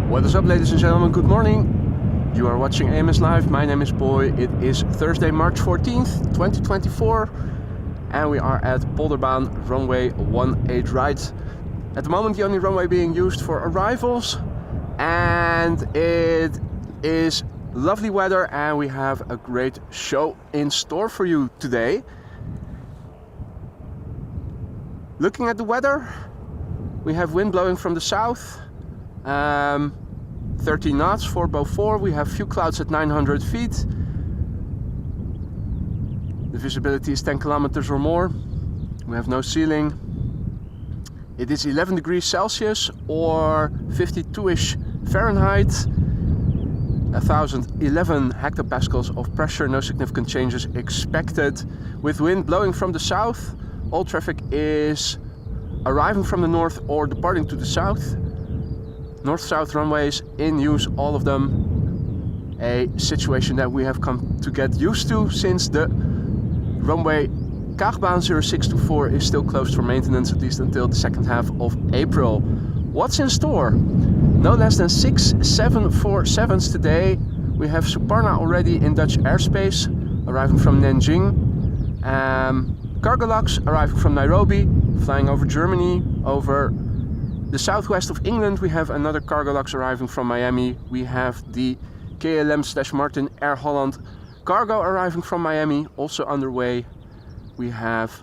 What is up, ladies and gentlemen? Good morning. You are watching AMS Live. My name is Boy. It is Thursday, March 14th, 2024, and we are at Polderbaan runway 18 right. At the moment, the only runway being used for arrivals, and it is lovely weather, and we have a great show in store for you today. Looking at the weather, we have wind blowing from the south. 13 knots for both 4. We have few clouds at 900 feet. The visibility is 10 kilometers or more. We have no ceiling. It is 11 degrees Celsius or 52-ish Fahrenheit. 1011 hectopascals of pressure. No significant changes expected. With wind blowing from the south, all traffic is arriving from the north or departing to the south. North-south runways in use, all of them. A situation that we have come to get used to since the runway Cargolux 0624 is still closed for maintenance, at least until the second half of April. What's in store? No less than 6 747s today. We have Suparna already in Dutch airspace, arriving from Nanjing. Cargolux arriving from Nairobi, flying over Germany, over the southwest of England. We have another Cargolux arriving from Miami. We have the KLM/Martin Air Holland Cargo arriving from Miami, also underway. We have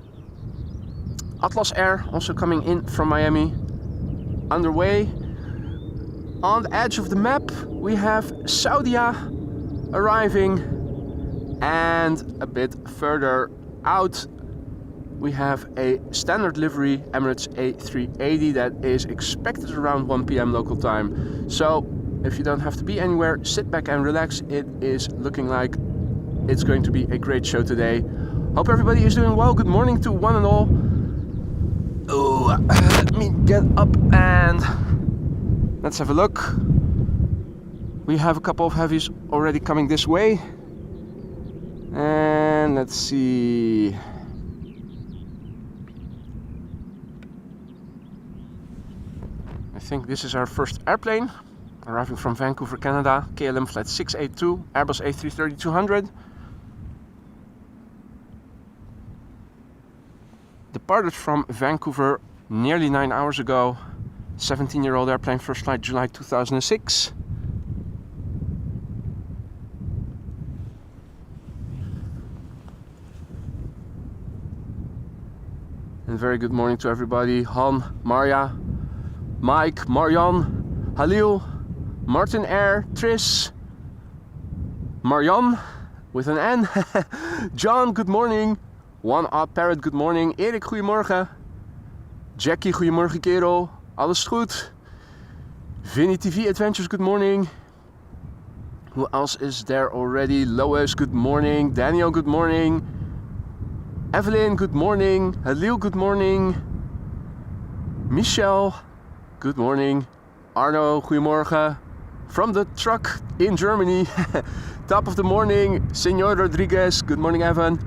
Atlas Air also coming in from Miami, underway. On the edge of the map, we have Saudia arriving, and a bit further out we have a standard livery Emirates A380 that is expected around 1 p.m. local time. So if you don't have to be anywhere, sit back and relax. It is looking like it's going to be a great show today. Hope everybody is doing well. Good morning to one and all. Oh, let me get up and let's have a look. We have a couple of heavies already coming this way. And let's see. I think this is our first airplane, arriving from Vancouver, Canada, KLM Flight 682, Airbus A330-200. Departed from Vancouver nearly 9 hours ago. 17-year-old airplane, first flight July 2006. And very good morning to everybody. Han, Maria, Mike, Marion, Halil, Martin Air, Tris, Marion with an N, John, good morning, One Odd Parrot, good morning, Erik, goedemorgen, Jackie, goedemorgen kerel, alles goed, Vinny TV Adventures, good morning, who else is there already, Lois, good morning, Daniel, good morning, Evelyn, good morning, Halil, good morning, Michelle, good morning, Arno, goedemorgen, from the truck in Germany, top of the morning, Senor Rodriguez, good morning Evan,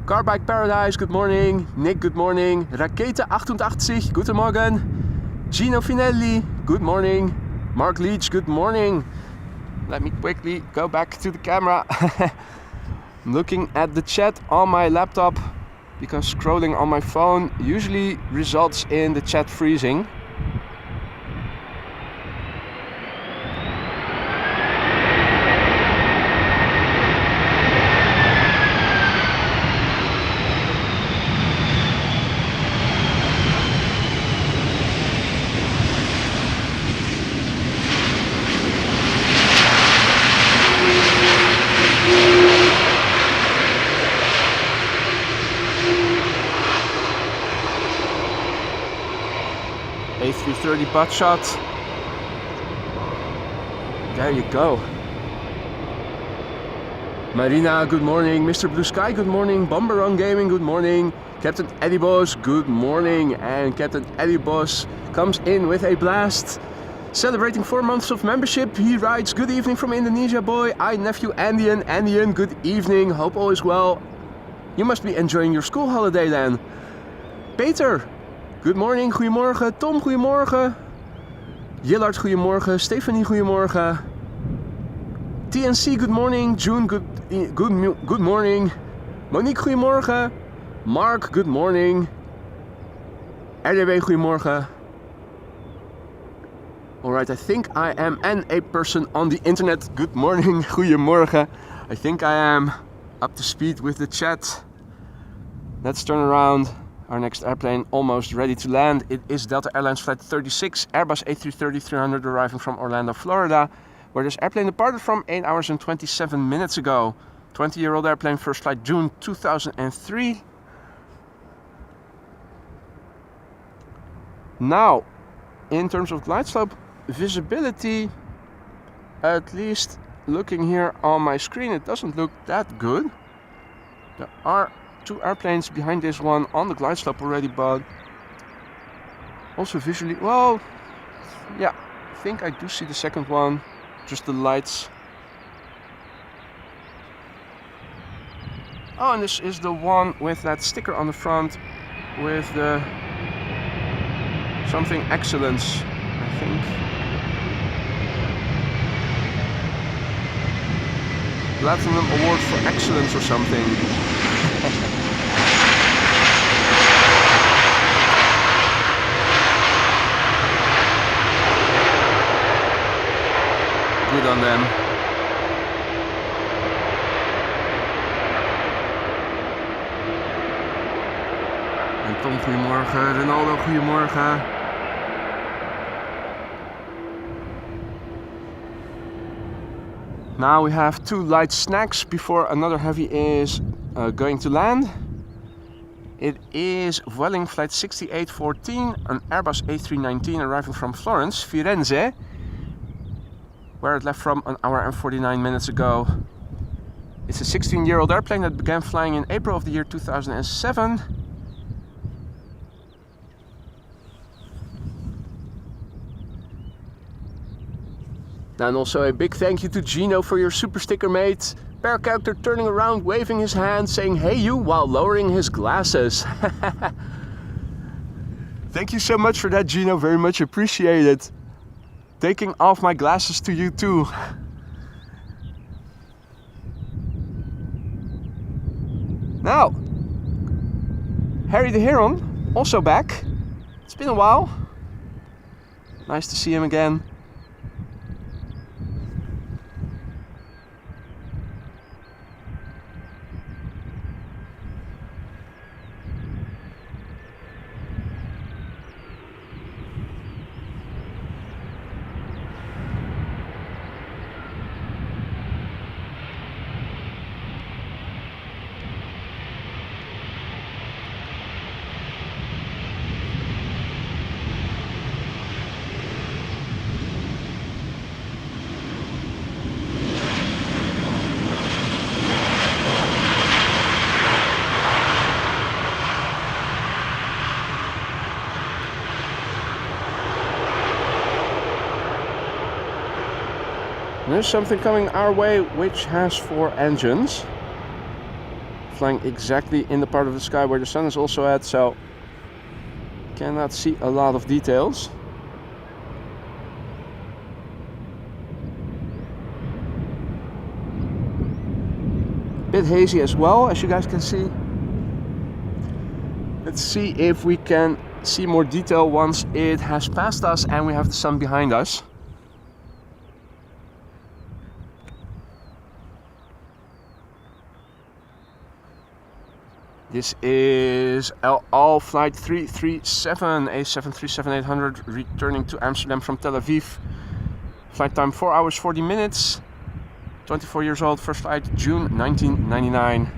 Carbike Paradise, good morning, Nick, good morning, Rakete 88, guten Morgen, Gino Finelli, good morning, Mark Leach, good morning. Let me quickly go back to the camera. I'm looking at the chat on my laptop because scrolling on my phone usually results in the chat freezing. A330 butt shot. There you go. Marina, good morning. Mr. Blue Sky, good morning. Bomberon Gaming, good morning. Captain Eddie Boss, good morning. And Captain Eddie Boss comes in with a blast. Celebrating 4 months of membership. He writes, good evening from Indonesia, boy. I, nephew Andian. Andian, good evening. Hope all is well. You must be enjoying your school holiday then. Peter, good morning. Goedemorgen. Tom, goedemorgen. Jillard, goedemorgen. Stephanie, goedemorgen. TNC, good morning. June, good morning. Monique, goedemorgen. Mark, good morning. RDW, goedemorgen. Alright, I think I am a person on the internet. Good morning, goedemorgen. I think I am up to speed with the chat. Let's turn around. Our next airplane almost ready to land. It is Delta Airlines Flight 36, Airbus A330-300 arriving from Orlando, Florida, where this airplane departed from 8 hours and 27 minutes ago. 20-year-old airplane, first flight June 2003. Now, in terms of glide slope visibility, at least looking here on my screen, it doesn't look that good. There are 2 airplanes behind this one on the glide slope already, but also visually, well, yeah, I think I do see the second one, just the lights. Oh, and this is the one with that sticker on the front with the something excellence, I think. Platinum Award for Excellence or something. Good on them. En Tom, goedemorgen. Ronaldo, goedemorgen. Now we have 2 light snacks before another heavy is going to land. It is Vueling flight 6814, an Airbus A319 arriving from Florence, Firenze, where it left from 1 hour and 49 minutes ago. It's a 16-year-old airplane that began flying in April of the year 2007. And also a big thank you to Gino for your super sticker, mate. Per character turning around, waving his hand, saying hey you, while lowering his glasses. Thank you so much for that, Gino, very much appreciated. Taking off my glasses to you too. Now, Harry the Heron, also back. It's been a while. Nice to see him again. There's something coming our way which has 4 engines, flying exactly in the part of the sky where the sun is also at, so cannot see a lot of details. Bit hazy as well, as you guys can see. Let's see if we can see more detail once it has passed us and we have the sun behind us. This is El Al flight 337, a 737-800 returning to Amsterdam from Tel Aviv. Flight time 4 hours 40 minutes. 24 years old, first flight June 1999.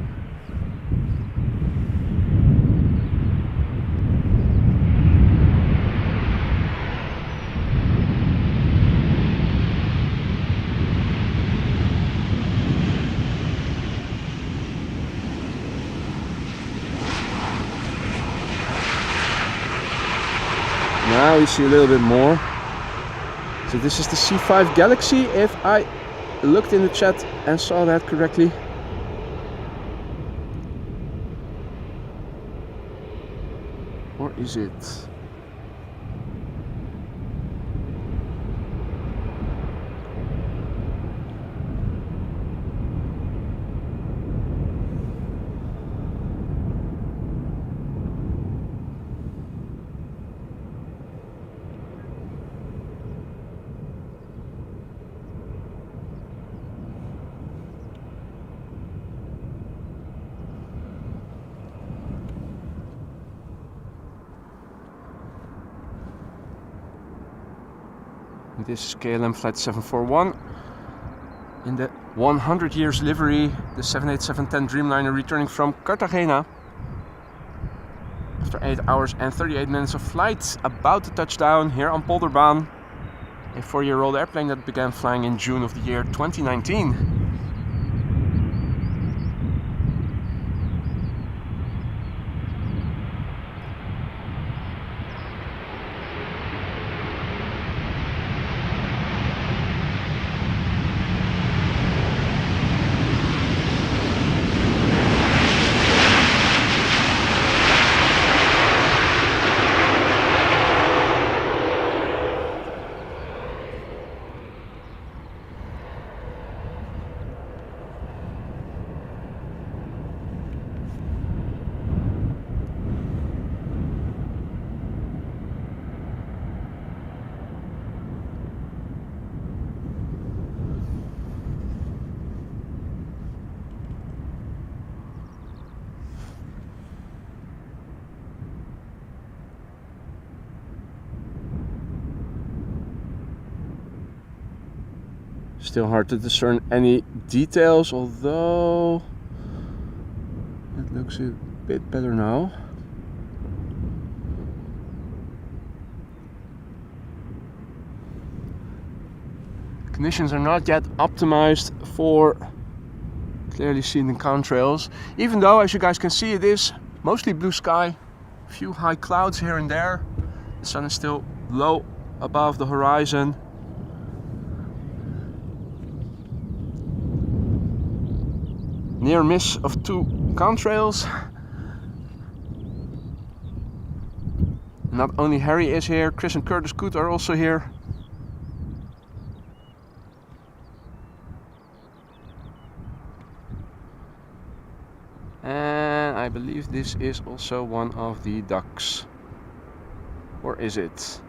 Now we see a little bit more. So this is the C5 Galaxy, if I looked in the chat and saw that correctly. Or is it? This is KLM Flight 741 in the 100 years livery, the 787-10 Dreamliner returning from Cartagena after 8 hours and 38 minutes of flight, about to touch down here on Polderbaan, a 4-year-old airplane that began flying in June of the year 2019. Still hard to discern any details, although it looks a bit better now. Conditions are not yet optimized for clearly seen in contrails, even though, as you guys can see, it is mostly blue sky, a few high clouds here and there. The sun is still low above the horizon. Near miss of 2 contrails. Not only Harry is here, Chris and Curtis Coot are also here. And I believe this is also one of the ducks. Or is it?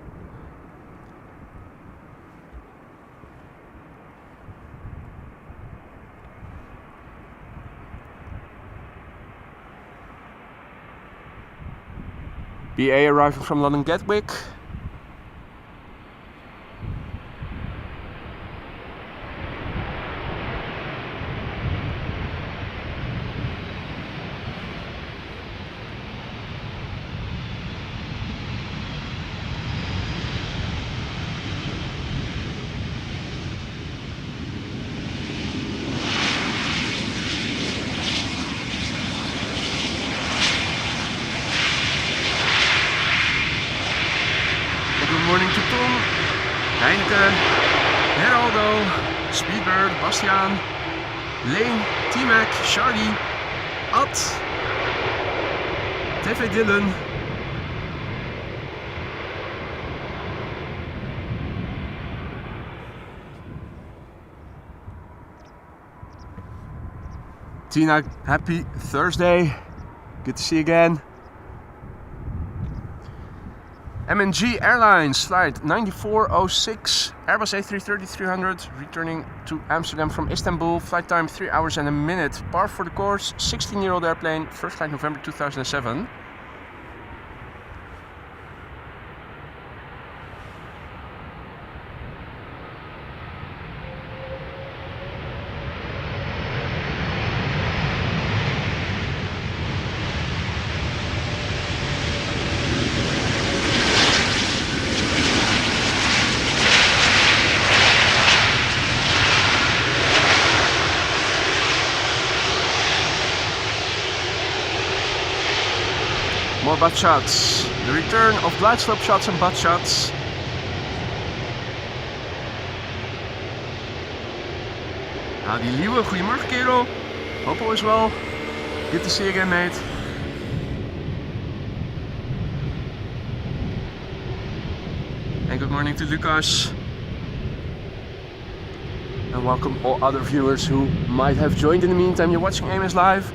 BA arriving from London Gatwick. Good morning to Tom, Heineke, Geraldo, Speedbird, Bastiaan, Lane, T-Mac, Charlie, Ad, TV Dylan, Tina, happy Thursday, good to see you again. MNG Airlines Flight 9406, Airbus A330-300, returning to Amsterdam from Istanbul, flight time 3 hours and a minute, par for the course, 16-year-old airplane, first flight November 2007. More butt shots. The return of glide slope shots and butt shots. Howdy Liewe, goedemorgen kerel. Hope all is well. Good to see you again, mate. And good morning to Lucas. And welcome all other viewers who might have joined in the meantime. You're watching AMS Live.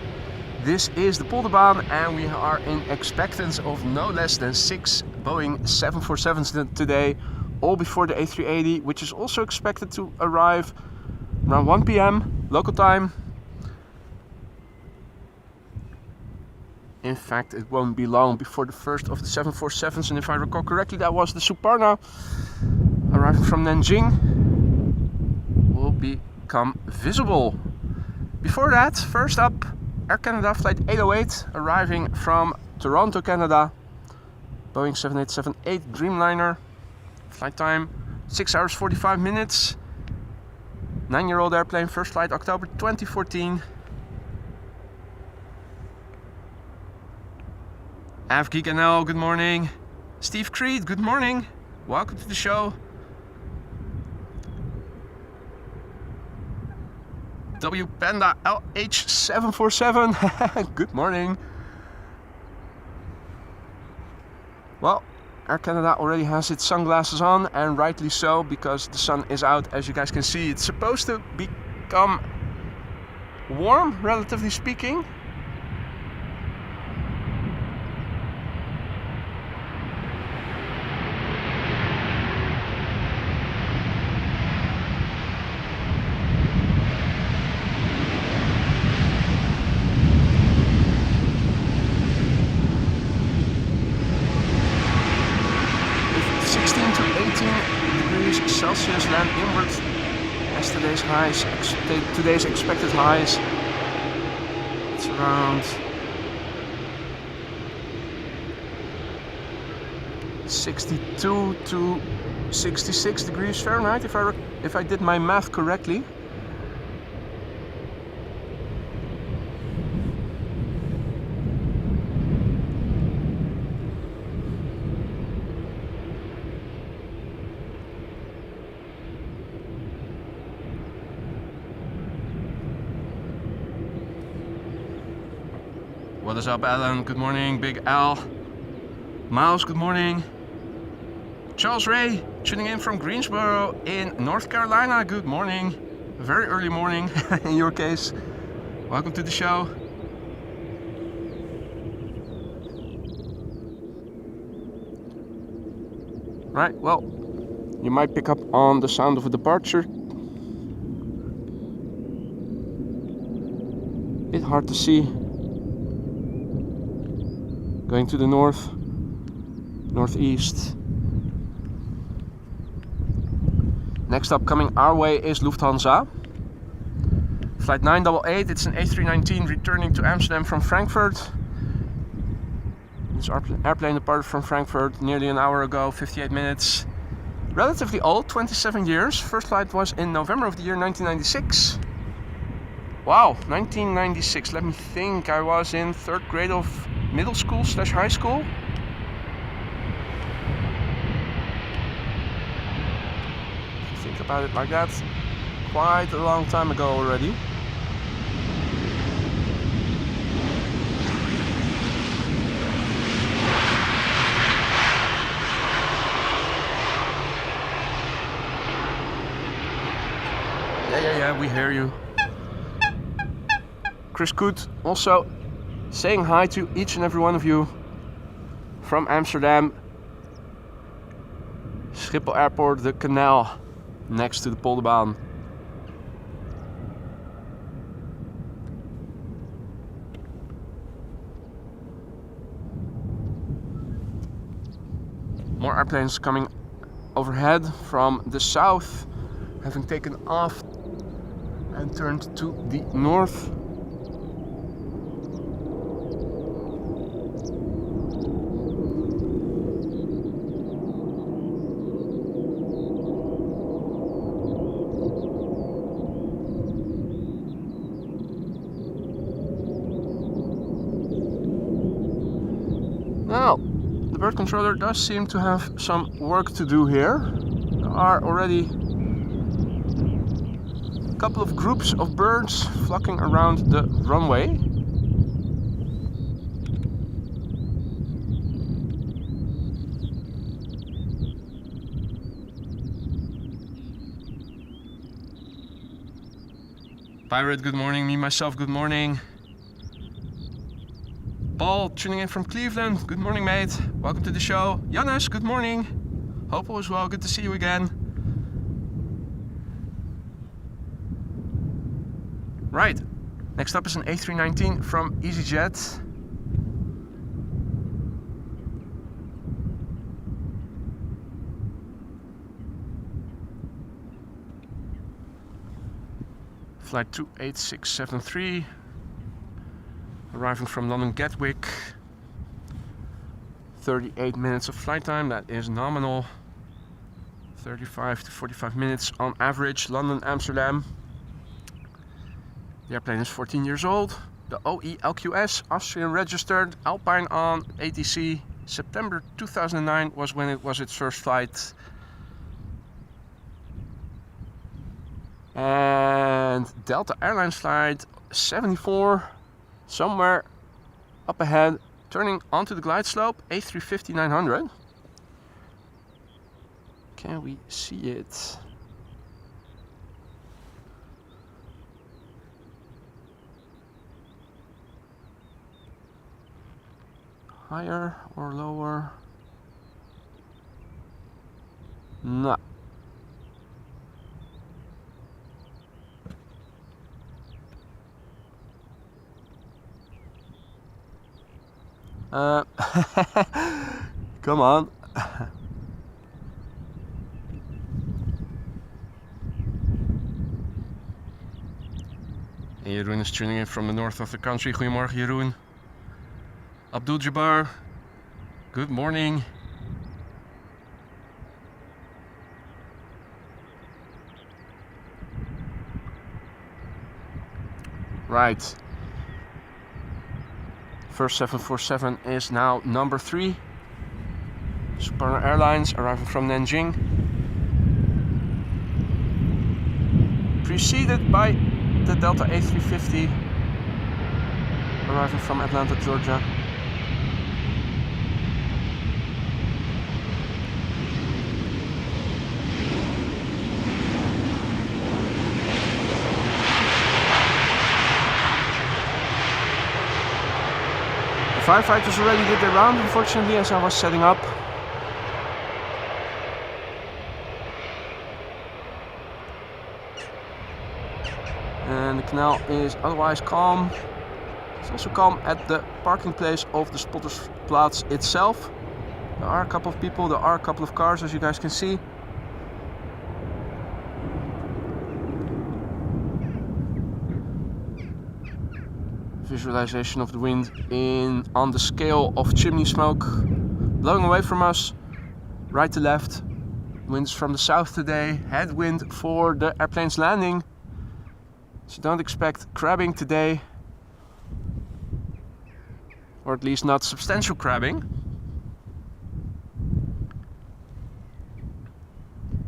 This is the Polderbaan and we are in expectance of no less than 6 Boeing 747s today, all before the A380, which is also expected to arrive around 1 p.m. local time. In fact, it won't be long before the first of the 747s, and if I recall correctly, that was the Suparna. arriving from Nanjing will become visible. Before that, first up, Air Canada flight 808 arriving from Toronto, Canada. Boeing 7878 Dreamliner. Flight time 6 hours 45 minutes. 9-year-old airplane, first flight October 2014. AvGeek NL, good morning. Steve Creed, good morning. Welcome to the show. W Panda LH747, good morning. Well, Air Canada already has its sunglasses on, and rightly so, because the sun is out. As you guys can see, it's supposed to become warm, relatively speaking. Celsius land inward as today's highs, today's expected highs. It's around 62 to 66 degrees Fahrenheit, if I did my math correctly. What is up, Alan? Good morning. Big Al. Miles, good morning. Charles Ray, tuning in from Greensboro in North Carolina. Good morning. A very early morning in your case. Welcome to the show. Right, well, you might pick up on the sound of a departure. Bit hard to see. Going to the north, northeast. Next up, coming our way, is Lufthansa. Flight 988, it's an A319 returning to Amsterdam from Frankfurt. This airplane departed from Frankfurt nearly an hour ago, 58 minutes. Relatively old, 27 years. First flight was in November of the year 1996. Wow, 1996. Let me think. I was in 3rd grade of middle school / high school. If you think about it like that, quite a long time ago already. Yeah, we hear you. Chris Koot also saying hi to each and every one of you from Amsterdam. Schiphol Airport, the canal next to the Polderbaan. More airplanes coming overhead from the south, having taken off and turned to the north. Now, the bird controller does seem to have some work to do here. There are already a couple of groups of birds flocking around the runway. Pirate, good morning. Me, myself, good morning. Paul, tuning in from Cleveland. Good morning, mate. Welcome to the show. Janus, good morning. Hope all is well. Good to see you again. Right. Next up is an A319 from EasyJet. Flight 28673, arriving from London Gatwick. 38 minutes of flight time, that is nominal. 35 to 45 minutes on average, London, Amsterdam. The airplane is 14 years old. The OE LQS, Austrian registered, Alpine on ATC. September 2009 was when it was its first flight. And Delta Airlines flight 74, somewhere up ahead, turning onto the glide slope, A350-900. Can we see it? Higher or lower? No. Come on. Jeroen is tuning in from the north of the country. Goedemorgen Jeroen. Abdul Jabbar, good morning. Right. First 747 is now number 3. Suparna Airlines arriving from Nanjing. Preceded by the Delta A350 arriving from Atlanta, Georgia. The firefighters already did their round, unfortunately, as I was setting up. And the canal is otherwise calm. It's also calm at the parking place of the Spottersplatz itself. There are a couple of people, there are a couple of cars, as you guys can see. Visualization of the wind on the scale of chimney smoke blowing away from us, right to left. Winds from the south today, headwind for the airplane's landing. So don't expect crabbing today, or at least not substantial crabbing.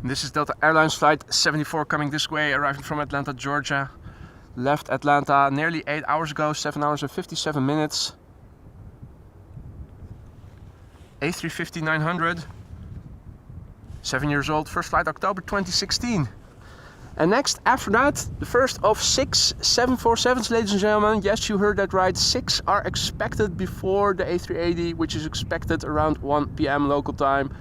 This is Delta Airlines flight 74 coming this way, arriving from Atlanta, Georgia. Left Atlanta nearly 8 hours ago, 7 hours and 57 minutes. A350-900, 7 years old, first flight October 2016. And next, after that, the first of 6 747s, ladies and gentlemen. Yes, you heard that right. 6 are expected before the A380, which is expected around 1 p.m. local time.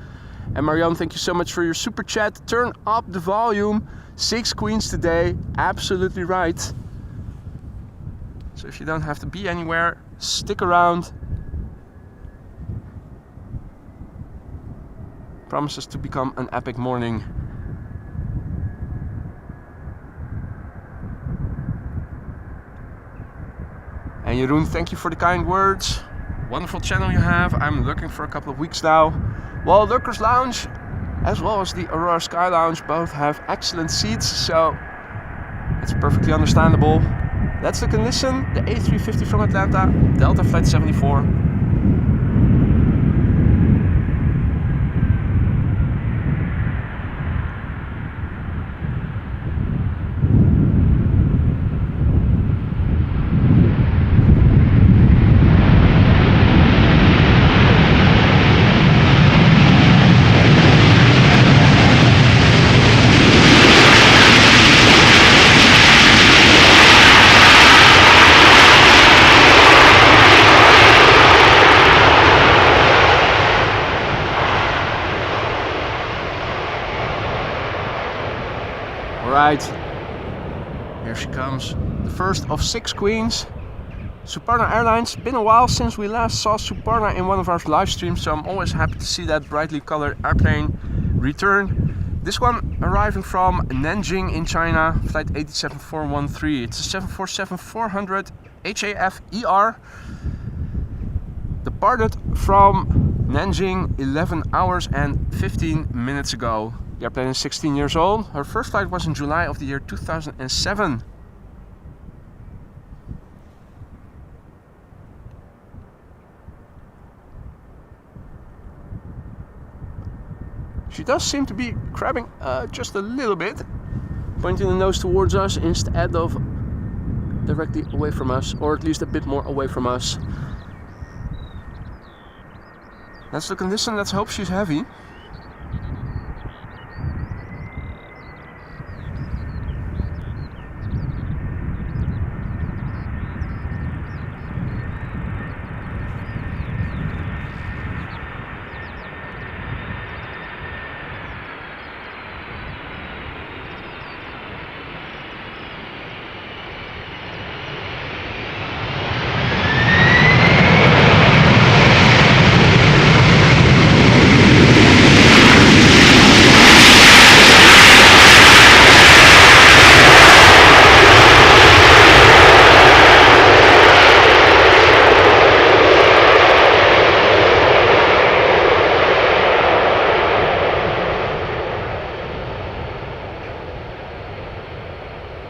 And Marianne, thank you so much for your super chat. Turn up the volume. 6 queens today, absolutely right. So if you don't have to be anywhere, stick around. Promises to become an epic morning. And Jeroen, thank you for the kind words. Wonderful channel you have. I'm looking for a couple of weeks now. Well, Lurkers Lounge as well as the Aurora Sky Lounge both have excellent seats, so it's perfectly understandable. Let's look and listen. The A350 from Atlanta, Delta Flight 74. Right, here she comes, the first of 6 queens. Suparna Airlines. Been a while since we last saw Suparna in one of our live streams, so I'm always happy to see that brightly colored airplane return. This one arriving from Nanjing in China, flight 87413. It's a 747-400 HAF ER. Departed from Nanjing 11 hours and 15 minutes ago. The airplane is 16 years old. Her first flight was in July of the year 2007. She does seem to be crabbing just a little bit, pointing the nose towards us instead of directly away from us, or at least a bit more away from us. Let's look and listen, let's hope she's heavy.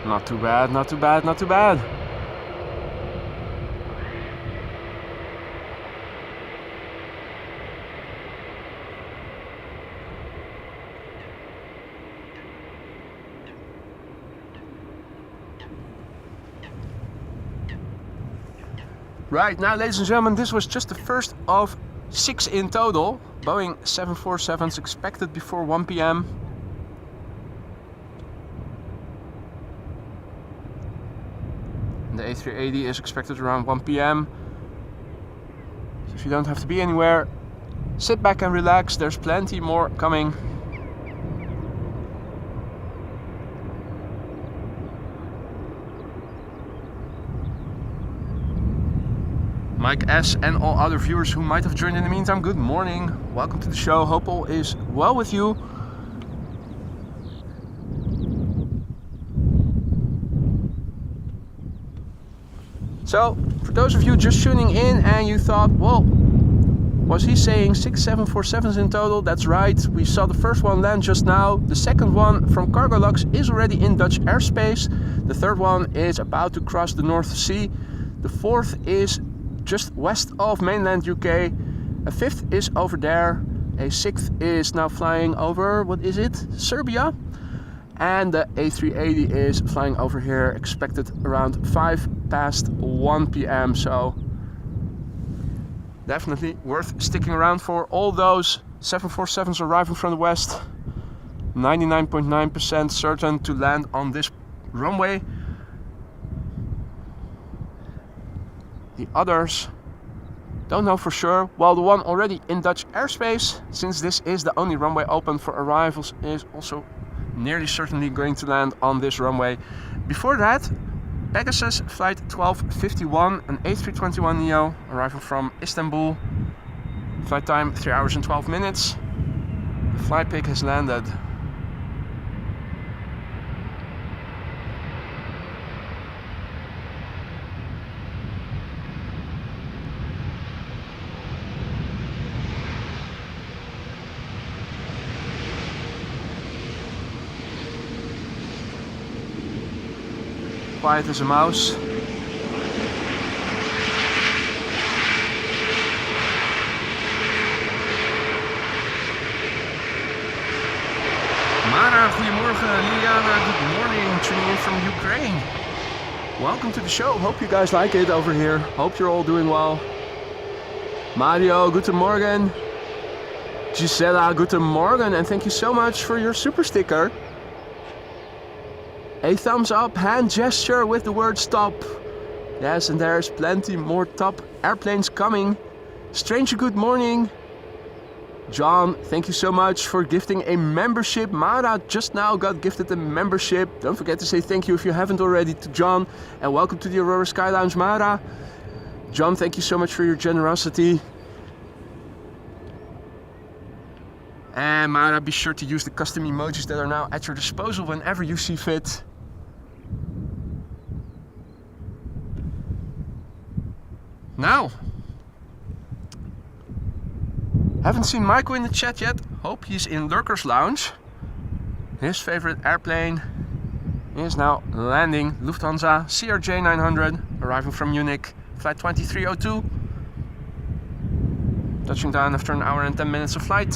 Not too bad, not too bad, not too bad. Right, now ladies and gentlemen, this was just the first of 6 in total. Boeing 747s expected before 1 p.m. The A380 is expected around 1 p.m. So if you don't have to be anywhere, sit back and relax, there's plenty more coming. Mike S and all other viewers who might have joined in the meantime, good morning. Welcome to the show, hope all is well with you. So, for those of you just tuning in and you thought, well, was he saying 6 747s in total? That's right, we saw the first one land just now. The second one from Cargolux is already in Dutch airspace. The third one is about to cross the North Sea. The fourth is just west of mainland UK. A fifth is over there. A sixth is now flying over, what is it? Serbia. And the A380 is flying over here, expected around 5 past 1 p.m. So definitely worth sticking around for. All those 747s arriving from the west, 99.9% certain to land on this runway. The others don't know for sure. Well, the one already in Dutch airspace, since this is the only runway open for arrivals, is also nearly certainly going to land on this runway. Before that, Pegasus flight 1251, an A321neo arriving from Istanbul. Flight time 3 hours and 12 minutes. The fly pick has landed. Quiet as a mouse. Mara, goedemorgen. Liliana, good morning. Tuning in from Ukraine. Welcome to the show. Hope you guys like it over here. Hope you're all doing well. Mario, guten Morgen. Gisela, guten Morgen. And thank you so much for your super sticker. A thumbs up hand gesture with the word stop. Yes, and there's plenty more top airplanes coming. Stranger, good morning. John, thank you so much for gifting a membership. Mara just now got gifted a membership. Don't forget to say thank you if you haven't already to John. And welcome to the Aurora Sky Lounge, Mara. John, thank you so much for your generosity. And Mara, be sure to use the custom emojis that are now at your disposal whenever you see fit. Now, haven't seen Michael in the chat yet. Hope he's in Lurker's Lounge. His favorite airplane is now landing. Lufthansa CRJ 900, arriving from Munich, flight 2302. Touching down after an hour and 10 minutes of flight.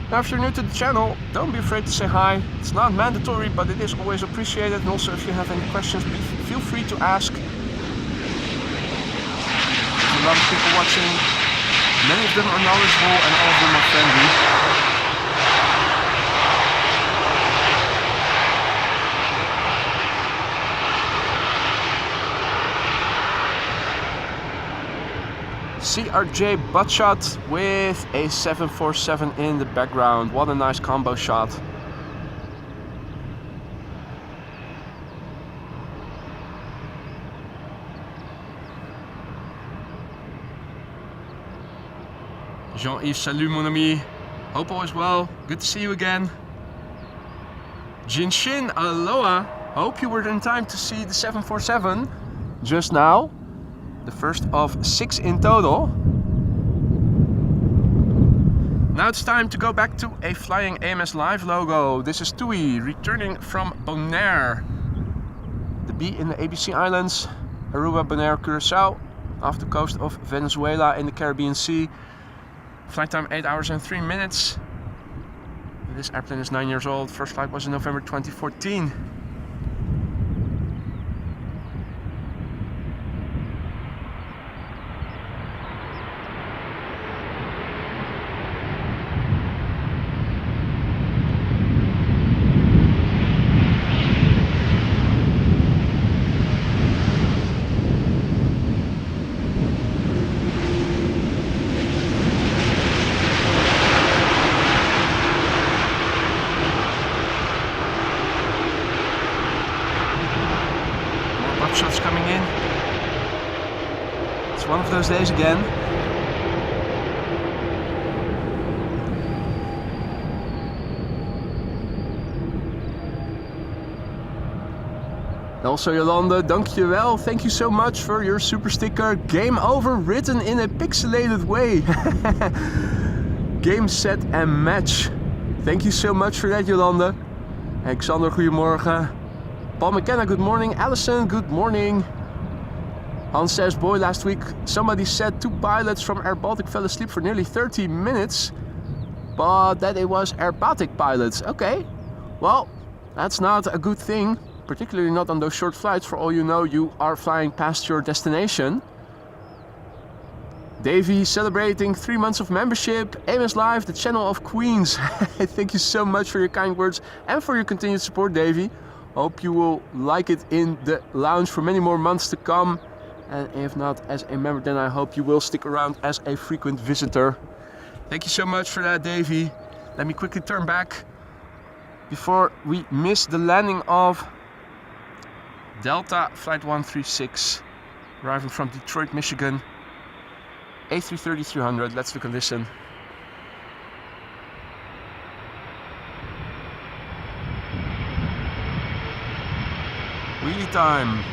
Now, if you're new to the channel, don't be afraid to say hi. It's not mandatory, but it is always appreciated. And also, if you have any questions, feel free to ask. There's a lot of people watching. Many of them are knowledgeable and all of them are friendly. CRJ butt shot with a 747 in the background. What a nice combo shot. Jean-Yves, salut mon ami. Hope all is well. Good to see you again. Jinshin, aloha. Hope you were in time to see the 747 just now. The first of 6 in total. Now it's time to go back to a flying AMS Live logo. This is Tui returning from Bonaire. The B in the ABC Islands, Aruba, Bonaire, Curacao, off the coast of Venezuela in the Caribbean Sea. Flight time 8 hours and 3 minutes. This airplane is 9 years old. First flight was in November 2014. Shots coming in. It's one of those days again. Also Jolande, dankjewel. Thank you so much for your super sticker. Game over written in a pixelated way. Game, set and match. Thank you so much for that, Jolande. Alexander, goedemorgen. Paul McKenna, good morning. Allison, good morning. Hans says, boy, last week somebody said 2 pilots from Air Baltic fell asleep for nearly 30 minutes, but that it was Air Baltic pilots. Okay, well, that's not a good thing, particularly not on those short flights. For all you know, you are flying past your destination. Davey celebrating 3 months of membership. AMS Live, the channel of Queens. Thank you so much for your kind words and for your continued support, Davey. Hope you will like it in the lounge for many more months to come. And if not as a member, then I hope you will stick around as a frequent visitor. Thank you so much for that, Davey. Let me quickly turn back before we miss the landing of Delta Flight 136, arriving from Detroit, Michigan. A330-300, let's look and listen. Wheelie time.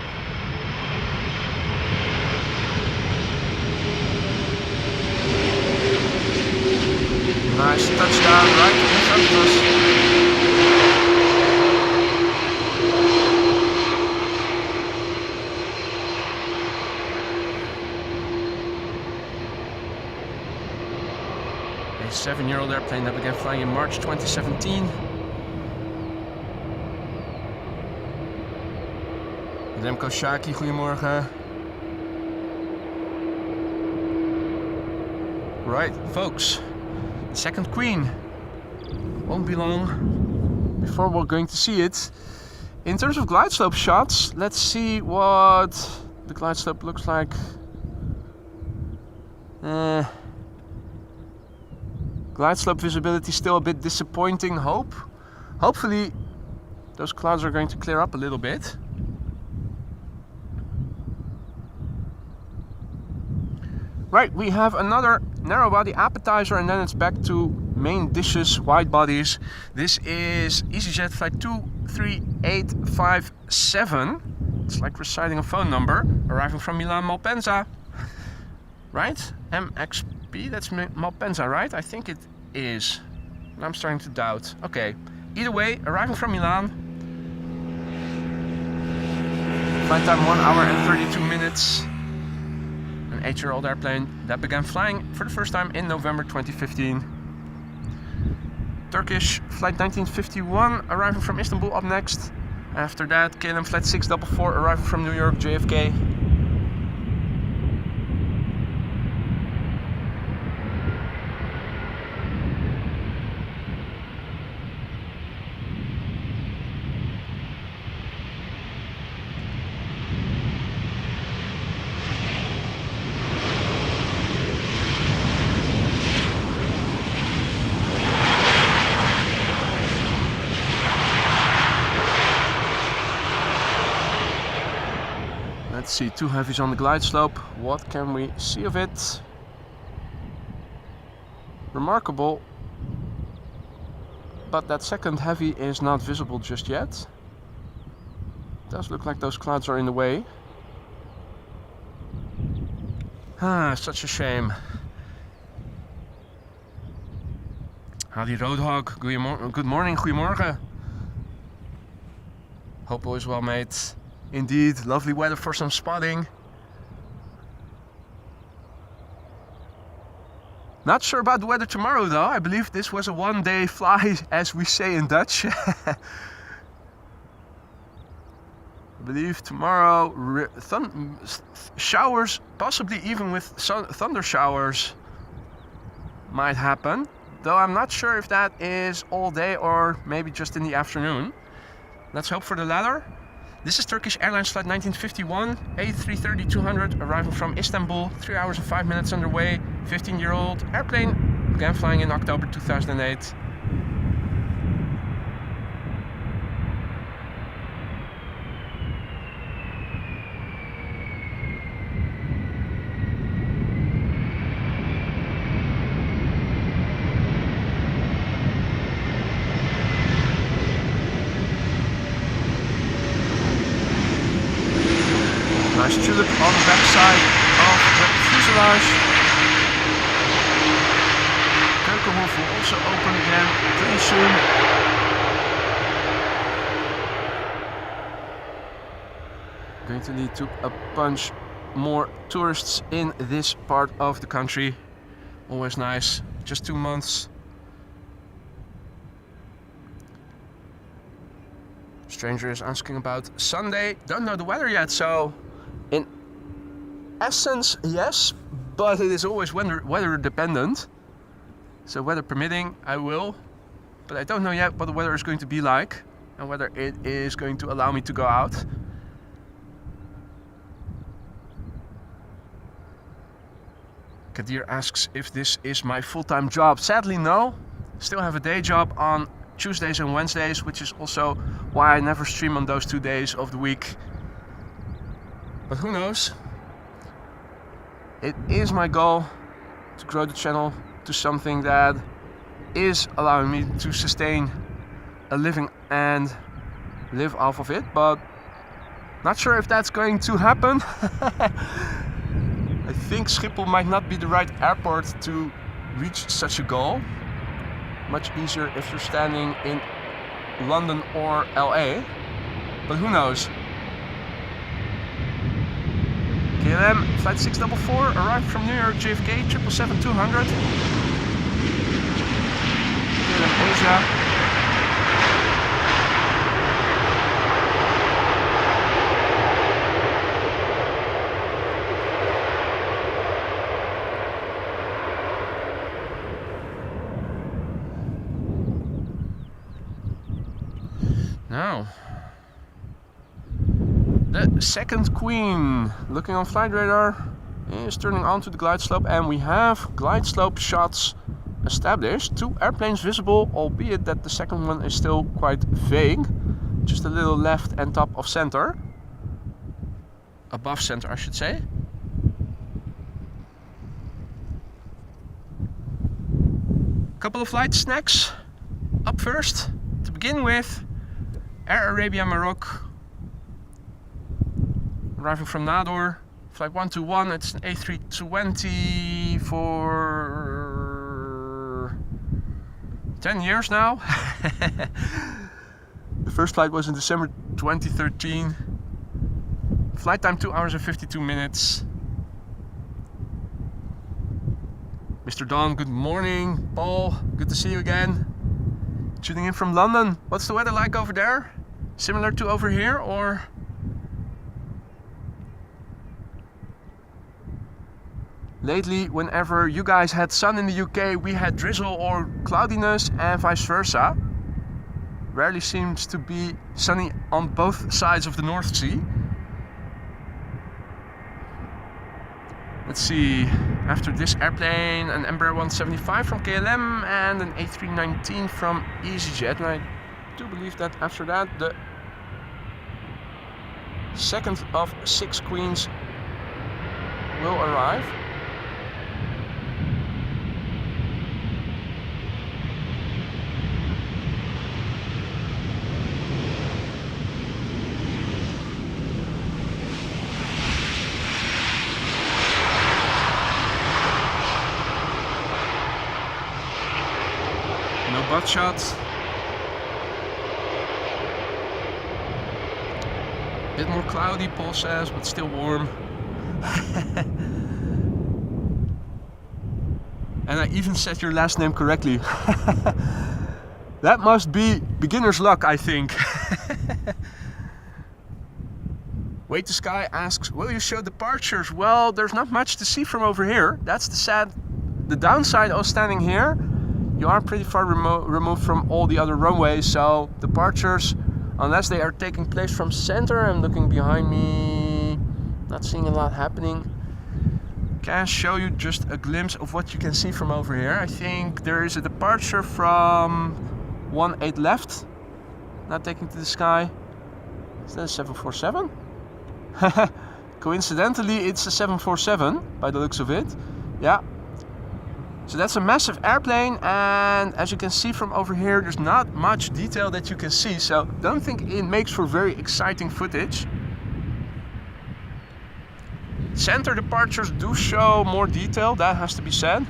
Nice touchdown right in front of us. A 7-year-old airplane that began flying in March 2017. Remco Shaki, goedemorgen. Right, folks, second queen. Won't be long before we're going to see it. In terms of glide slope shots, let's see what the glide slope looks like. Glide slope visibility still a bit disappointing. Hopefully those clouds are going to clear up a little bit. Right, we have another narrow body appetizer and then it's back to main dishes, wide bodies. This is EasyJet flight 23857. It's like reciting a phone number, arriving from Milan Malpensa. Right? MXP, that's Malpensa, right? I think it is. I'm starting to doubt. Okay, either way, arriving from Milan. Flight time 1 hour and 32 minutes. An 8-year-old airplane that began flying for the first time in November 2015. Turkish flight 1951 arriving from Istanbul up next. After that, KLM flight 644 arriving from New York JFK. Let's see, 2 heavies on the glide slope. What can we see of it? Remarkable, but that second heavy is not visible just yet. Does look like those clouds are in the way. Ah, such a shame. Howdy Roadhog, good morning, goedemorgen. Hope all is well, mate. Indeed, lovely weather for some spotting. Not sure about the weather tomorrow though. I believe this was a one-day fly, as we say in Dutch. I believe tomorrow showers, possibly even with thunder showers, might happen. Though I'm not sure if that is all day or maybe just in the afternoon. Let's hope for the latter. This is Turkish Airlines flight 1951, A330-200, arriving from Istanbul, 3 hours and 5 minutes underway, 15-year-old airplane, began flying in October 2008. Nice tulip on the back side of the fuselage. Keukenhof will also open again pretty soon. Going to lead to a bunch more tourists in this part of the country. Always nice. Just 2 months. Stranger is asking about Sunday. Don't know the weather yet, so in essence, yes, but it is always weather dependent. So weather permitting, I will. But I don't know yet what the weather is going to be like and whether it is going to allow me to go out. Kadir asks if this is my full-time job. Sadly, no. Still have a day job on Tuesdays and Wednesdays, which is also why I never stream on those 2 days of the week. But who knows? It is my goal to grow the channel to something that is allowing me to sustain a living and live off of it, but not sure if that's going to happen. I think Schiphol might not be the right airport to reach such a goal. Much easier if you're standing in London or LA, but who knows? KLM flight 644 arrived from New York JFK 777-200. KLM Asia. Now, the second queen, looking on flight radar, is turning onto the glide slope, and we have glide slope shots established. 2 airplanes visible, albeit that the second one is still quite vague. Just a little left and top of center. Above center, I should say. couple of light snacks. Up first, to begin with, Air Arabia Maroc, arriving from Nador, flight 121. It's an A320 for 10 years now. The first flight was in December 2013. Flight time 2 hours and 52 minutes. Mr. Don, good morning. Paul, good to see you again. Tuning in from London. What's the weather like over there? Similar to over here, or? Lately, whenever you guys had sun in the UK, we had drizzle or cloudiness, and vice versa. Rarely seems to be sunny on both sides of the North Sea. Let's see, after this airplane, an Embraer 175 from KLM and an A319 from EasyJet. And I do believe that after that, the second of 6 Queens will arrive. No butt shots. Bit more cloudy, Paul says, but still warm. And I even said your last name correctly. That must be beginner's luck, I think. Wait to Sky asks, will you show departures? Well, there's not much to see from over here. That's the downside of standing here. You are pretty far removed from all the other runways, so departures, unless they are taking place from center, I'm looking behind me, not seeing a lot happening. Can show you just a glimpse of what you can see from over here. I think there is a departure from 18 left, not taking to the sky. Is that a 747? Coincidentally, it's a 747 by the looks of it. Yeah. So that's a massive airplane, and as you can see from over here, there's not much detail that you can see, so don't think it makes for very exciting footage. Center departures do show more detail, that has to be said.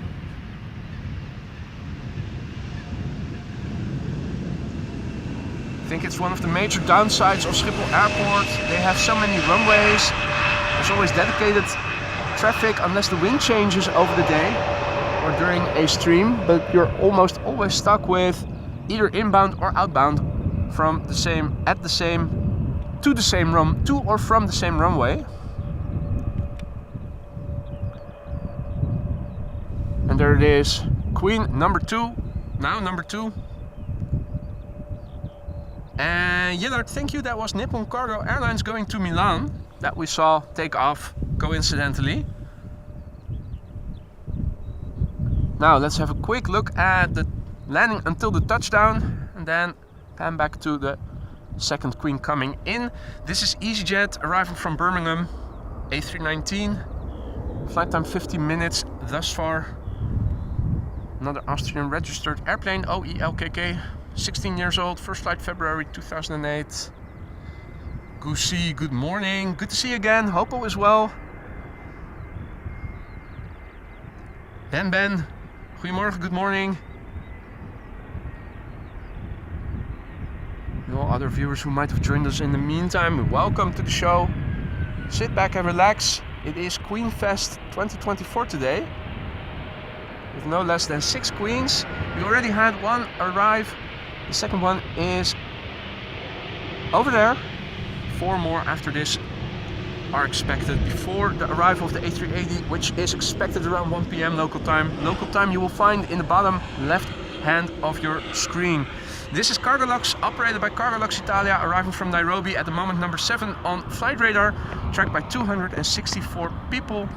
I think it's one of the major downsides of Schiphol Airport. They have so many runways, there's always dedicated traffic unless the wind changes over the day or during a stream, but you're almost always stuck with either inbound or outbound from the same, to or from the same runway. And there it is, Queen number 2, now number 2. And Yillard, thank you, that was Nippon Cargo Airlines going to Milan that we saw take off coincidentally. Now let's have a quick look at the landing until the touchdown and then pan back to the second Queen coming in. This is EasyJet arriving from Birmingham, A319. Flight time 50 minutes thus far. Another Austrian registered airplane, OELKK, 16 years old, first flight February 2008. Goosey, good morning, good to see you again, hope all is well. Ben, goedemorgen, good morning. And all other viewers who might have joined us in the meantime, welcome to the show. Sit back and relax. It is Queen Fest 2024 today, with no less than 6 queens. We already had one arrive. The second one is over there. 4 more after this are expected before the arrival of the A380, which is expected around 1 p.m. local time. Local time you will find in the bottom left hand of your screen. This is Cargolux, operated by Cargolux Italia, arriving from Nairobi at the moment number 7 on flight radar, tracked by 264 people.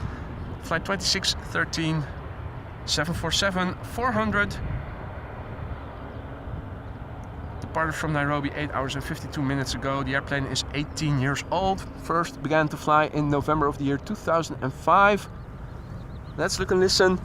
Flight 2613, 747-400. Departed from Nairobi 8 hours and 52 minutes ago. The airplane is 18 years old. First began to fly in November of the year 2005. Let's look and listen.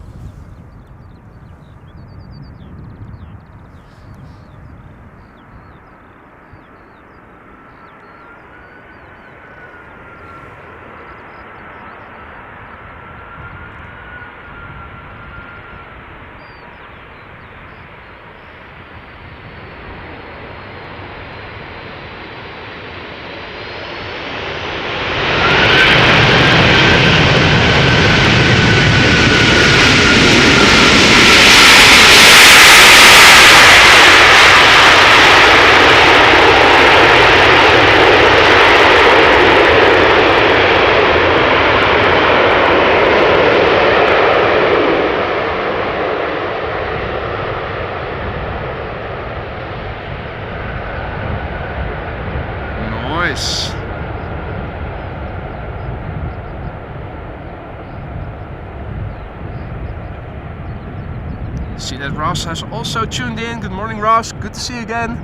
See that Ross has also tuned in. Good morning, Ross. Good to see you again.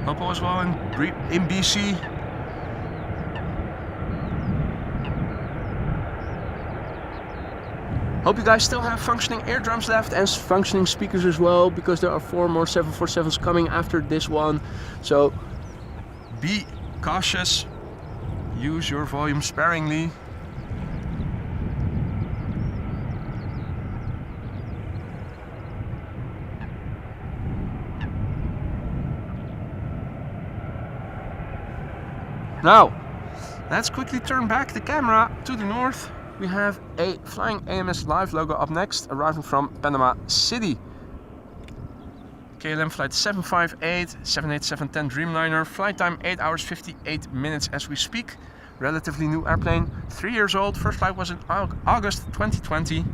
Hope all is well in BC. Hope you guys still have functioning eardrums left and functioning speakers as well, because there are 4 more 747s coming after this one. So be cautious. Use your volume sparingly. Now, let's quickly turn back the camera to the north. We have a flying AMS Live logo up next, arriving from Panama City. KLM flight 758, 787-10 Dreamliner, flight time 8 hours 58 minutes as we speak. Relatively new airplane, 3 years old, first flight was in August 2020.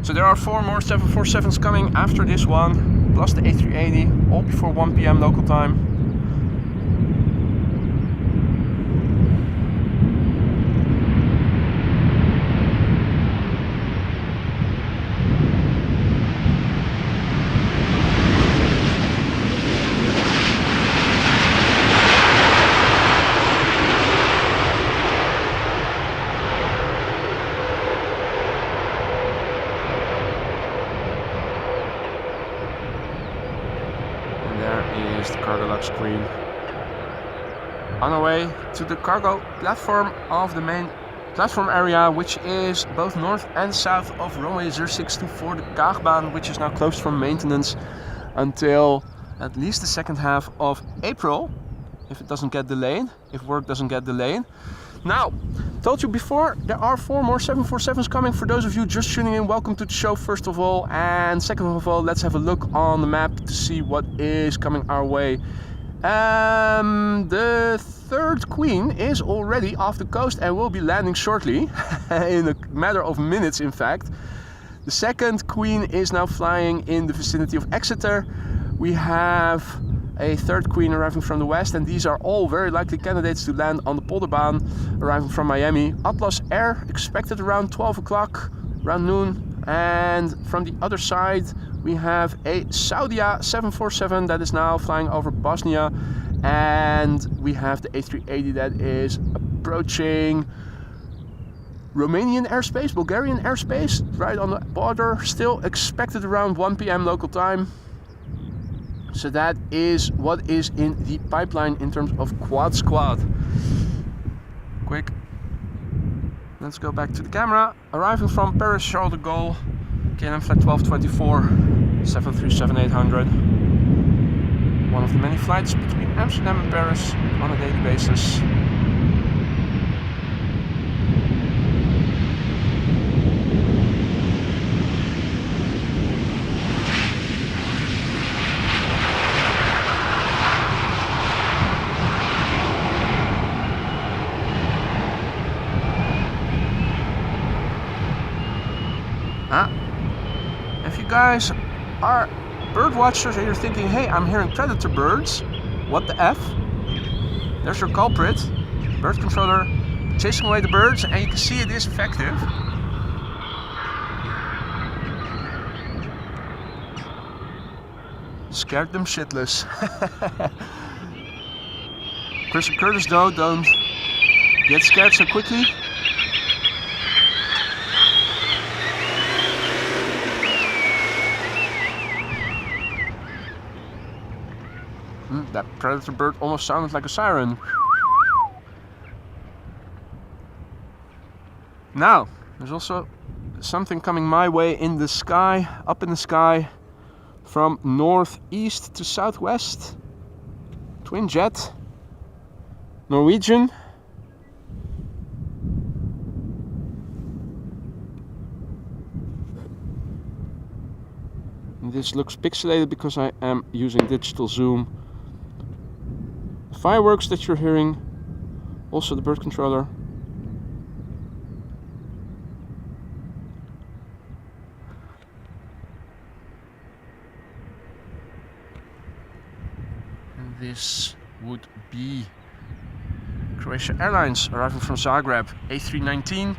So there are 4 more 747s coming after this one, plus the A380, all before 1 PM local time. Is the Cargolux Queen on our way to the cargo platform of the main platform area, which is both north and south of runway 0624, the Kaagbaan, which is now closed for maintenance until at least the second half of April, if it doesn't get delayed, if work doesn't get delayed. Now, told you before, there are 4 more 747s coming. For those of you just tuning in, welcome to the show first of all, and second of all, let's have a look on the map to see what is coming our way. The third Queen is already off the coast and will be landing shortly, in a matter of minutes in fact. The second Queen is now flying in the vicinity of Exeter. We have a third Queen arriving from the west, and these are all very likely candidates to land on the Polderbaan, arriving from Miami. Atlas Air expected around 12 o'clock, around noon. And from the other side we have a Saudia 747 that is now flying over Bosnia, and we have the A380 that is approaching Romanian airspace, Bulgarian airspace, right on the border, still expected around 1 PM local time. So that is what is in the pipeline in terms of quad squad. Quick, let's go back to the camera. Arriving from Paris Charles de Gaulle, KLM flight 1224, 737-800. One of the many flights between Amsterdam and Paris on a daily basis. If you guys are bird watchers and you're thinking, hey, I'm hearing predator birds, what the F? There's your culprit, bird controller chasing away the birds, and you can see it is effective. Scared them shitless. Chris and Curtis though, don't get scared so quickly. That predator bird almost sounded like a siren. Now, there's also something coming my way in the sky, up in the sky, from northeast to southwest. Twin jet, Norwegian. This looks pixelated because I am using digital zoom. Fireworks that you're hearing, also the bird controller. And this would be Croatia Airlines arriving from Zagreb, A319.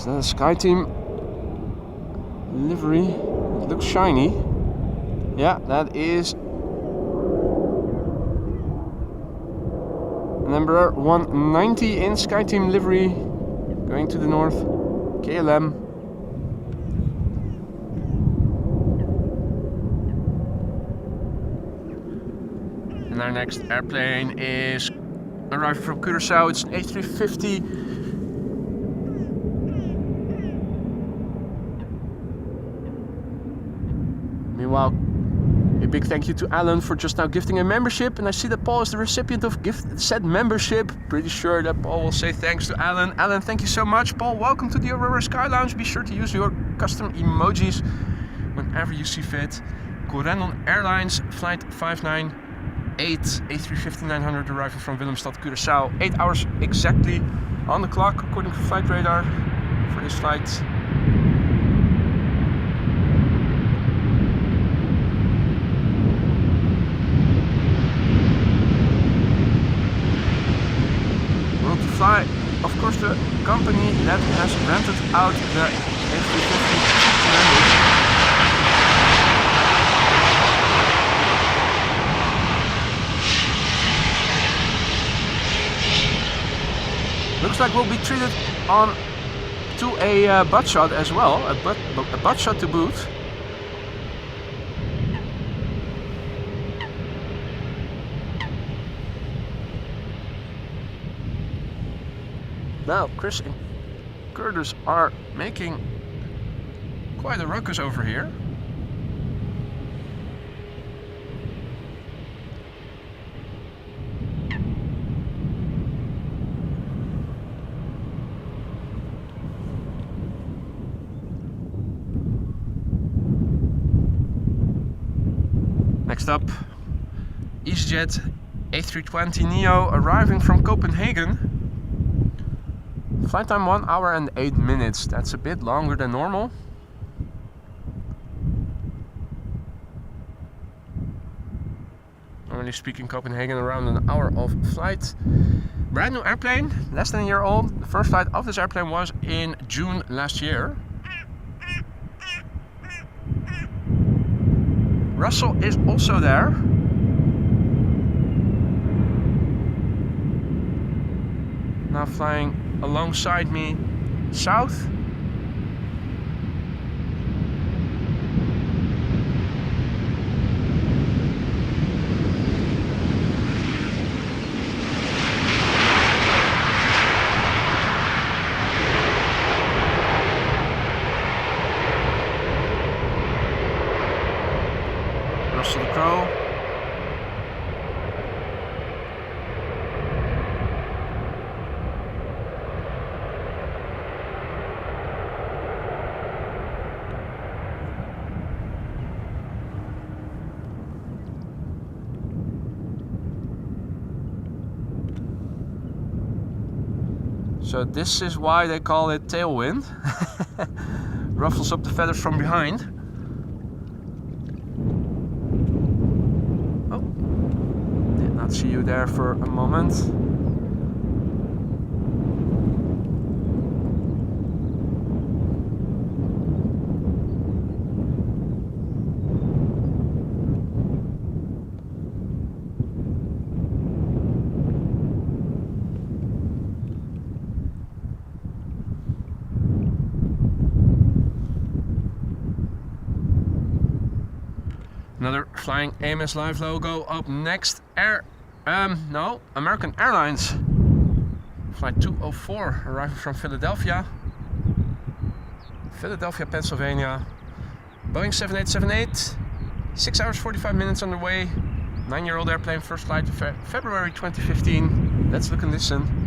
Is that a SkyTeam livery? It looks shiny. Yeah, that is number 190 in SkyTeam livery, going to the north, KLM. And our next airplane is arriving from Curaçao. It's an A350. Meanwhile, a big thank you to Alan for just now gifting a membership, and I see that Paul is the recipient of said membership. Pretty sure that Paul will say thanks to Alan. Alan, thank you so much. Paul, welcome to the Aurora Sky Lounge. Be sure to use your custom emojis whenever you see fit. Contrail Airlines Flight 598 A350-900 arriving from Willemstad, Curaçao. 8 hours exactly on the clock according to flight radar for this flight. Fly, of course, the company that has rented out the A350 looks like we'll be treated on to a butt shot as well, a butt shot to boot. Now, Chris and Curtis are making quite a ruckus over here. Next up, EasyJet A320neo arriving from Copenhagen. Flight time 1 hour and 8 minutes. That's a bit longer than normal. Normally speaking, Copenhagen around an hour of flight. Brand new airplane, less than a year old. The first flight of this airplane was in June last year. Russell is also there. Now flying alongside me south. Russell the Crow. So this is why they call it tailwind. Ruffles up the feathers from behind. Oh, did not see you there for a moment. Another flying AMS Live logo up next. American Airlines Flight 204 arriving from Philadelphia, Pennsylvania. Boeing 7878, 6 hours 45 minutes underway. 9-year-old airplane, first flight February 2015. Let's look and listen.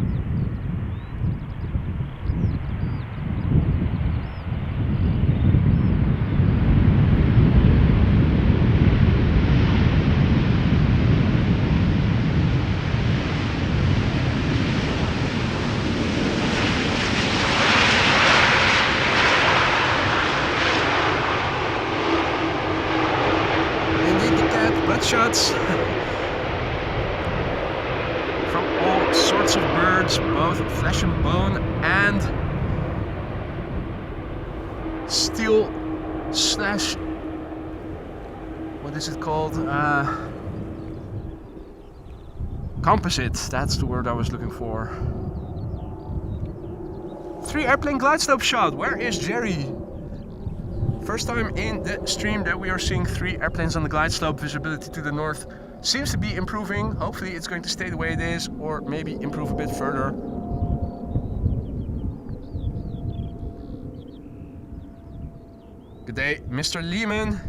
Shots from all sorts of birds, both flesh and bone and steel slash, what is it called? Composite, that's the word I was looking for. 3 airplane glide slope shot. Where is Jerry? First time in the stream that we are seeing 3 airplanes on the glide slope. Visibility to the north seems to be improving. Hopefully it's going to stay the way it is, or maybe improve a bit further. Good day, Mr. Lehman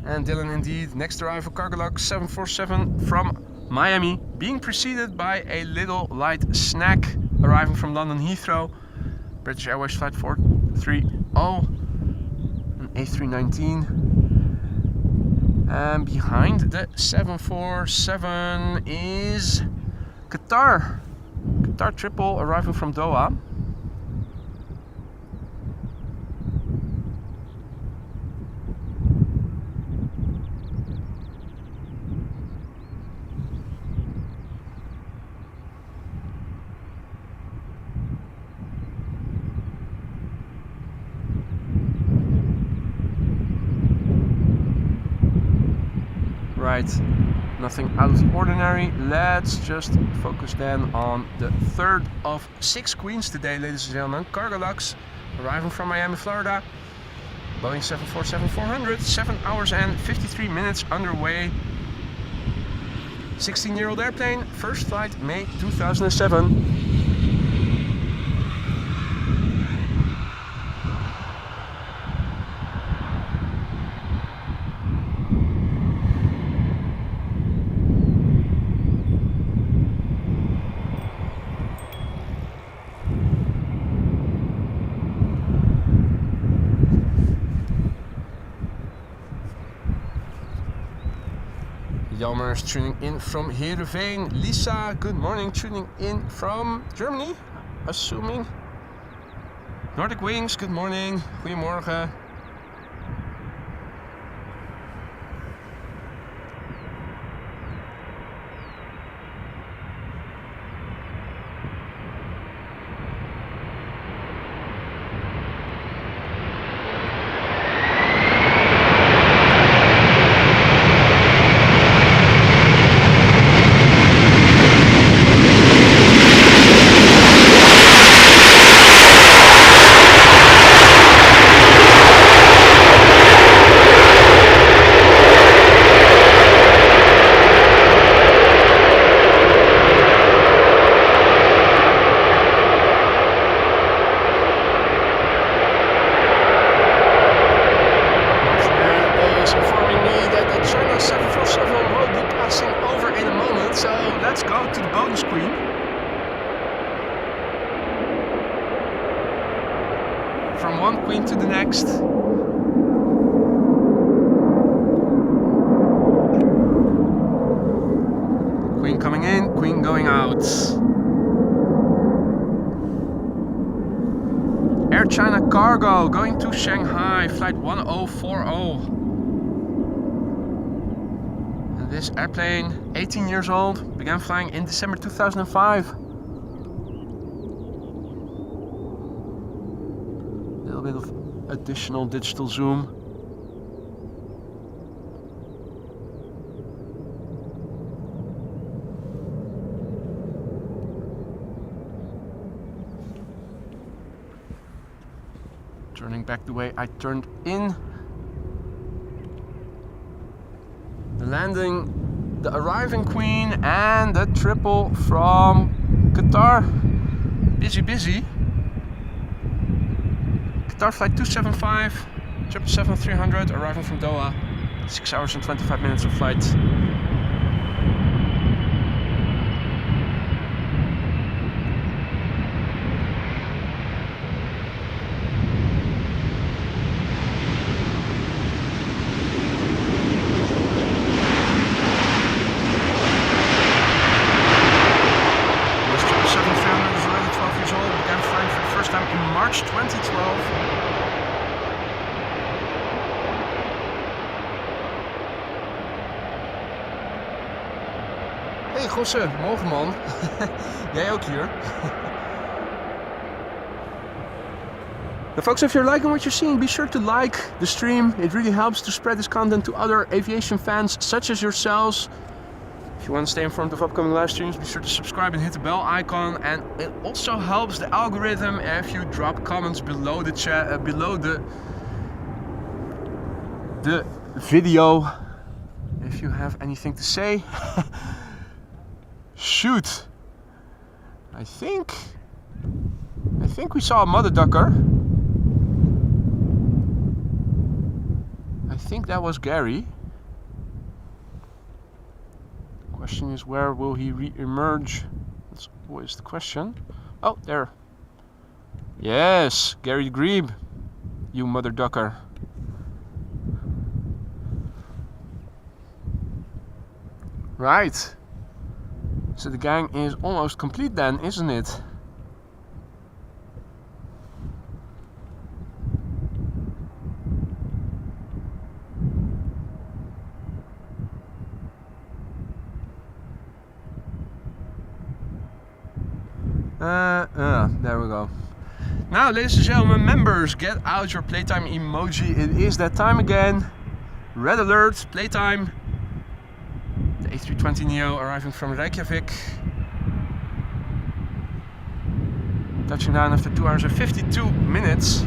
and Dylan indeed. Next arrival Cargolux 747 from Miami, being preceded by a little light snack arriving from London Heathrow. British Airways flight 430, an A319. And behind the 747 is Qatar triple arriving from Doha. Right, nothing out of the ordinary. Let's just focus then on the third of 6 queens today, ladies and gentlemen. Cargolux arriving from Miami, Florida. Boeing 747-400, 7 hours and 53 minutes underway. 16-year-old airplane, first flight May 2007. Jelmer is tuning in from Heerenveen. Lisa, good morning, tuning in from Germany, assuming. Nordic Wings, good morning, goedemorgen. From one queen to the next. Queen coming in, queen going out. Air China Cargo going to Shanghai, flight 1040. And this airplane, 18 years old, began flying in December 2005. Bit of additional digital zoom. Turning back the way I turned in. The landing, the arriving queen and the triple from Qatar. Busy. Qatar flight 275, 777-300 arriving from Doha, 6 hours and 25 minutes of flight. March 2012. Hey Gosse, morgen man. Jij ook hier? Now folks, if you're liking what you're seeing, be sure to like the stream. It really helps to spread this content to other aviation fans such as yourselves. If you want to stay informed of upcoming live streams, be sure to subscribe and hit the bell icon. And it also helps the algorithm if you drop comments below the chat, below the video. If you have anything to say. Shoot. I think we saw a mother ducker. I think that was Gary. Question is, where will he re-emerge? That's always the question. Oh, there. Yes, Gary Grebe, you mother ducker. Right. So the gang is almost complete then, isn't it? There we go. Now, ladies and gentlemen, members, get out your playtime emoji. It is that time again. Red alert, playtime. The A320neo arriving from Reykjavik. Touching down after 2 hours and 52 minutes.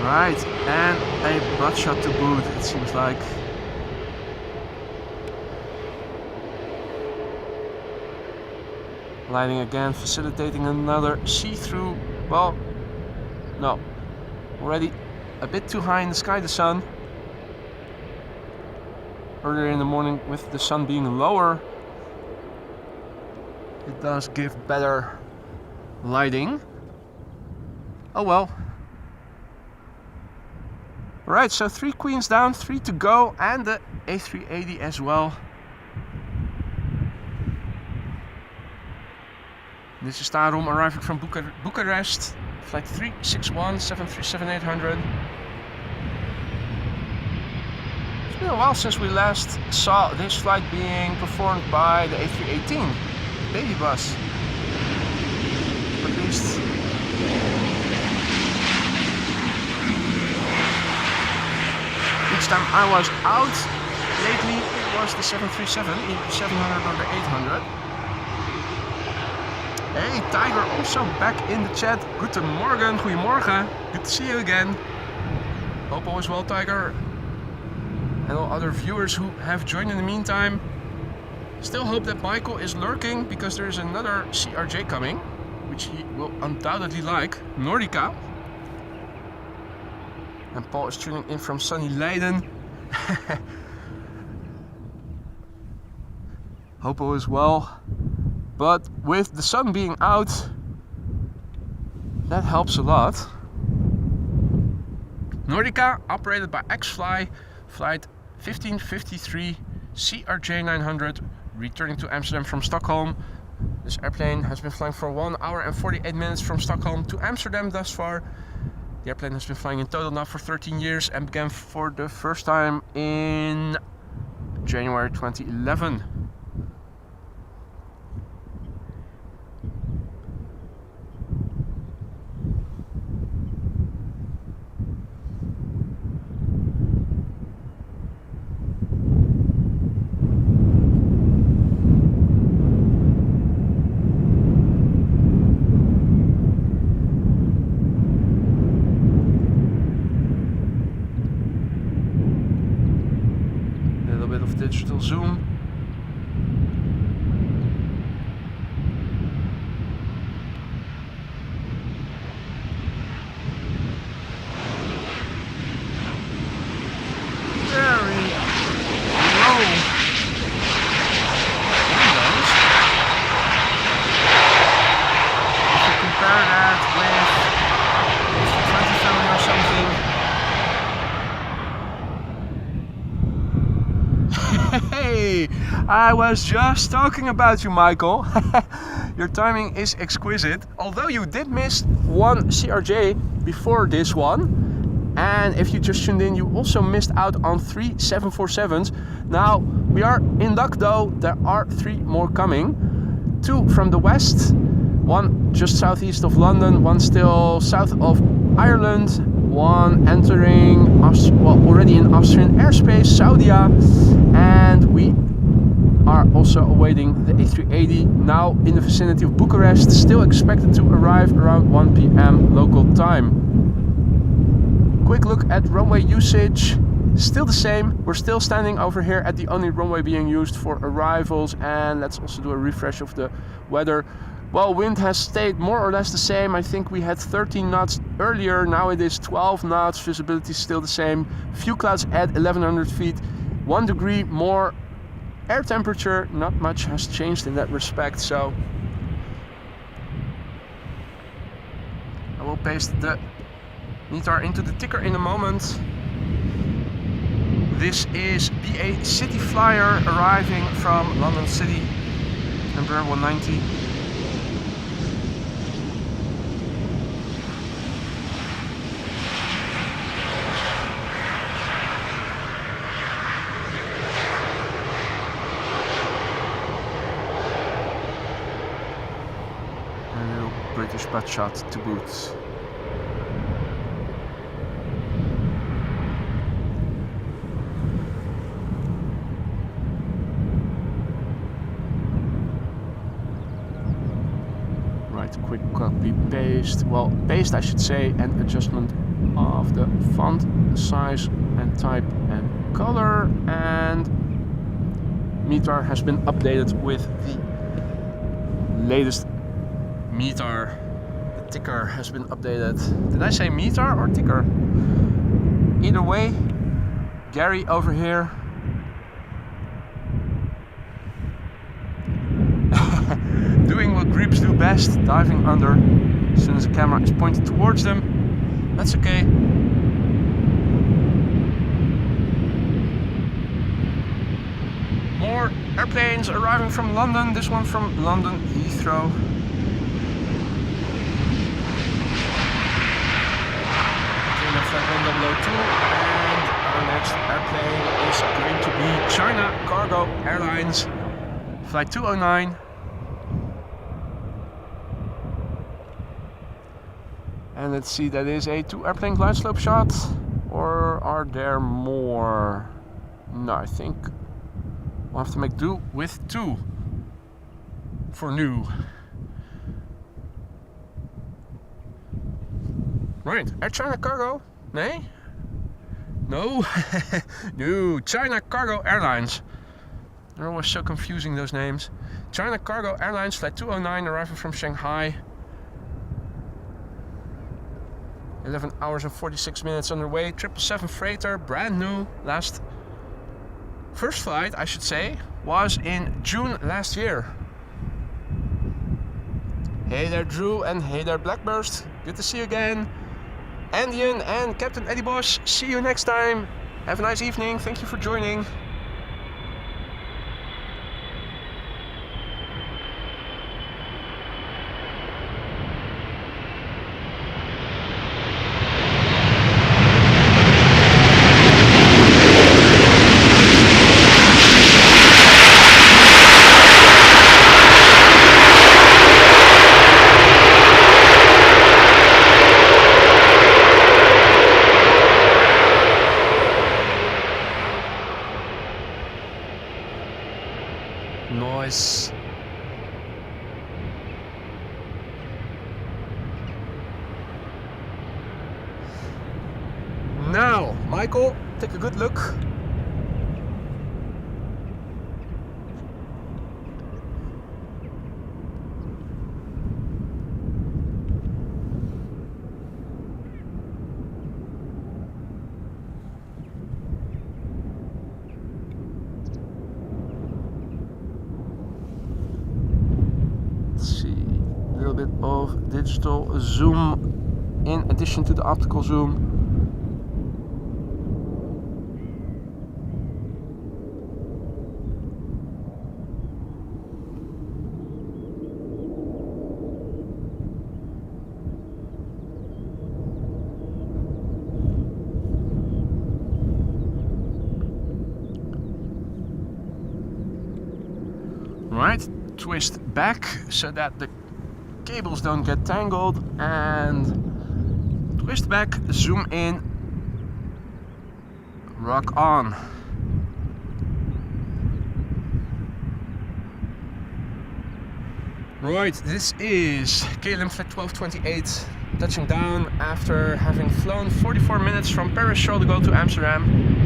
Right, and a butt shot to boot, it seems like. Lighting again, facilitating another see-through. Well, no, already a bit too high in the sky, the sun. Earlier in the morning, with the sun being lower, it does give better lighting. Oh well. Right, so 3 queens down, 3 to go, and the A380 as well. This is Tarom arriving from Bucharest, flight 361, 737-800. It's been a while since we last saw this flight being performed by the A318, baby bus. At least. Each time I was out, lately it was the 737, either the 700 or the 800. Hey, Tiger also back in the chat. Guten Morgen, goedemorgen. Good to see you again. Hope all is well, Tiger. And all other viewers who have joined in the meantime. Still hope that Michael is lurking, because there is another CRJ coming, which he will undoubtedly like, Nordica. And Paul is tuning in from sunny Leiden. Hope all is well. But with the sun being out, that helps a lot. Nordica, operated by X-Fly, flight 1553 CRJ 900, returning to Amsterdam from Stockholm. This airplane has been flying for 1 hour and 48 minutes from Stockholm to Amsterdam thus far. The airplane has been flying in total now for 13 years and began for the first time in January 2011. Digital zoom. I was just talking about you, Michael. Your timing is exquisite. Although you did miss one CRJ before this one. And if you just tuned in, you also missed out on 3 747s. Now, we are in luck though. There are 3 more coming. 2 from the west. 1 just southeast of London. 1 still south of Ireland. 1 entering, already in Austrian airspace, Saudia. And we are also awaiting the A380, now in the vicinity of Bucharest, still expected to arrive around 1 p.m. local time. Quick look at runway usage, still the same. We're still standing over here at the only runway being used for arrivals, and let's also do a refresh of the weather. Well, wind has stayed more or less the same. I think we had 13 knots earlier, now it is 12 knots, visibility is still the same. Few clouds at 1100 feet, 1 degree more. Air temperature, not much has changed in that respect, so I will paste the METAR into the ticker in a moment. This is BA City Flyer arriving from London City, number 190. British butt shot to boot. Right, quick copy paste. Well, paste I should say, and adjustment of the font size and type and color. And METAR has been updated with the latest METAR. The ticker has been updated. Did I say METAR or ticker? Either way, Gary over here doing what groups do best, diving under as soon as the camera is pointed towards them. That's okay. More airplanes arriving from London, this one from London Heathrow. Flight 1002, and our next airplane is going to be China Cargo Airlines Flight 209. And let's see, that is a 2 airplane glide slope shot, or are there more? No, I think we'll have to make do with 2 for new. Right, Air China Cargo? Nee? No? No, China Cargo Airlines. They're always so confusing, those names. China Cargo Airlines Flight 209 arriving from Shanghai. 11 hours and 46 minutes underway. 777 freighter, brand new. First flight, I should say, was in June last year. Hey there Drew, and hey there Blackburst. Good to see you again. Andian and Captain Eddie Bosch, see you next time. Have a nice evening, thank you for joining. Noise. Now, Michael, take a good look. Bit of digital zoom in addition to the optical zoom. Right, twist back so that the cables don't get tangled, and twist back, zoom in, rock on. Right, this is KLM Flight 1228 touching down after having flown 44 minutes from Paris Charles de Gaulle to Amsterdam.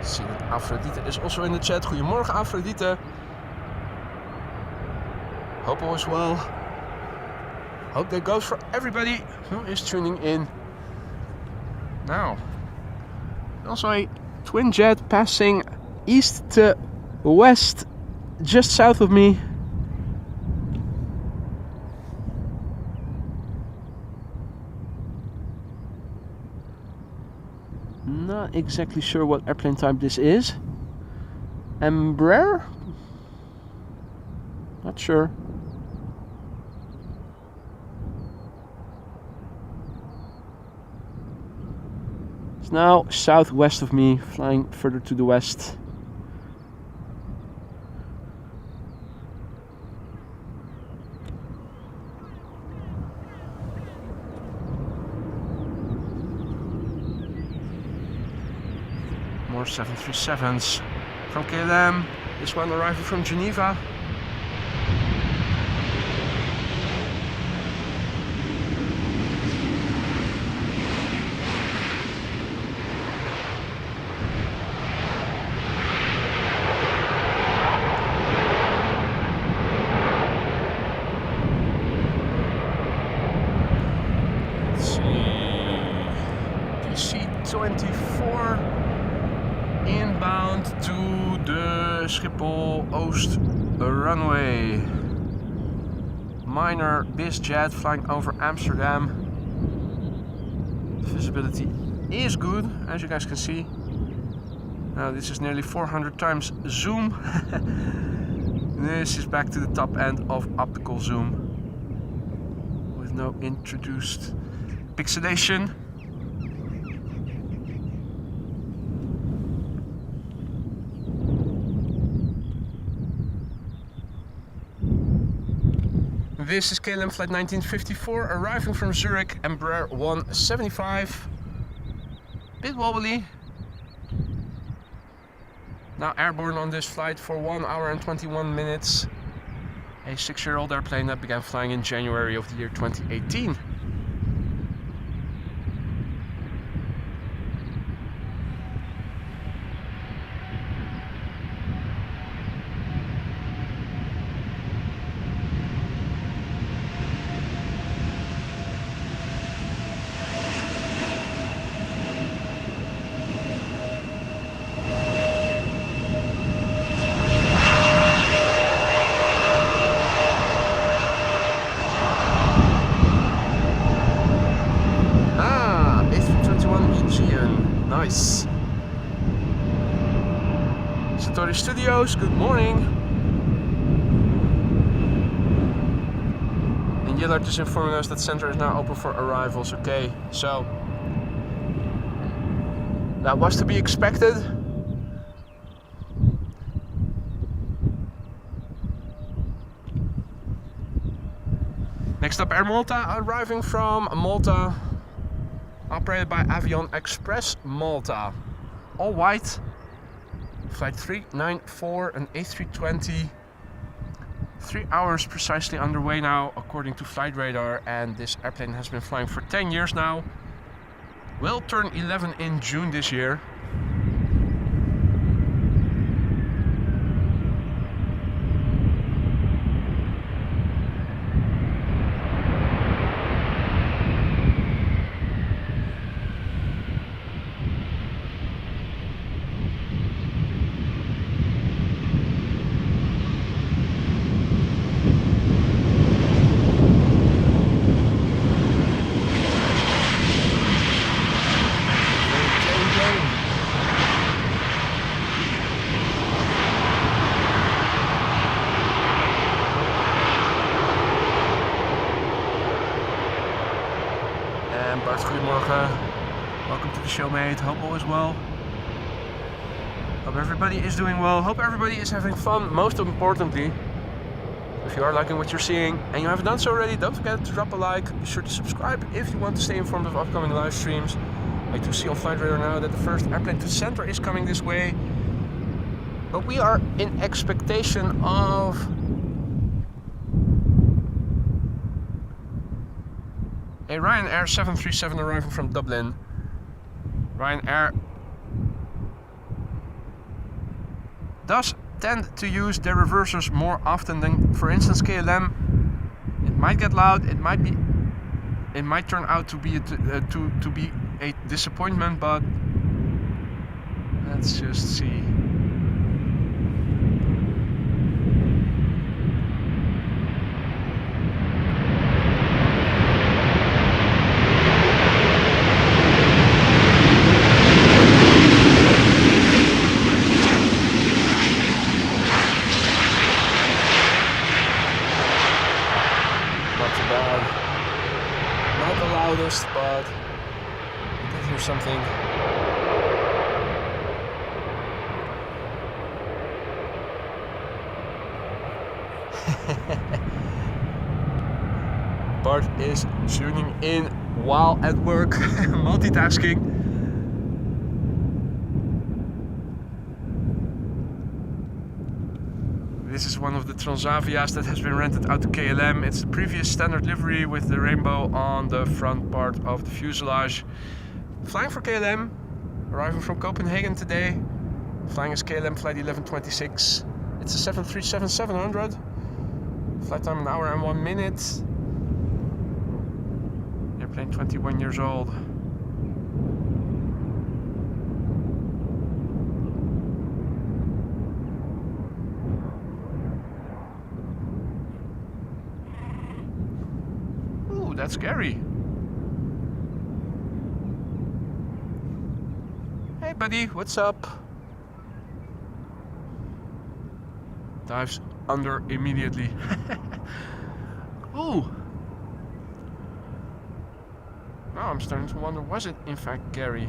See that Afrodite is also in the chat. Goedemorgen Afrodite. Hope all is well. Hope that goes for everybody who is tuning in. Now, also a twin jet passing east to west just south of me. Not exactly sure what airplane type this is. Embraer? Not sure. It's now southwest of me, flying further to the west. More 737s from KLM. This one arriving from Geneva. Let's see. PC-24. Inbound to the Schiphol Oost runway. Minor biz jet flying over Amsterdam. The visibility is good, as you guys can see. Now this is nearly 400 times zoom. This is back to the top end of optical zoom with no introduced pixelation. This is KLM Flight 1954 arriving from Zurich, Embraer 175. Bit wobbly. Now airborne on this flight for 1 hour and 21 minutes. A 6-year-old airplane that began flying in January of the year 2018. Nice. Satori Studios, good morning. And Yellard is informing us that center is now open for arrivals. Okay, so that was to be expected. Next up, Air Malta arriving from Malta. Operated by Avion Express Malta. All white. Flight 394, an A320. 3 hours precisely underway now, according to flight radar, and this airplane has been flying for 10 years now. Will turn 11 in June this year. show, mate. Hope all is well. Hope everybody is doing well. Hope everybody is having fun. Most importantly, if you are liking what you're seeing and you haven't done so already, don't forget to drop a like. Be sure to subscribe if you want to stay informed of upcoming live streams. I do see on Flight Radar now that the first airplane to center is coming this way. But we are in expectation of a Ryanair 737 arriving from Dublin. Ryanair does tend to use their reversers more often than, for instance, KLM. It might get loud. It might turn out to be a disappointment, but let's just see. But I did hear something. Bart is tuning in while at work, multitasking. This is one of the Transavias that has been rented out to KLM. It's the previous standard livery with the rainbow on the front part of the fuselage. Flying for KLM, arriving from Copenhagen today. Flying as KLM flight 1126. It's a 737-700. Flight time 1 hour and 1 minute. Airplane 21 years old. That's scary. Hey buddy, what's up? Dives under immediately. Ooh. Now I'm starting to wonder, was it in fact Gary?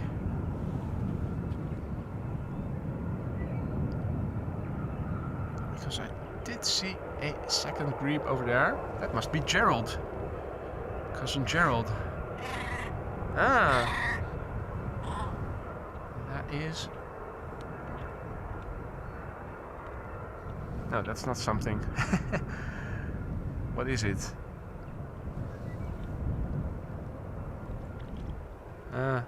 Because I did see a second grebe over there. That must be Gerald. Cousin Gerald. Ah. That is... No, that's not something. What is it? Ah.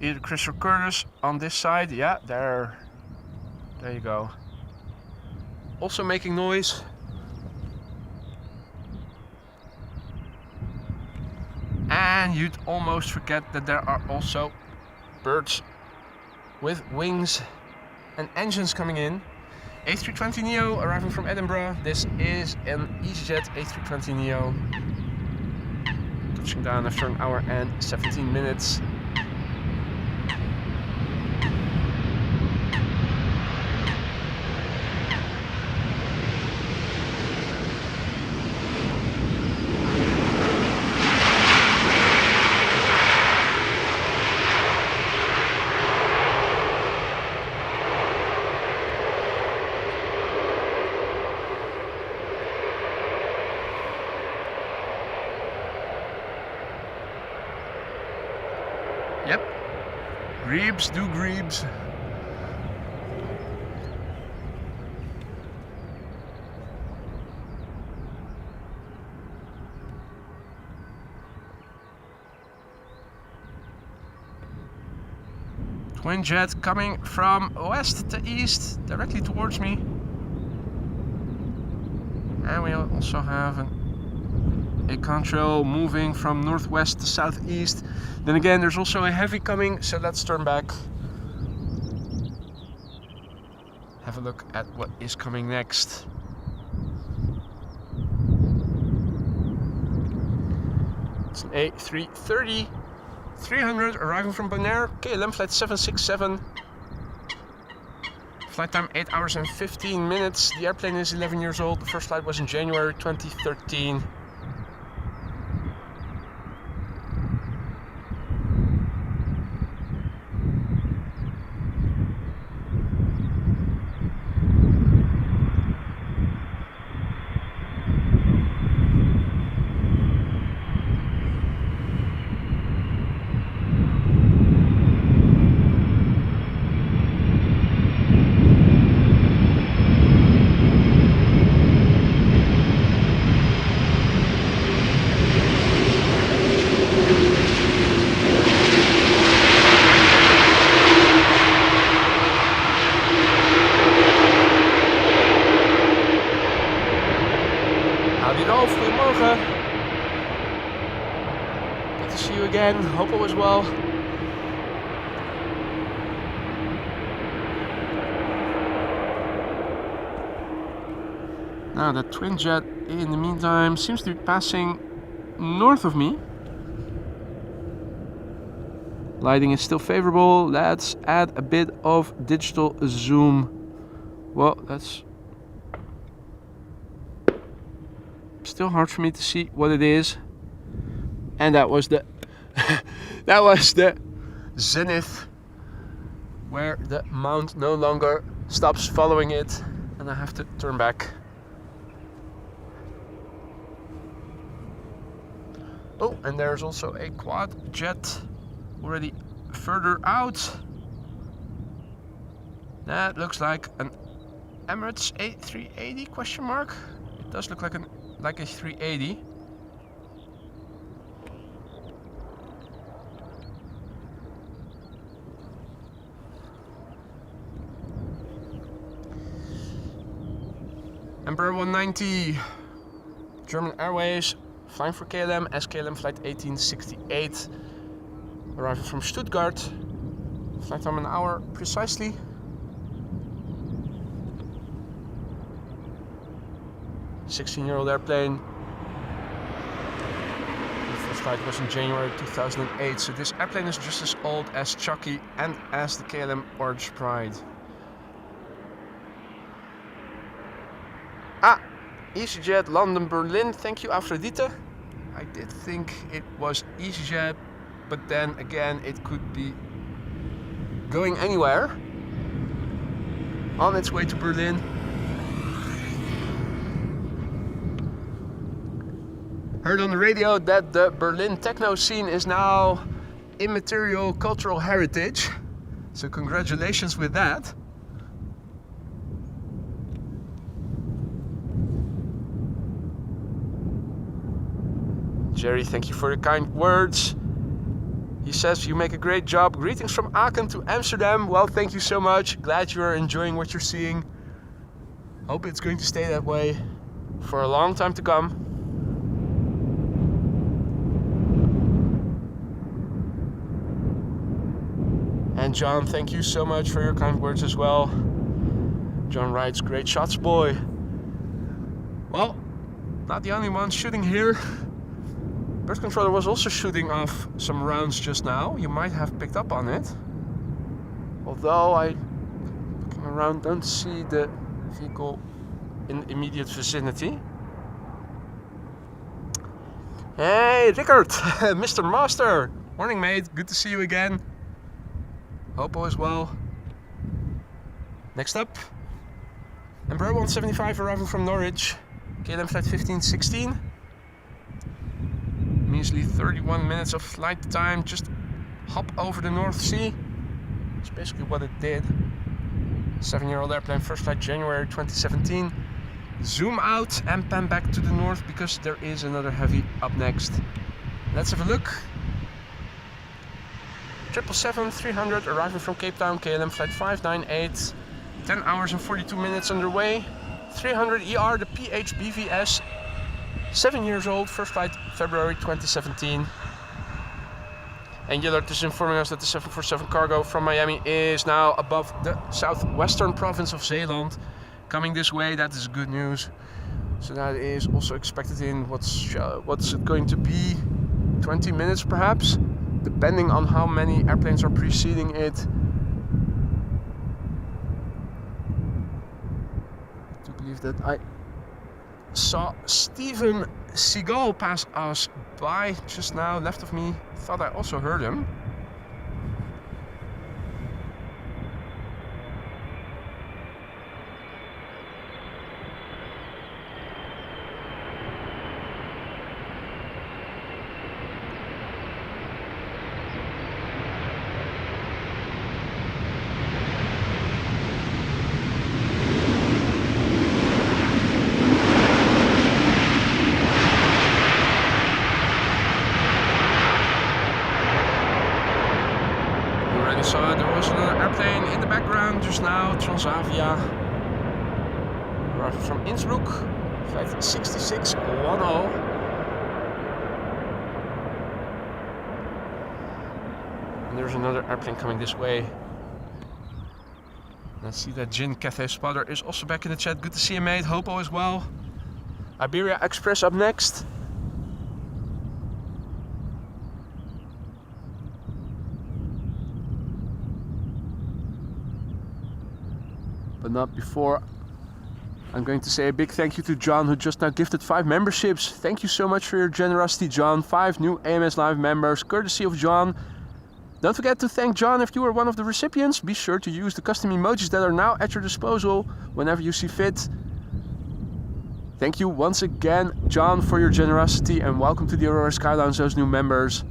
Either Chris or Curtis on this side. Yeah, there you go. Also making noise. And you'd almost forget that there are also birds with wings and engines coming in. A320neo arriving from Edinburgh. This is an EasyJet A320neo. Touching down after 1 hour and 17 minutes. Yep, grebes do grebes. Twin jet coming from west to east, directly towards me. And we also have a contrail moving from northwest to southeast. Then again, there's also a heavy coming, so let's turn back. Have a look at what is coming next. It's an A330 300 arriving from Bonaire, KLM flight 767. Flight time 8 hours and 15 minutes. The airplane is 11 years old. The first flight was in January 2013. Goedemorgen. Good to see you again. Hope all is well. Now that twin jet in the meantime seems to be passing north of me. Lighting is still favorable. Let's add a bit of digital zoom. Well, that's still hard for me to see what it is. And that was the that was the zenith, where the mount no longer stops following it, and I have to turn back. Oh, and there's also a quad jet already further out. That looks like an Emirates A380 question mark. It does look like a 380. Embraer 190, German Airways, flying for KLM as KLM flight 1868, arriving from Stuttgart, flight time an hour precisely. "16-year-old airplane. The first flight was in January 2008, so this airplane is just as old as Chucky and as the KLM Orange Pride. EasyJet London Berlin, thank you Afrodita. I did think it was EasyJet, but then again it could be going anywhere on its way to Berlin. Heard on the radio that the Berlin techno scene is now immaterial cultural heritage, so congratulations with that. Jerry, thank you for the kind words. He says, you make a great job. Greetings from Aachen to Amsterdam. Well, thank you so much. Glad you are enjoying what you're seeing. Hope it's going to stay that way for a long time to come. And John, thank you so much for your kind words as well. John writes, great shots, boy. Well, not the only one shooting here. Bird controller was also shooting off some rounds just now. You might have picked up on it. Although looking around, don't see the vehicle in the immediate vicinity. Hey, Rickard, Mr. Master. Morning, mate. Good to see you again. Hope all is well. Next up, Embraer 175 arriving from Norwich. KLM flight 1516. Measly 31 minutes of flight time. Just hop over the North Sea. That's basically what it did. 7-year-old airplane, first flight January 2017. Zoom out and pan back to the north because there is another heavy up next. Let's have a look. 777-300 arriving from Cape Town, KLM flight 598. 10 hours and 42 minutes underway. 300 ER, the PHBVS. 7 years old, first flight February 2017. And Yellert is informing us that the 747 cargo from Miami is now above the southwestern province of Zeeland. Coming this way, that is good news. So that is also expected in what's it going to be, 20 minutes perhaps, depending on how many airplanes are preceding it. believe that I saw Steven Seagal pass us by just now, left of me. Thought I also heard him. So there was another airplane in the background just now, Transavia, arriving from Innsbruck, flight 6610. And there's another airplane coming this way. Let's see that Gin Cathay Spotter is also back in the chat. Good to see you, mate. Hope all is well. Iberia Express up next. But not before I'm going to say a big thank you to John, who just now gifted 5 memberships. Thank you so much for your generosity, John. 5 new AMS Live members, courtesy of John. Don't forget to thank John if you are one of the recipients. Be sure to use the custom emojis that are now at your disposal whenever you see fit. Thank you once again, John, for your generosity, and welcome to the Aurora Sky Lounge, those new members.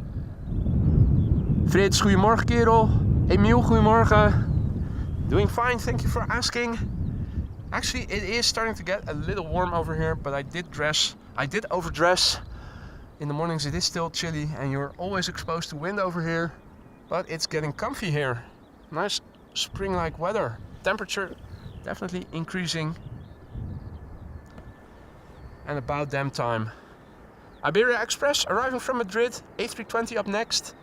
Frits, goedemorgen kerel. Emiel, goedemorgen. Doing fine, thank you for asking. Actually, it is starting to get a little warm over here, but I did overdress. In the mornings it is still chilly and you're always exposed to wind over here, but it's getting comfy here. Nice spring-like weather. Temperature definitely increasing. And about damn time. Iberia Express arriving from Madrid, A320 up next.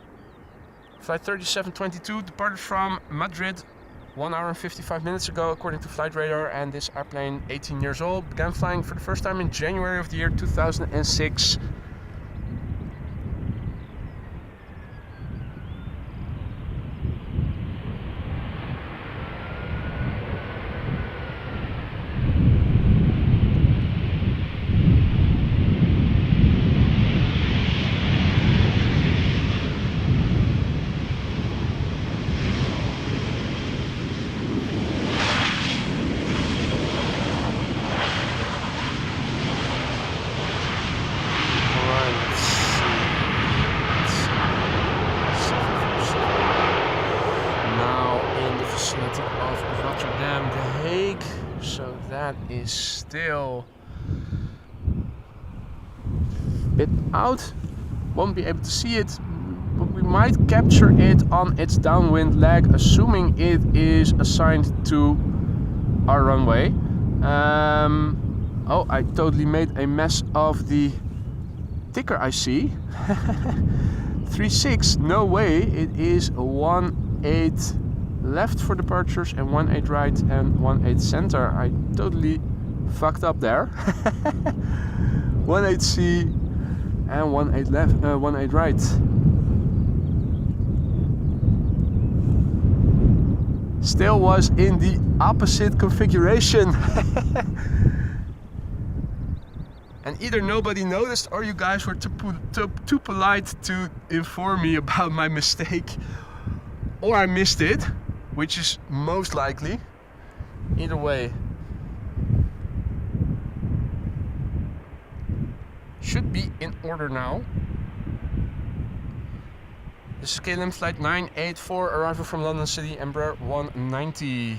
Flight 3722 departed from Madrid 1 hour and 55 minutes ago, according to Flight Radar, and this airplane, 18 years old, began flying for the first time in January of the year 2006. Is still a bit out, won't be able to see it, but we might capture it on its downwind leg, assuming it is assigned to our runway. Oh, I totally made a mess of the ticker, I see. 36, no way, it is 18 left for departures and 18 right and 18 center. I totally fucked up there. 18C and 18 left, 18 right. Still was in the opposite configuration. And either nobody noticed or you guys were too polite to inform me about my mistake, or I missed it, which is most likely. Either way, should be in order now. This is KLM flight 984, arrival from London City, Embraer 190.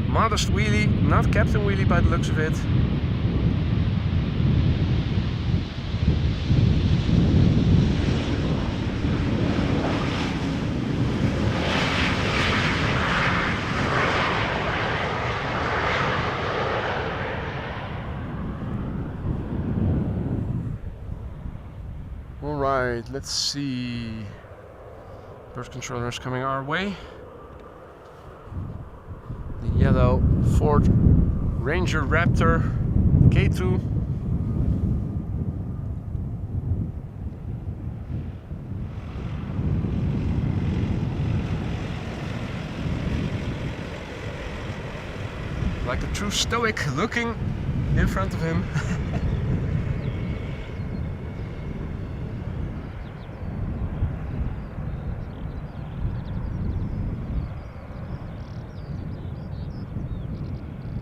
Modest wheelie, not Captain Wheelie by the looks of it. Alright, let's see. Bird controllers coming our way. The yellow Ford Ranger Raptor K2. too stoic looking in front of him.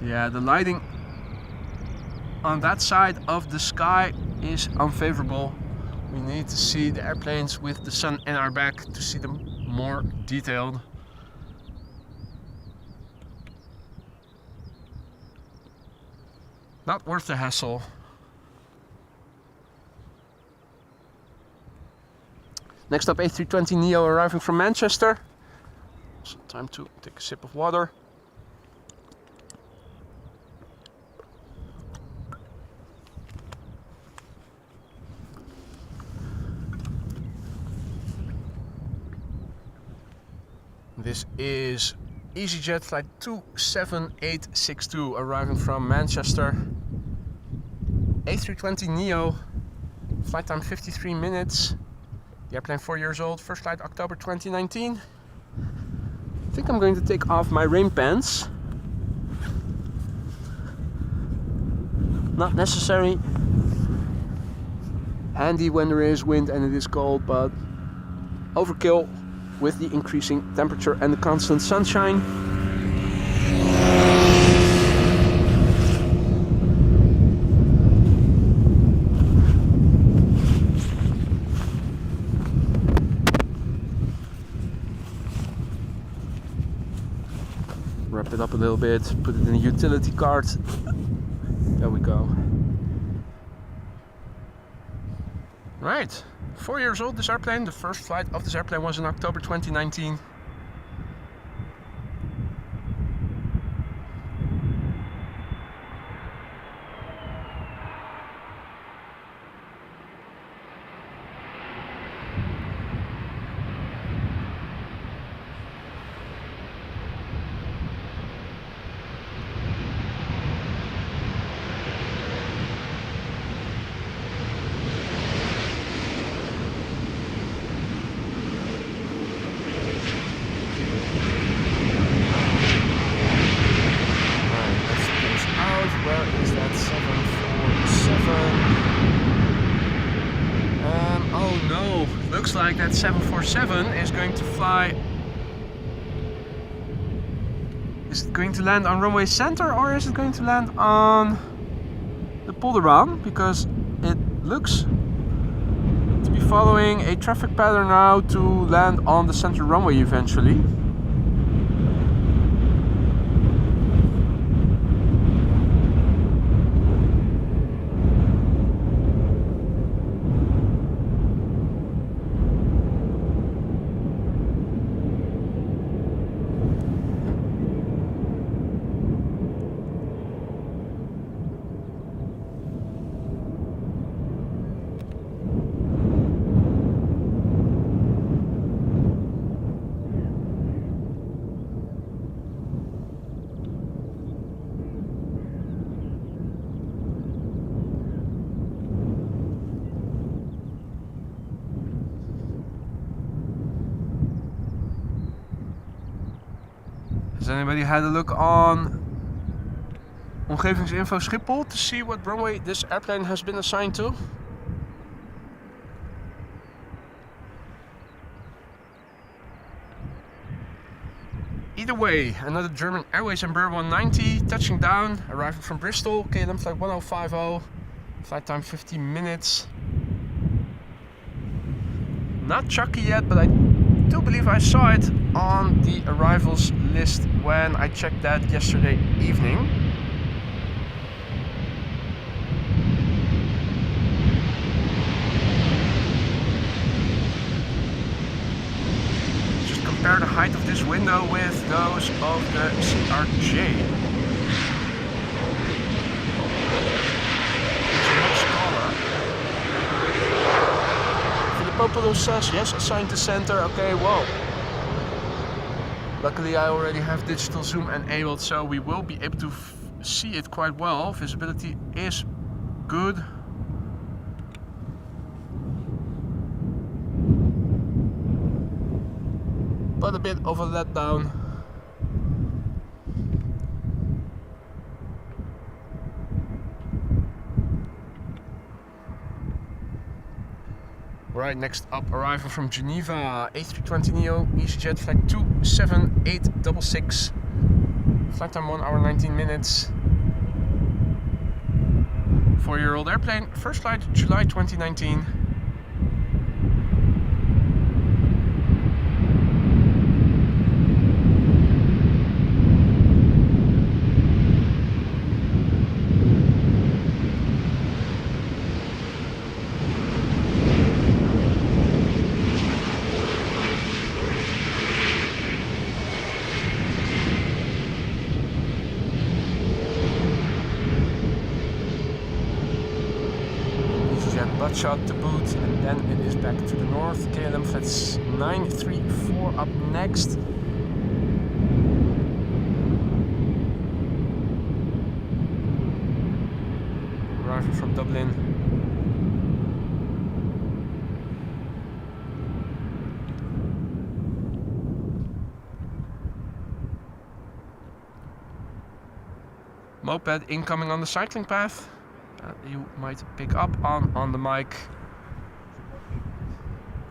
Yeah, the lighting on that side of the sky is unfavorable. We need to see the airplanes with the sun in our back to see them more detailed. Not worth the hassle. Next up, A320neo arriving from Manchester. So time to take a sip of water. This is EasyJet flight 27862 arriving from Manchester. A320neo, flight time 53 minutes. The airplane 4 years old, first flight October 2019. I think I'm going to take off my rain pants. Not necessary. Handy when there is wind and it is cold, but overkill with the increasing temperature and the constant sunshine. Wrap it up a little bit, put it in a utility cart. There we go. Right. 4 years old, this airplane. The first flight of this airplane was in October 2019. Looks like that 747 is going to fly. Is it going to land on runway center or is it going to land on the polderbaan? Because it looks to be following a traffic pattern now to land on the center runway eventually. Has anybody had a look on Omgevingsinfo Schiphol to see what runway this airplane has been assigned to? Either way, another German Airways Embraer 190 touching down, arriving from Bristol, KLM flight 1050, flight time 15 minutes. Not chucky yet, but I do believe I saw it on the arrivals list when I checked that yesterday evening. Just compare the height of this window with those of the CRJ. It's much smaller. Popolo says yes, assigned to center. Okay, whoa. Luckily I already have digital zoom enabled, so we will be able to see it quite well. Visibility is good. But a bit of a letdown. Right, next up, arrival from Geneva, A320neo, EasyJet flight 27866. Flight time 1 hour 19 minutes. 4-year-old airplane, first flight July 2019. Shot to boot, and then it is back to the north. KLM flight 934 up next. Arriving from Dublin. Moped incoming on the cycling path. You might pick up on the mic.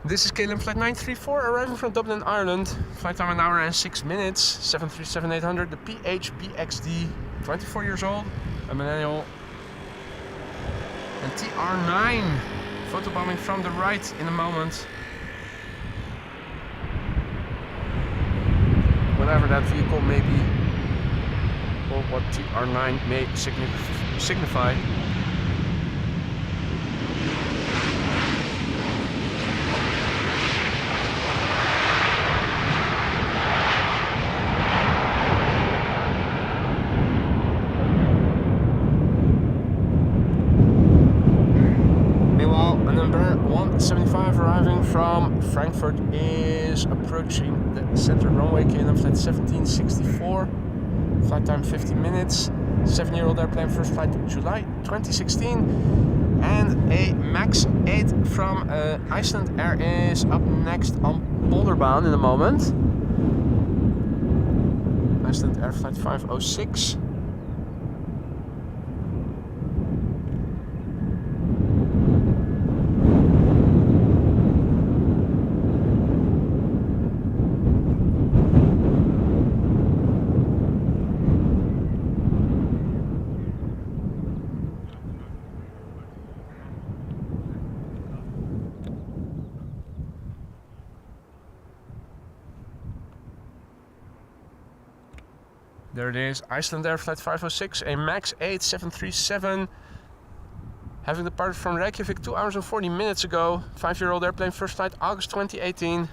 This is KLM flight 934 arriving from Dublin, Ireland. Flight time 1 hour and 6 minutes. 737-800, the PHBXD, 24 years old, a millennial. And TR9, photobombing from the right in a moment. Whatever that vehicle may be, or what TR9 may signify. Arriving from Frankfurt is approaching the center runway. KLM flight 1764, flight time 50 minutes. 7-year-old airplane, first flight July 2016, and a MAX 8 from Iceland Air is up next on Boulderbound in a moment. Iceland Air flight 506. There it is, Iceland Air flight 506, a MAX 8 737, having departed from Reykjavik 2 hours and 40 minutes ago. 5-year-old airplane, first flight August 2018.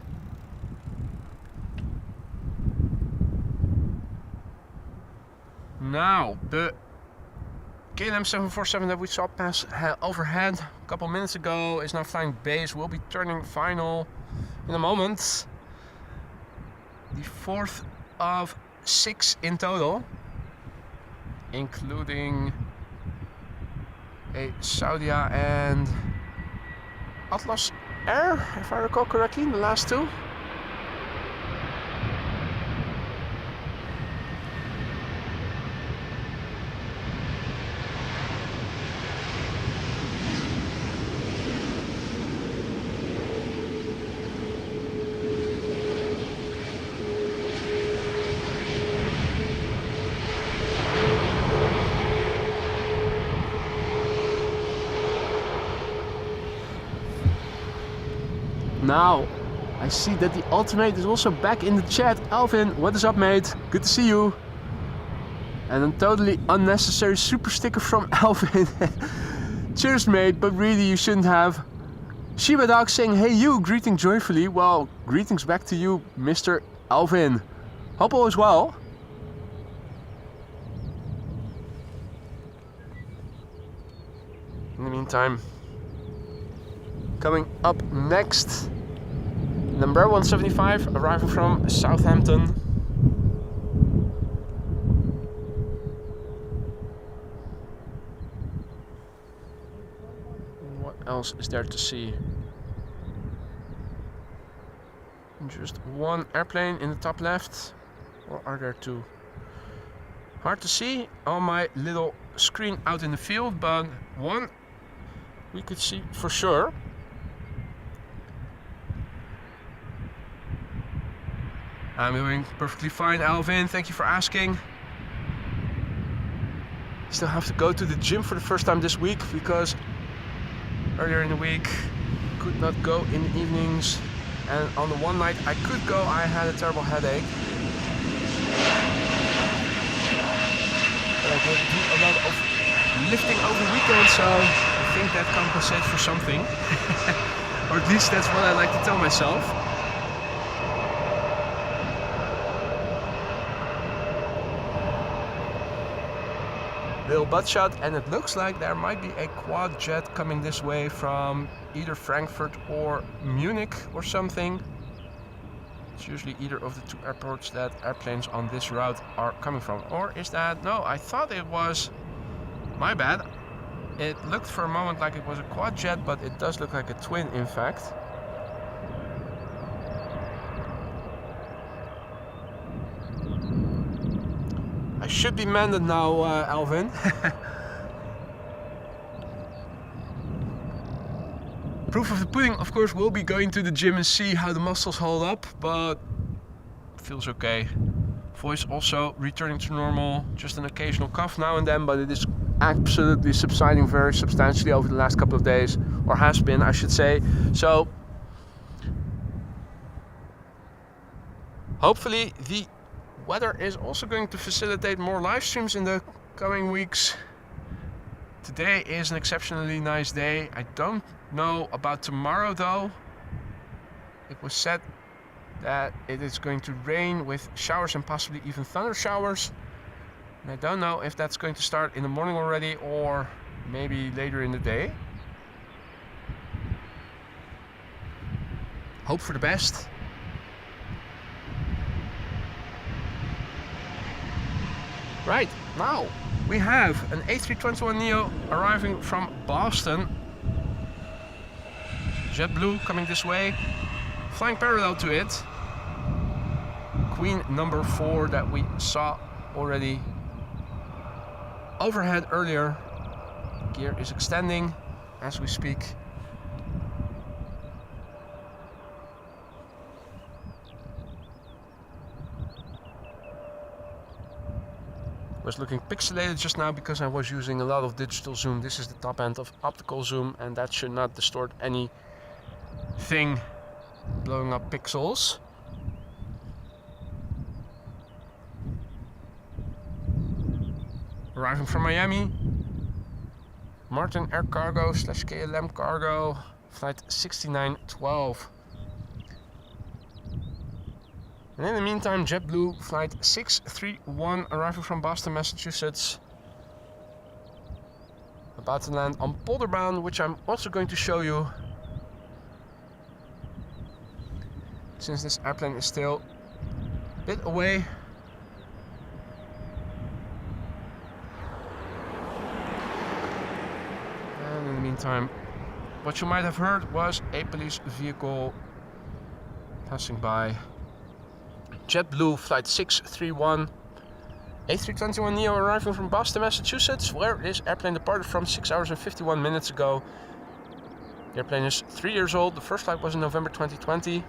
Now, the KLM 747 that we saw pass overhead a couple minutes ago is now flying base, will be turning final in a moment. The 4th of 6 in total, including a Saudia and Atlas Air, if I recall correctly, the last two. Now, I see that the ultimate is also back in the chat. Alvin, what is up, mate? Good to see you. And a totally unnecessary super sticker from Alvin. Cheers, mate, but really you shouldn't have. Shiba Dog saying, hey you, greeting joyfully. Well, greetings back to you, Mr. Alvin. Hope all is well. In the meantime, coming up next, number 175, arriving from Southampton. What else is there to see? Just one airplane in the top left, or are there two? Hard to see on my little screen out in the field, but one we could see for sure. I'm doing perfectly fine, Alvin. Thank you for asking. Still have to go to the gym for the first time this week because earlier in the week could not go in the evenings, and on the one night I could go, I had a terrible headache. But I did do a lot of lifting over the weekend, so I think that compensates for something. Or at least that's what I like to tell myself. Little butt shot, and it looks like there might be a quad jet coming this way from either Frankfurt or Munich or something. It's usually either of the two airports that airplanes on this route are coming from. Or is that... No, I thought it was... My bad. It looked for a moment like it was a quad jet, but it does look like a twin in fact. I should be mended now, Alvin. Proof of the pudding, of course, will be going to the gym and see how the muscles hold up, but feels okay. Voice also returning to normal, just an occasional cough now and then, but it is absolutely subsiding very substantially over the last couple of days, or has been, I should say. So hopefully the weather is also going to facilitate more live streams in the coming weeks. Today is an exceptionally nice day. I don't know about tomorrow though. It was said that it is going to rain with showers and possibly even thunder showers. And I don't know if that's going to start in the morning already or maybe later in the day. Hope for the best. Right, now we have an A321neo arriving from Boston. JetBlue coming this way, flying parallel to it. Queen number 4 that we saw already overhead earlier. Gear is extending as we speak. Was looking pixelated just now because I was using a lot of digital zoom. This is the top end of optical zoom, and that should not distort anything, blowing up pixels. Arriving from Miami, Martin Air Cargo / KLM Cargo, flight 6912. And in the meantime, JetBlue flight 631 arriving from Boston, Massachusetts. About to land on Polderbound, which I'm also going to show you. Since this airplane is still a bit away. And in the meantime, what you might have heard was a police vehicle passing by. JetBlue flight 631, A321neo arriving from Boston, Massachusetts, where this airplane departed from 6 hours and 51 minutes ago. The airplane is 3 years old. The first flight was in November 2020.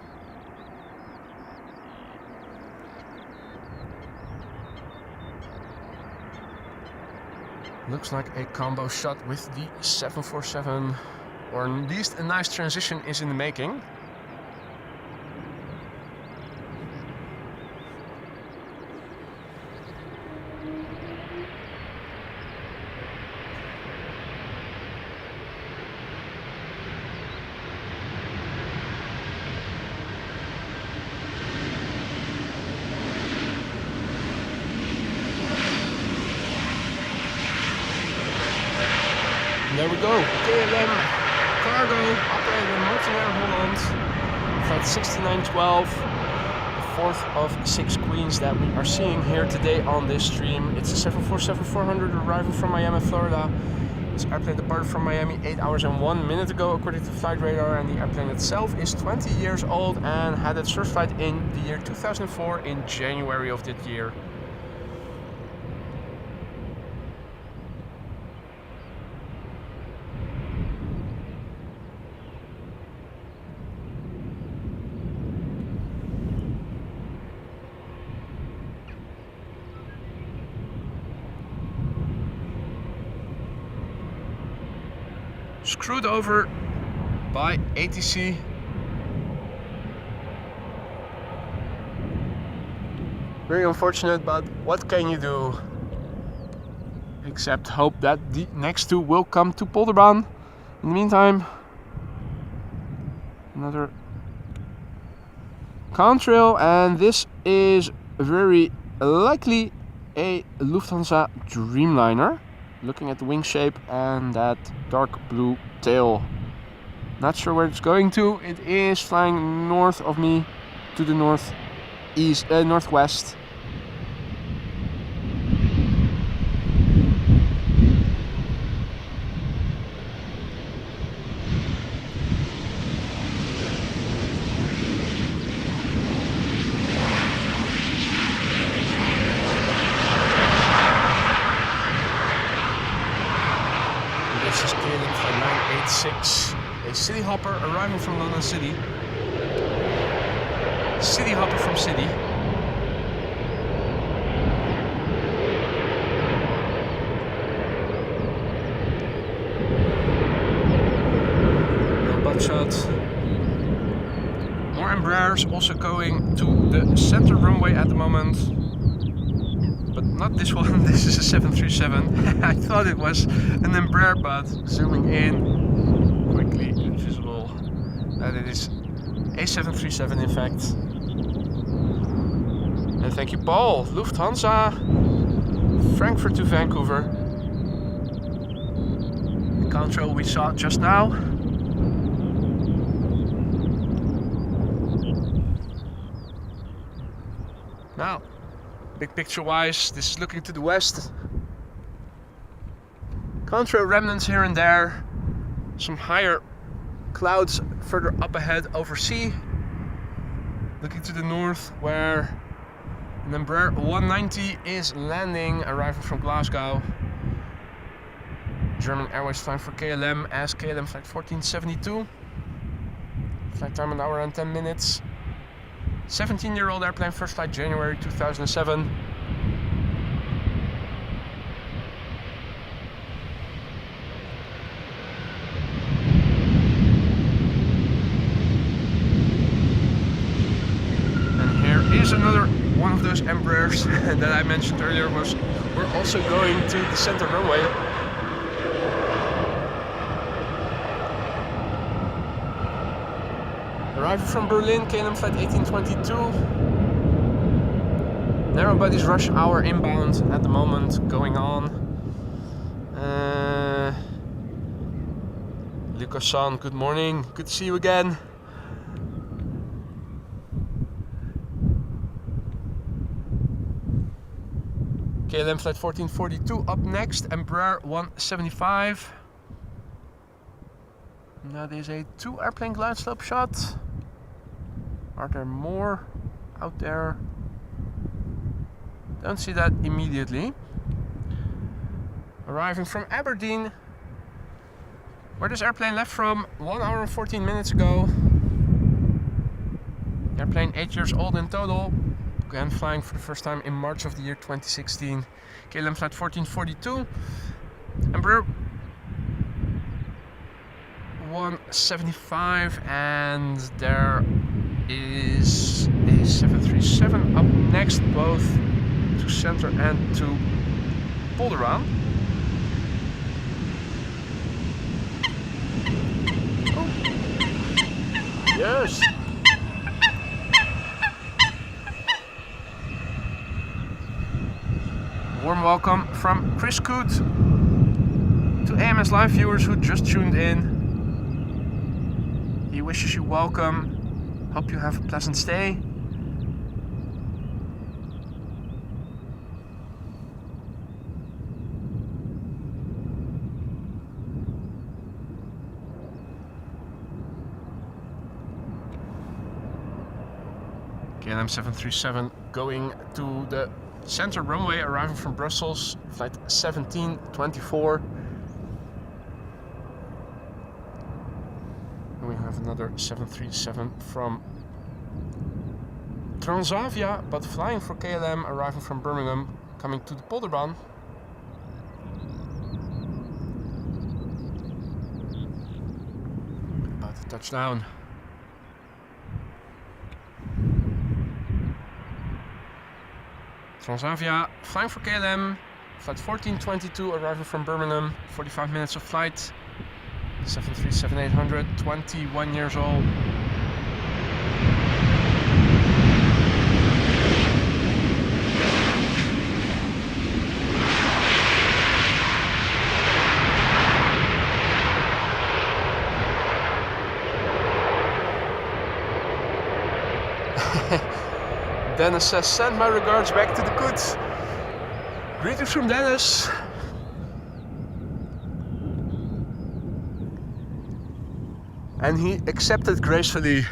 Looks like a combo shot with the 747, or at least a nice transition is in the making. There we go, KLM Cargo, operated in Martin Air Holland, flight 6912, the fourth of 6 queens that we are seeing here today on this stream. It's a 747-400 arriving from Miami, Florida. This airplane departed from Miami 8 hours and 1 minute ago according to flight radar, and the airplane itself is 20 years old and had its first flight in the year 2004 in January of that year. screwed over by ATC. Very unfortunate, but what can you do? Except hope that the next two will come to Polderbaan. In the meantime, another contrail, and this is very likely a Lufthansa Dreamliner. Looking at the wing shape and that dark blue tail. Not sure where it's going to. It is flying north of me to the northwest. This is KLM 986, a city hopper arriving from London City. City hopper from City. No butt shot. More Embraers also going to the center runway at the moment. But not this one, this is a 737. I thought it was an Embraer, but zooming in, quickly visible that it is a 737 in fact. And thank you, Paul. Lufthansa, Frankfurt to Vancouver. The Contrail we saw just now. Now, big picture wise, this is looking to the west. Contrail remnants here and there. Some higher clouds further up ahead over sea. Looking to the north where an Embraer 190 is landing, arriving from Glasgow. German Airways flying for KLM as KLM flight 1472. Flight time 1 hour and 10 minutes. 17-year-old airplane, first flight January 2007. And here is another one of those Embraers that I mentioned earlier. We're also going to the center runway. Arriving from Berlin, KLM flight 1822. Narrow bodies rush hour inbound at the moment going on. Lucas-san, good morning. Good to see you again. KLM flight 1442 up next, Embraer 175. Now there's a 2 airplane glide slope shot. Are there more out there? Don't see that immediately. Arriving from Aberdeen, where this airplane left from 1 hour and 14 minutes ago. Airplane 8 years old in total. Again flying for the first time in March of the year 2016. KLM flight 1442. Embraer 175, and there is a 737 up next, both to center and to Polderbaan. Oh. Yes. Warm welcome from Chris Coote to AMS Live viewers who just tuned in. He wishes you welcome. Hope you have a pleasant stay. KLM 737 going to the center runway, arriving from Brussels, flight 1724. And we have another 737 from Transavia, but flying for KLM, arriving from Birmingham, coming to the Polderbaan. Touchdown. Transavia, flying for KLM, flight 1422, arriving from Birmingham, 45 minutes of flight, 737-800, 21 years old. Dennis says, send my regards back to the goods. Greetings from Dennis. And he accepted gracefully.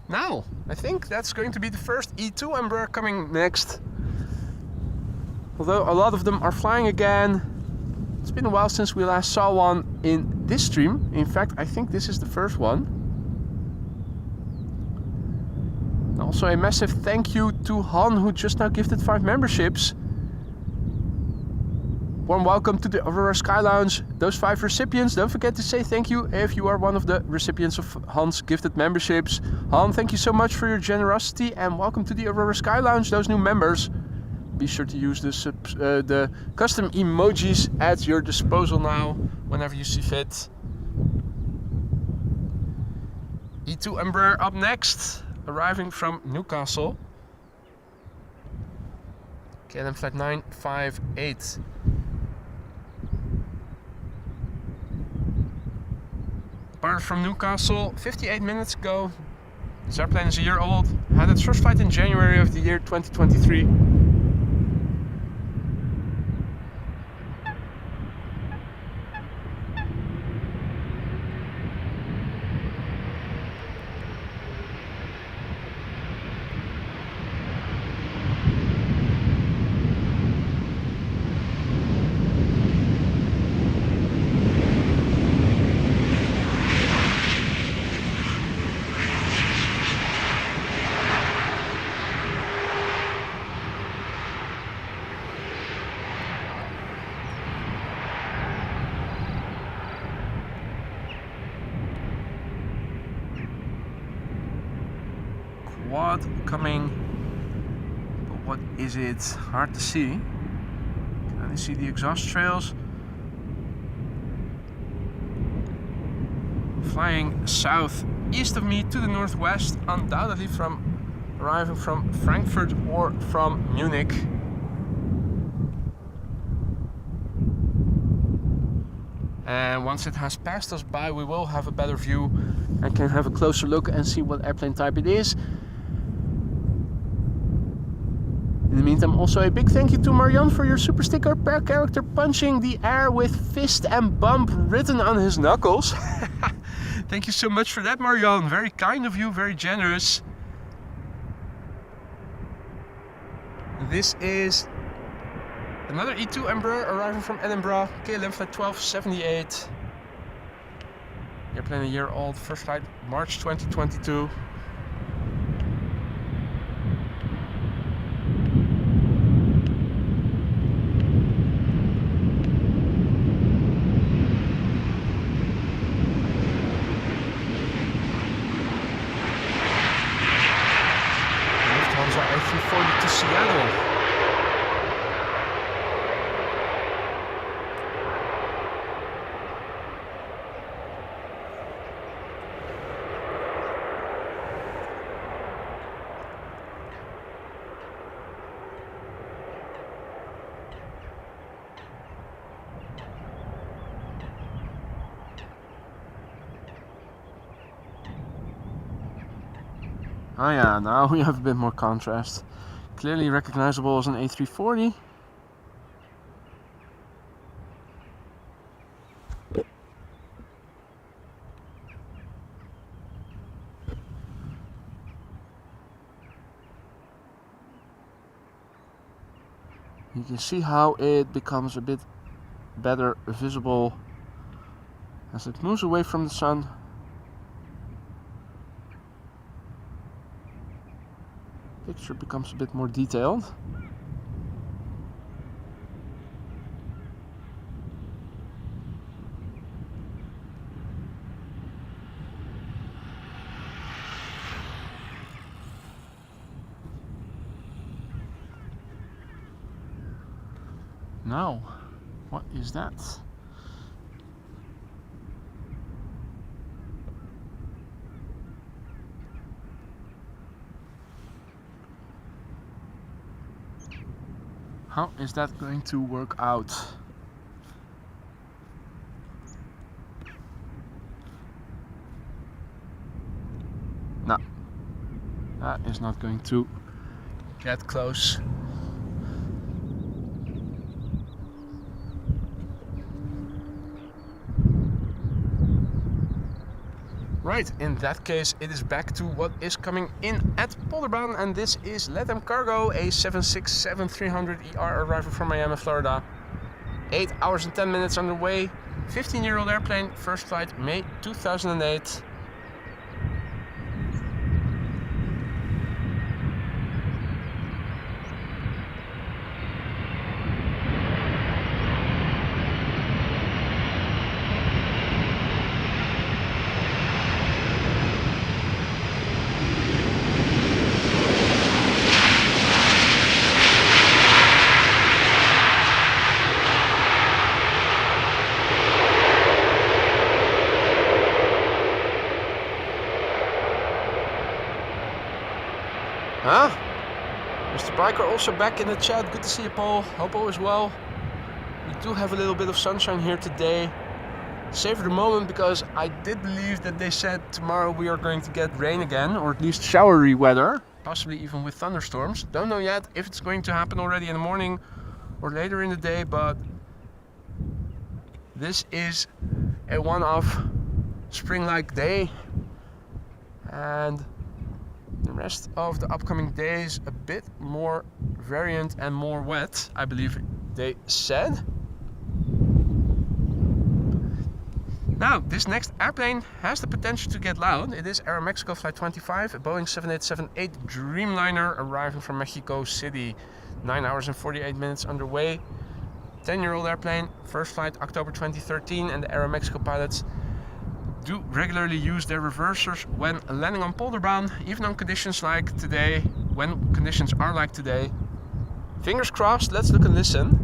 Now, I think that's going to be the first E2 Embraer coming next. Although a lot of them are flying again. It's been a while since we last saw one in this stream. In fact, I think this is the first one. Also a massive thank you to Han, who just now gifted 5 memberships. Warm welcome to the Aurora Sky Lounge. Those 5 recipients, don't forget to say thank you if you are one of the recipients of Han's gifted memberships. Han, thank you so much for your generosity and welcome to the Aurora Sky Lounge, those new members. Be sure to use the custom emojis at your disposal now, whenever you see fit. E2 Embraer up next, arriving from Newcastle. KLM flight 958. Departed from Newcastle 58 minutes ago. This airplane is a year old. Had its first flight in January of the year 2023. Quad coming, but what is it? Hard to see. Can only see the exhaust trails. Flying south east of me to the northwest, undoubtedly arriving from Frankfurt or from Munich. And once it has passed us by, we will have a better view and can have a closer look and see what airplane type it is. In the meantime, also a big thank you to Marian for your super sticker per character punching the air with fist and bump written on his knuckles. Thank you so much for that, Marian. Very kind of you, very generous. This is another E2 Embraer arriving from Edinburgh, KLM flight 1278. Airplane a year old, first flight March 2022. A340 to Seattle. Oh yeah, now we have a bit more contrast. Clearly recognizable as an A340. You can see how it becomes a bit better visible as it moves away from the sun. Picture becomes a bit more detailed. Now, what is that? How is that going to work out? No, that is not going to get close. Right, in that case it is back to what is coming in at Polderbaan, and this is LATAM Cargo A767-300ER arriving from Miami, Florida. 8 hours and 10 minutes underway, 15-year-old airplane, first flight May 2008. Huh? Mr. Biker also back in the chat. Good to see you, Paul. Hope all is well. We do have a little bit of sunshine here today. Savor the moment, because I did believe that they said tomorrow we are going to get rain again, or at least showery weather, possibly even with thunderstorms. Don't know yet if it's going to happen already in the morning or later in the day, but this is a one-off spring-like day, and the rest of the upcoming days a bit more variant and more wet, I believe they said. Now, this next airplane has the potential to get loud. It is Aeromexico Flight 25, a Boeing 7878 Dreamliner arriving from Mexico City. 9 hours and 48 minutes underway. 10-year-old airplane, first flight October 2013, and the Aeromexico pilots do regularly use their reversers when landing on Polderbaan, even on conditions like today, when conditions are like today. Fingers crossed, let's look and listen.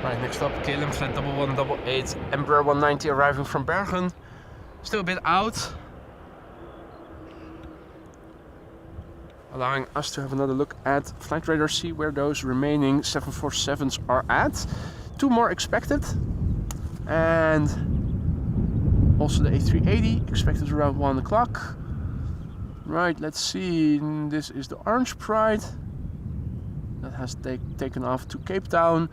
Right, next up, KLM Flight 1188, Embraer 190 arriving from Bergen. Still a bit out, allowing us to have another look at Flight Radar, see where those remaining 747s are at. 2 more expected, and also the A380 expected around 1 o'clock. Right, let's see, this is the Orange Pride that has taken off to Cape Town.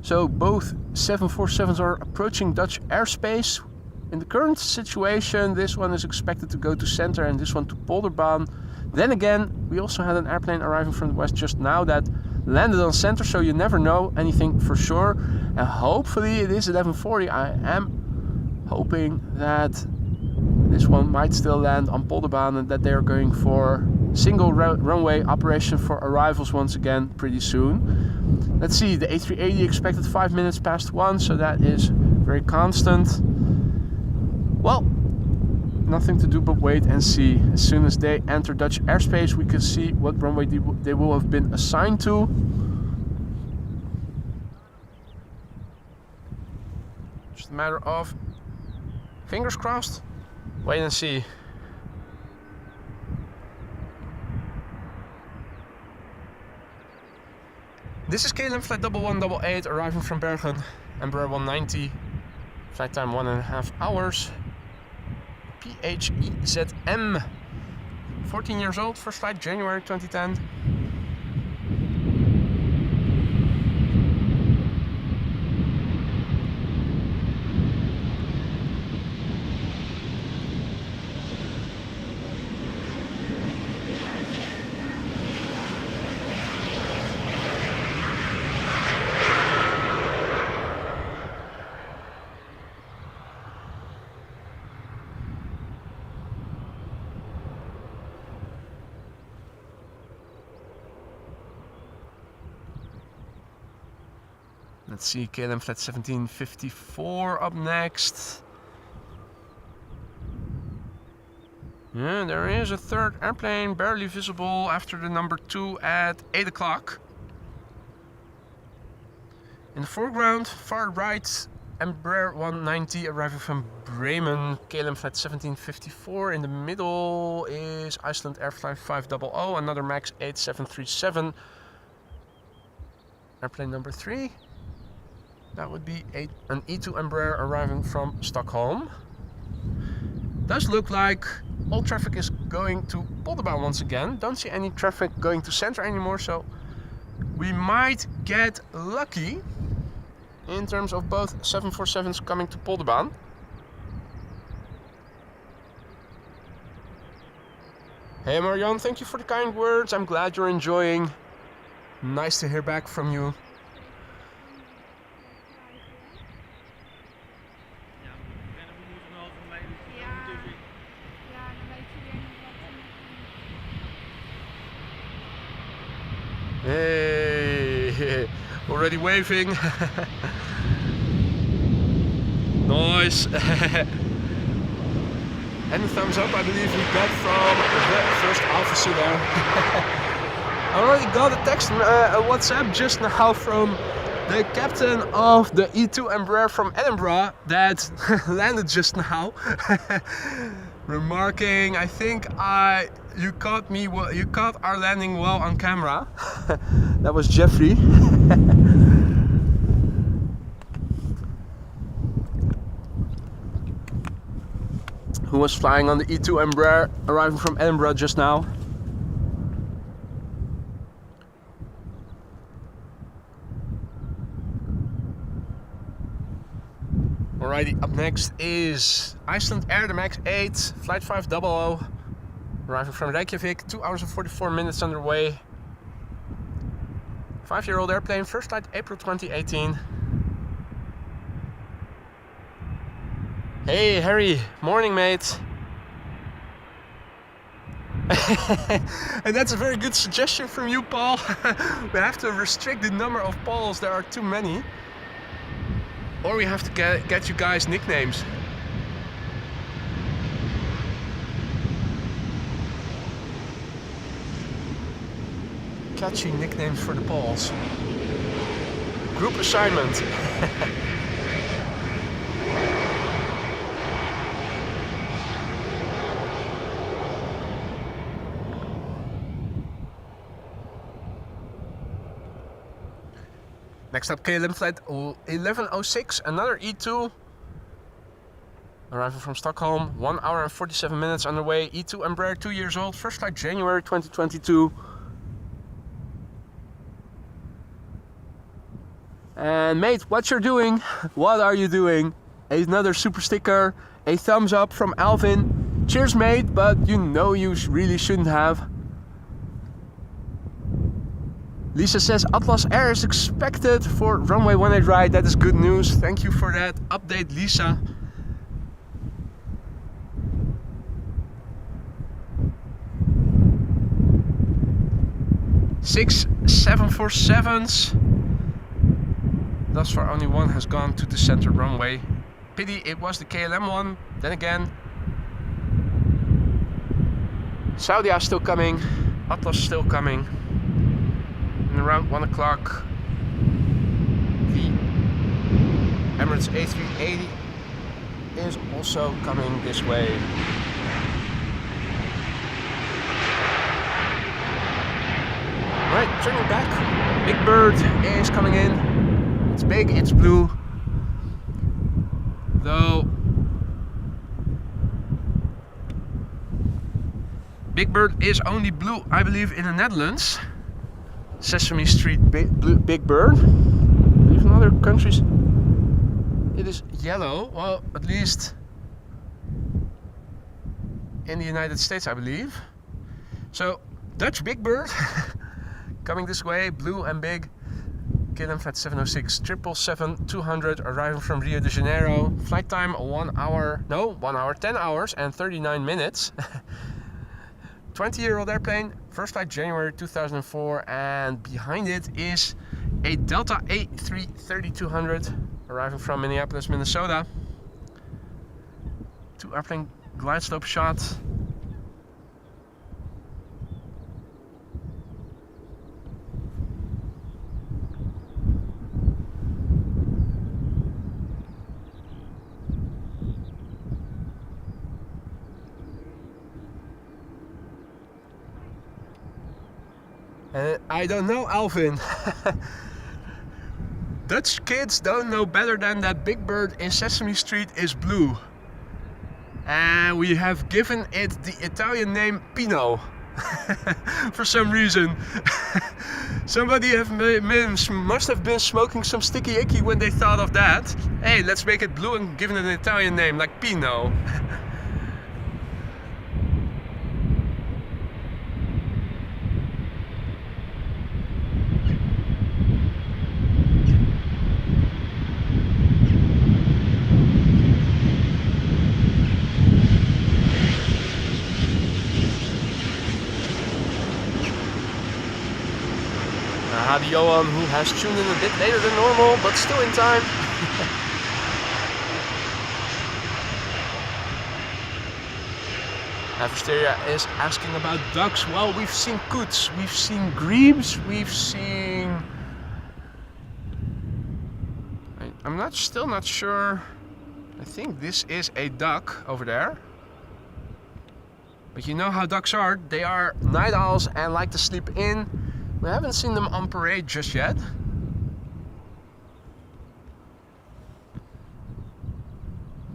So both 747s are approaching Dutch airspace. In the current situation, this one is expected to go to center and this one to Polderbaan. Then again, we also had an airplane arriving from the west just now that landed on center, so you never know anything for sure. And hopefully it is 1140. I am hoping that this one might still land on Polderbaan and that they are going for single runway operation for arrivals once again pretty soon. Let's see, the A380 expected 5 minutes past 1, so that is very constant. Well, nothing to do but wait and see. As soon as they enter Dutch airspace, we can see what runway they will have been assigned to. Just a matter of fingers crossed, wait and see. This is KLM Flight 1188 arriving from Bergen, Embraer 190. Flight time 1.5 hours. PHEZM. 14 years old, first flight January 2010. Let's see, KLM flight 1754 up next. Yeah, there is a third airplane barely visible after the number 2 at 8 o'clock. In the foreground, far right, Embraer 190 arriving from Bremen, KLM flight 1754. In the middle is Iceland Air flight 500, another MAX 8737. Airplane number 3. That would be an E2 Embraer arriving from Stockholm. Does look like all traffic is going to Polderbaan once again. Don't see any traffic going to center anymore, so we might get lucky in terms of both 747s coming to Polderbaan. Hey Marianne, thank you for the kind words. I'm glad you're enjoying. Nice to hear back from you. Hey, already waving. Nice. Any thumbs up I believe we got from the first officer there. I already got a text, a WhatsApp just now from the captain of the E2 Embraer from Edinburgh that landed just now. Remarking, I think you caught me well, you caught our landing well on camera. That was Jeffrey. Who was flying on the E2 Embraer arriving from Edinburgh just now. Alrighty, up next is Iceland Air, the MAX 8, flight 500, arriving from Reykjavik, 2 hours and 44 minutes underway. 5-year-old airplane, first flight April 2018. Hey Harry, morning mate. And that's a very good suggestion from you, Paul. We have to restrict the number of Pauls, there are too many. Or we have to get you guys nicknames. Catchy nicknames for the Pauls. Group assignment. Next up, KLM flight 1106, another E2. Arriving from Stockholm, 1 hour and 47 minutes underway. E2 Embraer, 2 years old, first flight January 2022. And mate, what you're doing? What are you doing? Another super sticker, a thumbs up from Alvin. Cheers mate, but you know you really shouldn't have. Lisa says Atlas Air is expected for runway 18 right. That is good news. Thank you for that update, Lisa. Six 747s. Thus far only one has gone to the center runway. Pity it was the KLM one. Then again, Saudia is still coming. Atlas still coming. And around 1 o'clock, the Emirates A380 is also coming this way. Right, turning back. Big Bird is coming in. It's big, it's blue. Though Big Bird is only blue, I believe, in the Netherlands. Sesame Street Big Bird. I believe in other countries it is yellow. Well, at least in the United States, I believe. So Dutch Big Bird coming this way, blue and big. KLM Flight 706 777-200 arriving from Rio de Janeiro. Flight time 1 hour, 10 hours and 39 minutes. 20-year-old airplane, first flight January 2004, and behind it is a Delta A330-200 arriving from Minneapolis, Minnesota. 2 airplane glide slope shot. I don't know, Alvin. Dutch kids don't know better than that Big Bird in Sesame Street is blue. And we have given it the Italian name Pino. For some reason. Somebody must have been smoking some sticky icky when they thought of that. Hey, let's make it blue and give it an Italian name like Pino. Hadi Johan, who has tuned in a bit later than normal, but still in time. Avisteria is asking about ducks. Well, we've seen coots, we've seen grebes, we've seen... I'm still not sure. I think this is a duck over there. But you know how ducks are. They are night owls and like to sleep in. We haven't seen them on parade just yet.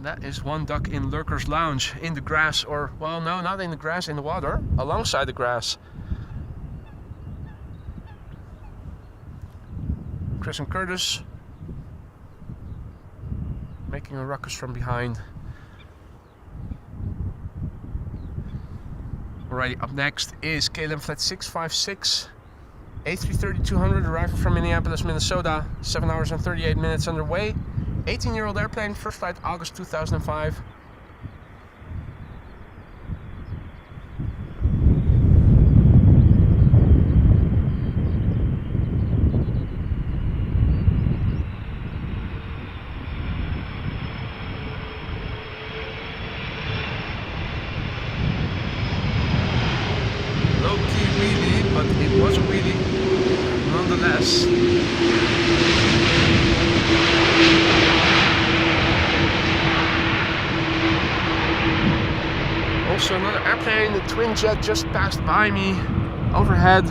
That is one duck in Lurker's Lounge, in the grass, or, well, no, not in the grass, in the water, alongside the grass. Chris and Curtis making a ruckus from behind. Alrighty, up next is KLM Flight 656. A330-200 arriving from Minneapolis, Minnesota. 7 hours and 38 minutes underway. 18-year-old airplane, first flight August 2005. Low-key wheelie, but it was a wheelie nonetheless. Also another airplane, the twin jet, just passed by me overhead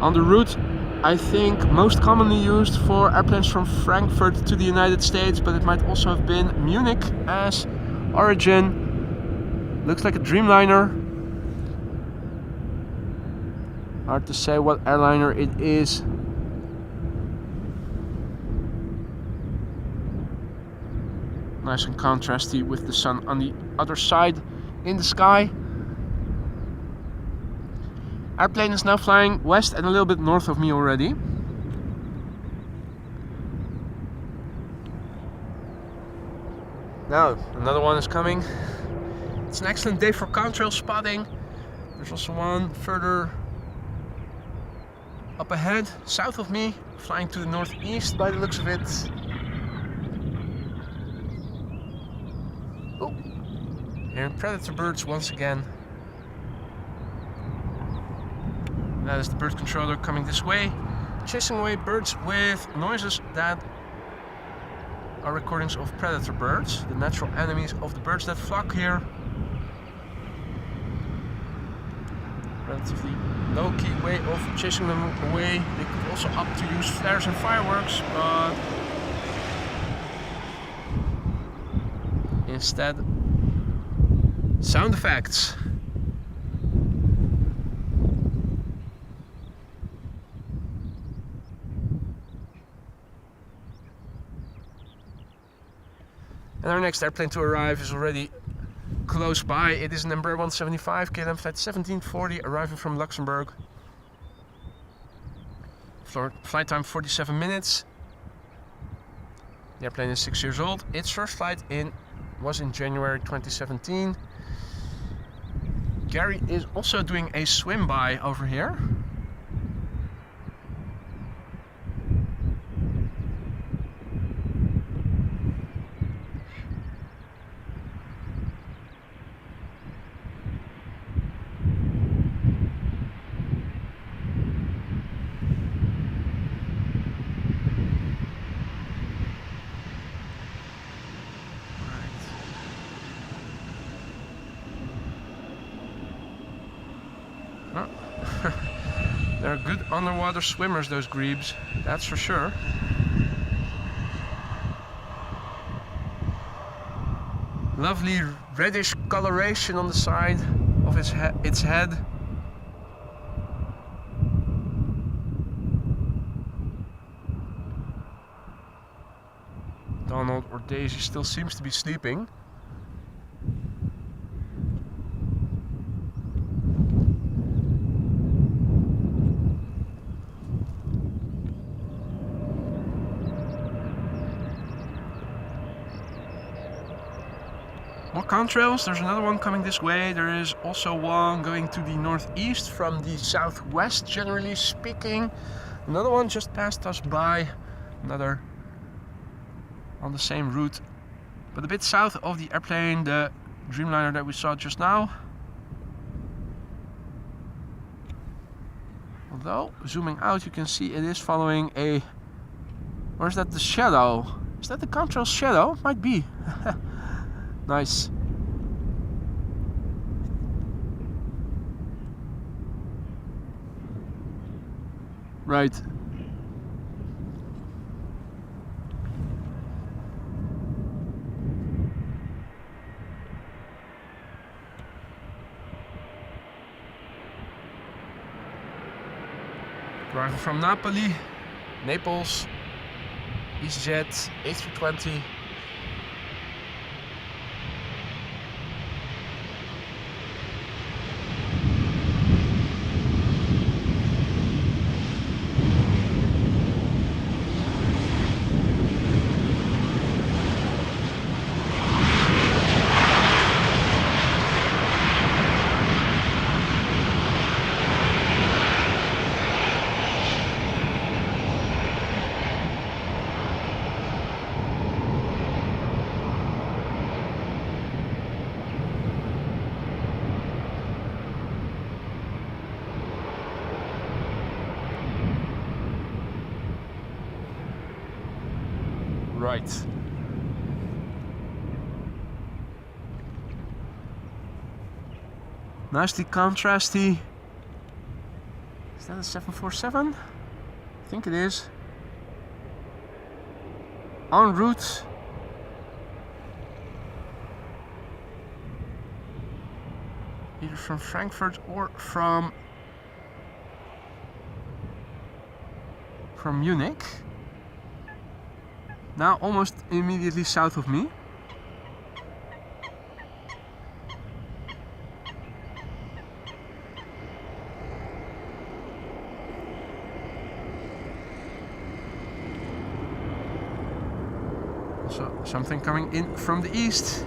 on the route I think most commonly used for airplanes from Frankfurt to the United States, but it might also have been Munich as origin. Looks like a Dreamliner. Hard to say what airliner it is. Nice and contrasty with the sun on the other side in the sky. Airplane is now flying west and a little bit north of me already. Now another one is coming. It's an excellent day for contrail spotting. There's also one further up ahead, south of me, flying to the northeast by the looks of it. Oh, hearing predator birds once again. That is the bird controller coming this way, chasing away birds with noises that are recordings of predator birds, the natural enemies of the birds that flock here. Relatively low-key way of chasing them away. They could also opt to use flares and fireworks, but Instead, sound effects. And our next airplane to arrive is already close by. It is an Embraer 175 KLM flight 1740 arriving from Luxembourg. Flight time 47 minutes. The airplane is 6 years old. Its first flight was in January 2017. Gary is also doing a swim by over here. They're good underwater swimmers, those grebes, that's for sure. Lovely reddish coloration on the side of its head. Donald or Daisy still seems to be sleeping. More contrails, there's another one coming this way. There is also one going to the northeast from the southwest, generally speaking. Another one just passed us by, another on the same route, but a bit south of the airplane, the Dreamliner that we saw just now. Although, zooming out, you can see it is following a... Or is that the shadow? Is that the contrail shadow? Might be. Nice. Right. Arriving from Naples, EasyJet A320. Right. Nicely contrasty. Is that a 747? I think it is. En route. Either from Frankfurt or from Munich. Now almost immediately south of me. Also something coming in from the east.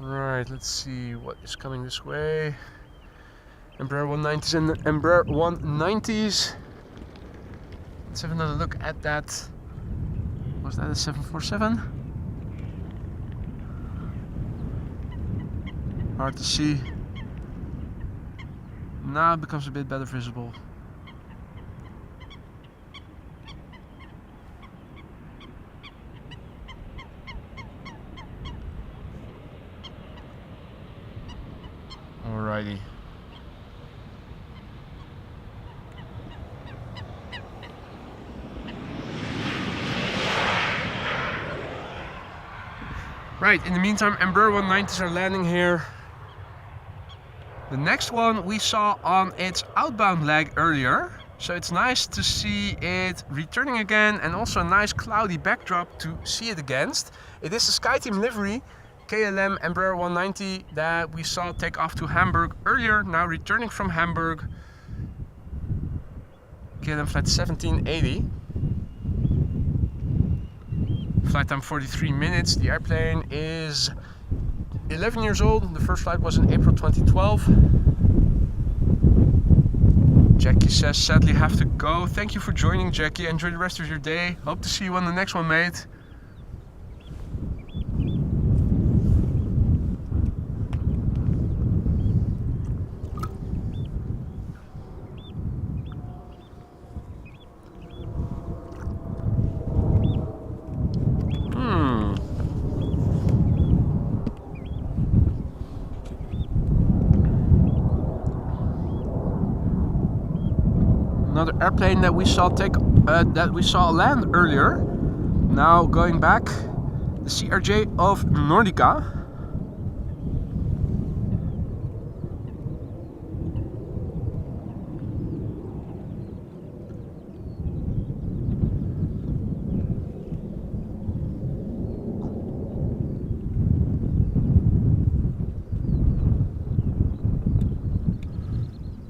Right, let's see what is coming this way. Embraer 190s and Embraer 190s. Let's have another look at that. Was that a 747? Hard to see. Now it becomes a bit better visible. Alrighty. Right, in the meantime, Embraer 190s are landing here. The next one we saw on its outbound leg earlier, so it's nice to see it returning again, and also a nice cloudy backdrop to see it against. It is a SkyTeam livery, KLM Embraer 190, that we saw take off to Hamburg earlier, now returning from Hamburg. KLM flight 1780. Flight time 43 minutes. The airplane is 11 years old. The first flight was in April 2012. Jackie says, sadly have to go. Thank you for joining, Jackie. Enjoy the rest of your day. Hope to see you on the next one, mate. Another airplane that we saw land earlier. Now going back, the CRJ of Nordica.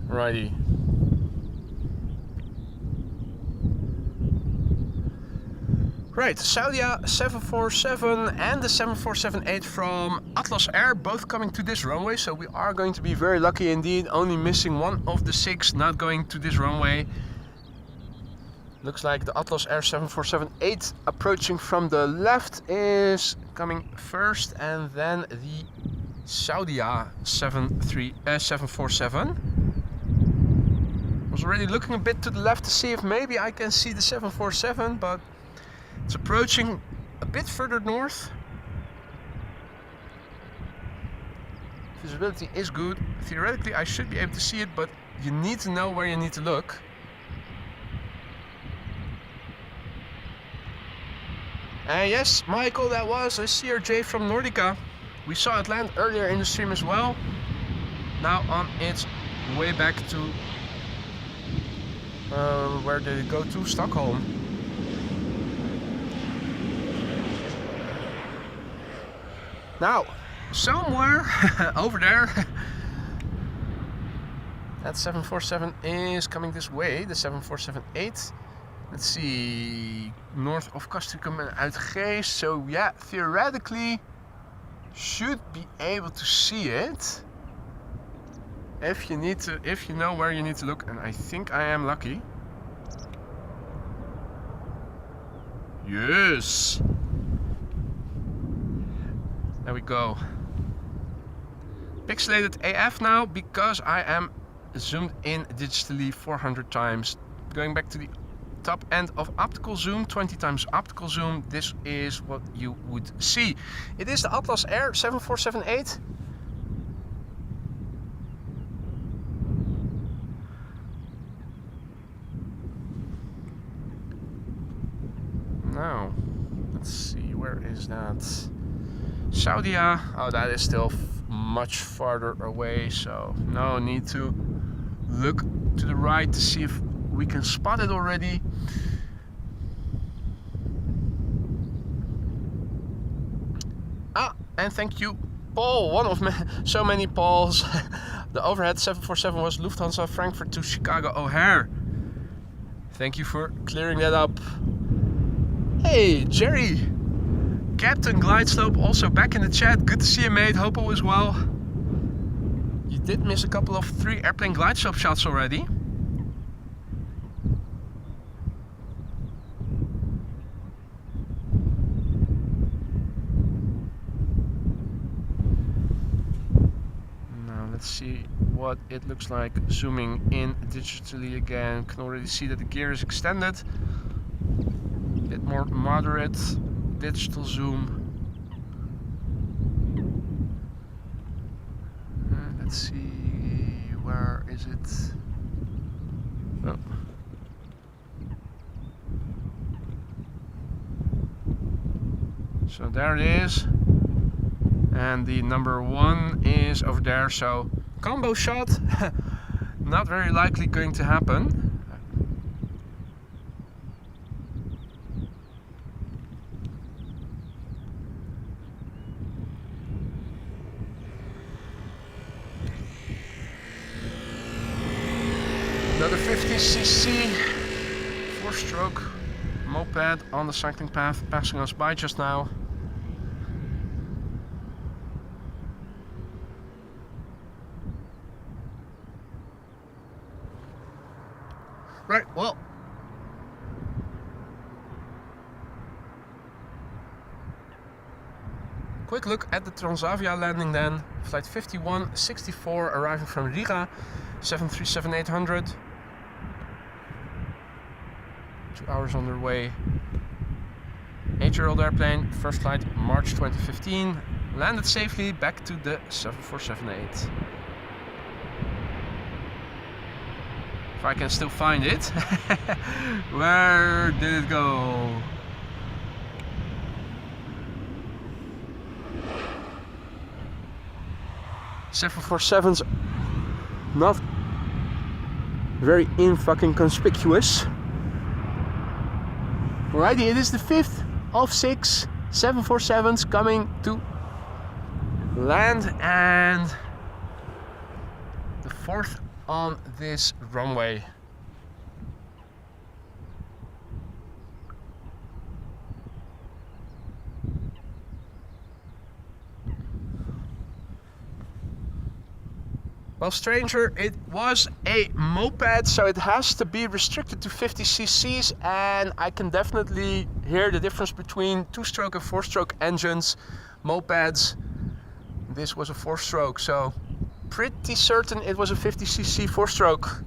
Righty. Right, the Saudia 747 and the 747-8 from Atlas Air, both coming to this runway, so we are going to be very lucky indeed, only missing one of the 6 not going to this runway. Looks like the Atlas Air 747-8 approaching from the left is coming first, and then the Saudia 747. Was already looking a bit to the left to see if maybe I can see the 747, but it's approaching a bit further north. Visibility is good. Theoretically I should be able to see it, but you need to know where you need to look. Yes, Michael, that was a CRJ from Nordica. We saw it land earlier in the stream as well. Now on its way back to... where did it go to? Stockholm. Now, somewhere over there, that 747 is coming this way, the 747-8. Let's see, north of Castricum and Uitgeest. So yeah, theoretically, should be able to see it. If you know where you need to look, and I think I am lucky. Yes! There we go. Pixelated AF now, because I am zoomed in digitally 400 times. Going back to the top end of optical zoom, 20 times optical zoom, this is what you would see. It is the Atlas Air 747-8. Now, let's see, where is that? Saudia, oh, that is still much farther away, so no need to look to the right to see if we can spot it already. Ah, and thank you, Paul, one of so many Pauls. The overhead 747 was Lufthansa Frankfurt to Chicago O'Hare. Thank you for clearing that up. Hey, Jerry! Captain Glideslope also back in the chat. Good to see you, mate. Hope all is well. You did miss a couple of 3 airplane glideslope shots already. Now let's see what it looks like zooming in digitally again. Can already see that the gear is extended. A bit more moderate digital zoom. Let's see, where is it? Oh. So there it is. And the number 1 is over there, so combo shot, not very likely going to happen. Another 50cc 4-stroke moped on the cycling path passing us by just now. Right, well, quick look at the Transavia landing then. Flight 5164 arriving from Riga, 737-800. 2 hours on their way. 8-year-old airplane, first flight March 2015. Landed safely back to the 7478. If I can still find it. Where did it go? (747s) not very fucking conspicuous. Alrighty, it is the 5th of 6 747s coming to land and the 4th on this runway. Well, stranger, it was a moped, so it has to be restricted to 50 cc's, and I can definitely hear the difference between 2-stroke and 4-stroke engines, mopeds. This was a 4-stroke, so pretty certain it was a 50cc 4-stroke.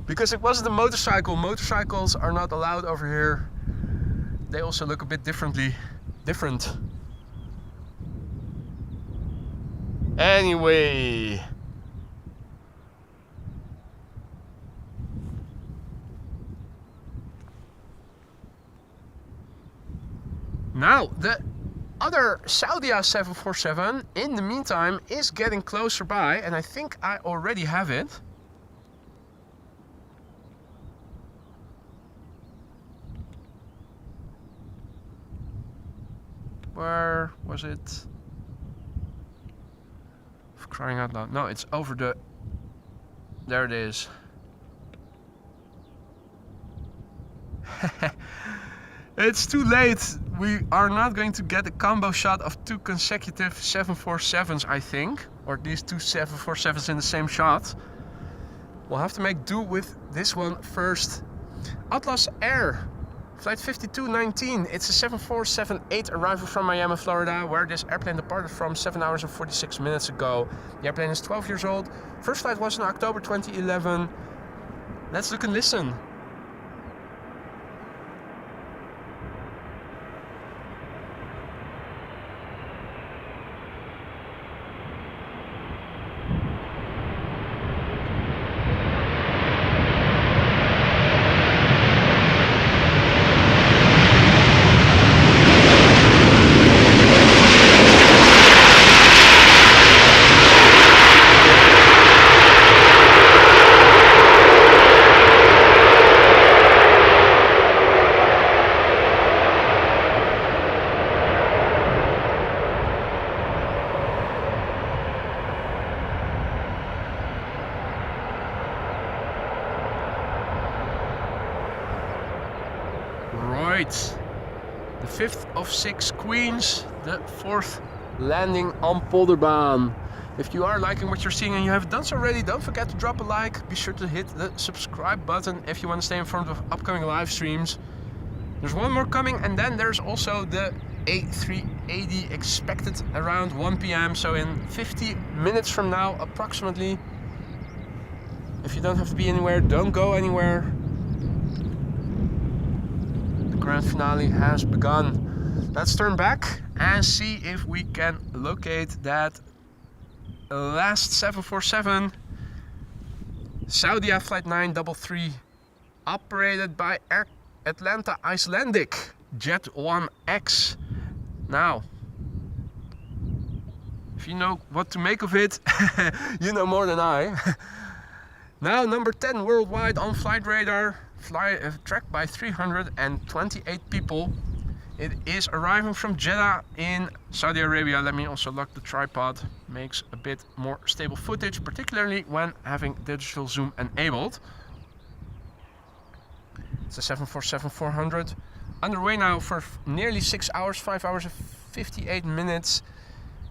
Because it wasn't a motorcycle. Motorcycles are not allowed over here. They also look a bit different. Anyway, now the other Saudia 747 in the meantime is getting closer by, and I think I already have it. Where was it? For crying out loud. No, it's over the... There it is. It's too late. We are not going to get a combo shot of 2 consecutive 747s, I think. Or at least 2 747s in the same shot. We'll have to make do with this one first. Atlas Air, flight 5219. It's a 7478 arrival from Miami, Florida, where this airplane departed from 7 hours and 46 minutes ago. The airplane is 12 years old. First flight was in October 2011. Let's look and listen. The 5th of 6 Queens, the 4th landing on Polderbaan. If you are liking what you're seeing and you haven't done so already, don't forget to drop a like. Be sure to hit the subscribe button if you want to stay informed of upcoming live streams. There's one more coming, and then there's also the A380 expected around 1 p.m. So in 50 minutes from now, approximately. If you don't have to be anywhere, don't go anywhere. The grand finale has begun. Let's turn back and see if we can locate that last 747 Saudia flight 933 operated by Air Atlanta Icelandic JetOneX. Now, if you know what to make of it, you know more than I. Now number 10 worldwide on flight radar, tracked by 328 people. It is arriving from Jeddah in Saudi Arabia. Let me also lock the tripod. Makes a bit more stable footage, particularly when having digital zoom enabled. It's a 747-400. Underway now for nearly 6 hours, 5 hours and 58 minutes.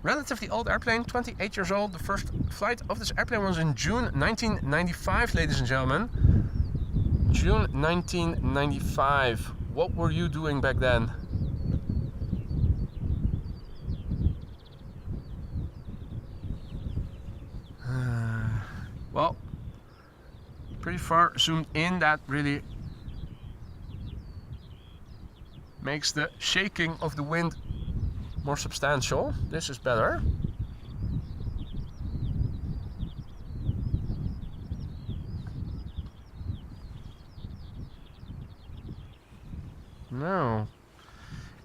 Relatively old airplane, 28 years old. The first flight of this airplane was in June 1995, ladies and gentlemen. June 1995. What were you doing back then? Well, pretty far zoomed in. That really makes the shaking of the wind more substantial. This is better. Now,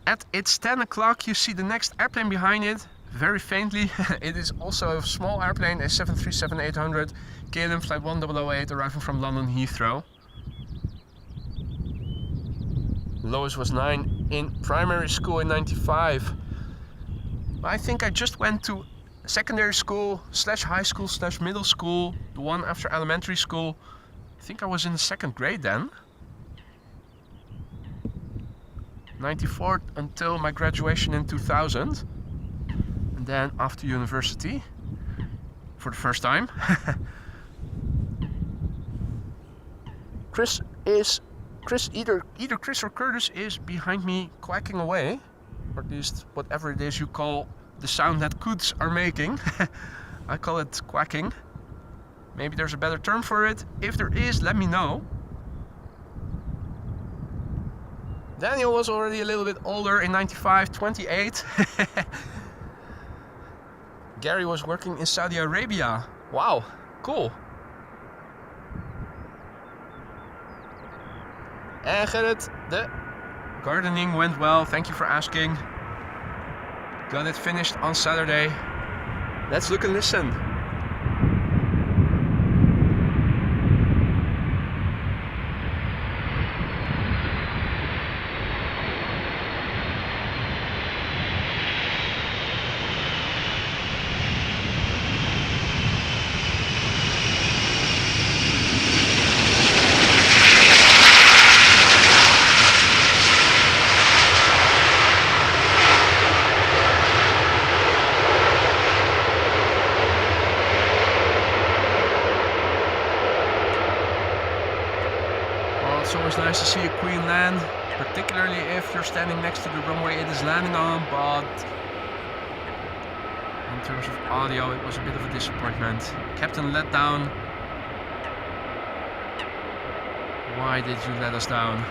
at its 10 o'clock, you see the next airplane behind it, very faintly. It is also a small airplane, a 737-800 KLM flight 1008 arriving from London Heathrow. Lowest was 9 in primary school in 95. I think I just went to secondary school / high / middle school, the one after elementary school. I think I was in the 2nd grade then. 94 until my graduation in 2000. And then off to university for the first time. Either Chris or Curtis is behind me quacking away, or at least whatever it is you call the sound that coots are making. I call it quacking. Maybe there's a better term for it. If there is, let me know. Daniel was already a little bit older in 95, 28. Gary was working in Saudi Arabia. Wow, cool. And Gerrit, the gardening went well, thank you for asking. Got it finished on Saturday. Let's look and listen. It's always nice to see a Queen land, particularly if you're standing next to the runway it is landing on, but in terms of audio it was a bit of a disappointment. Captain let down. Why did you let us down?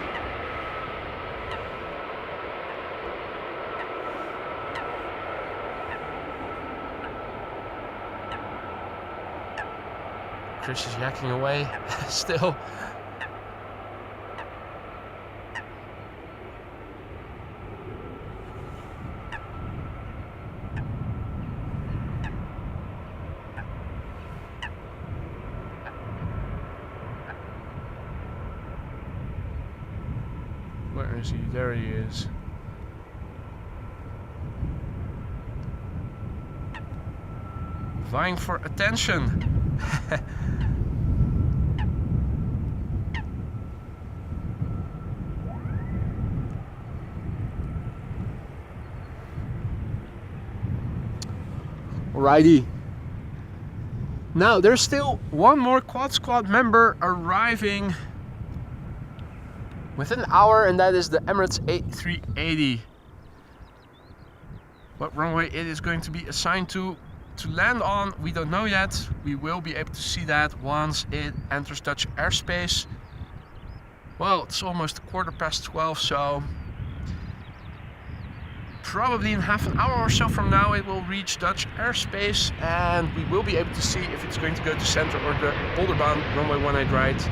Chris is yakking away still. Where is he? There he is. Vying for attention. Alrighty. Now there's still one more quad squad member arriving within an hour, and that is the Emirates A380. What runway it is going to be assigned to land on, we don't know yet. We will be able to see that once it enters Dutch airspace. Well, it's almost 12:15, so probably in half an hour or so from now it will reach Dutch airspace, and we will be able to see if it's going to go to center or the Polderbaan runway 18 right.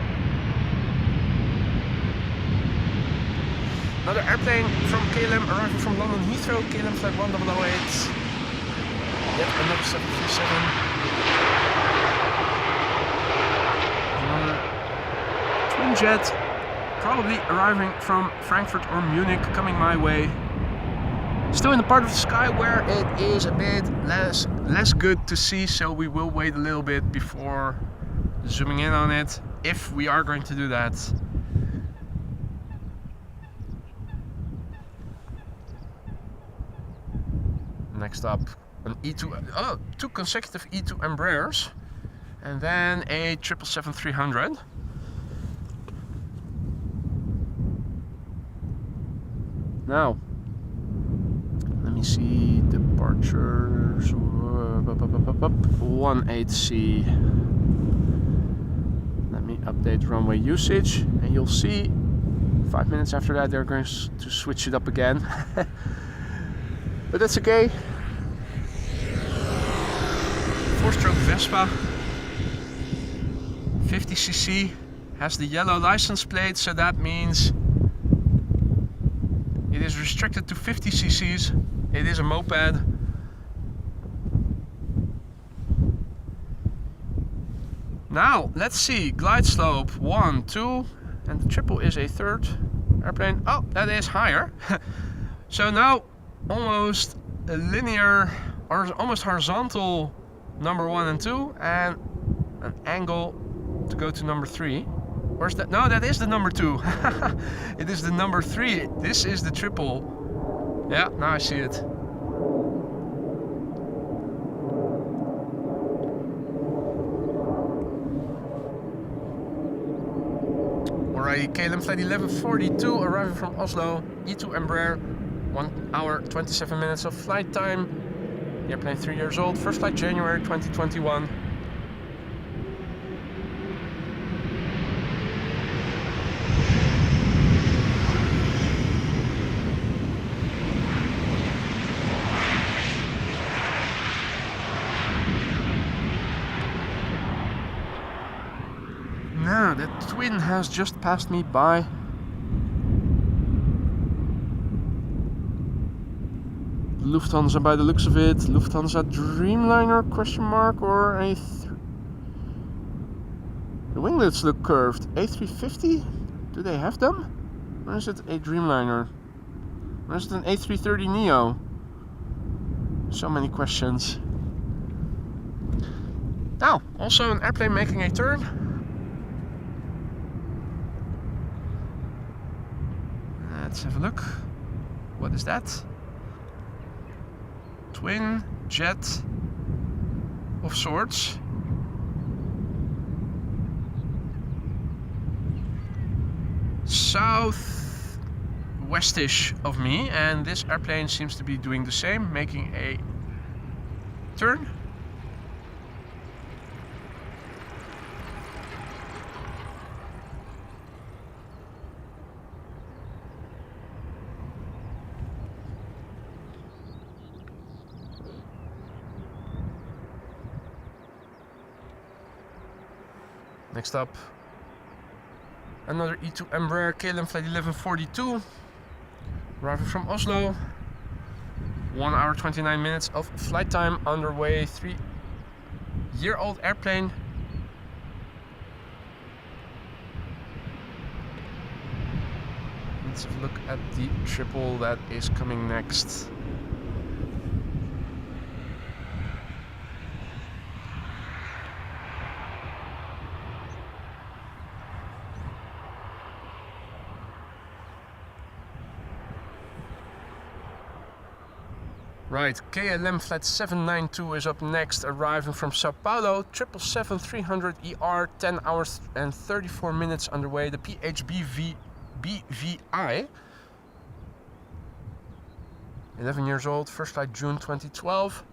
Another airplane from KLM arriving from London Heathrow, KLM flight 1008. Yet another 737. Another twin jet, probably arriving from Frankfurt or Munich, coming my way. Still in the part of the sky where it is a bit less good to see, so we will wait a little bit before zooming in on it, if we are going to do that. Next up, an E2, two consecutive E2 Embraers, and then a 777-300. Now, let me see departures. 18C. Let me update runway usage, and you'll see 5 minutes after that they're going to switch it up again. But that's okay. 4-stroke Vespa, 50cc, has the yellow license plate, so that means it is restricted to 50 cc's. It is a moped. Now, let's see, glide slope 1, 2, and the triple is a third airplane. Oh, that is higher. So now, almost a linear, or almost horizontal number 1 and 2, and an angle to go to number 3. Where's that? No, that is the number 2. It is the number 3. This is the triple. Yeah, now I see it. Alrighty, KLM flight 1142 arriving from Oslo, E2 Embraer, 1 hour 27 minutes of flight time. The airplane 3 years old, first flight January 2021. Now, that twin has just passed me by. Lufthansa by the looks of it. Lufthansa Dreamliner question mark, or a the winglets look curved. A350? Do they have them? Or is it a Dreamliner? Or is it an A330 Neo? So many questions. Now, also an airplane making a turn. Let's have a look. What is that? Twin jet of sorts. Southwestish of me, and this airplane seems to be doing the same, making a turn. Next up, another E2 Embraer, KLM flight 1142, arriving from Oslo. 1 hour 29 minutes of flight time underway. 3-year-old airplane. Let's have a look at the triple that is coming next. Right, KLM flight 792 is up next, arriving from Sao Paulo, 777-300ER, 10 hours and 34 minutes underway, the PHBVI. 11 years old, first flight June 2012.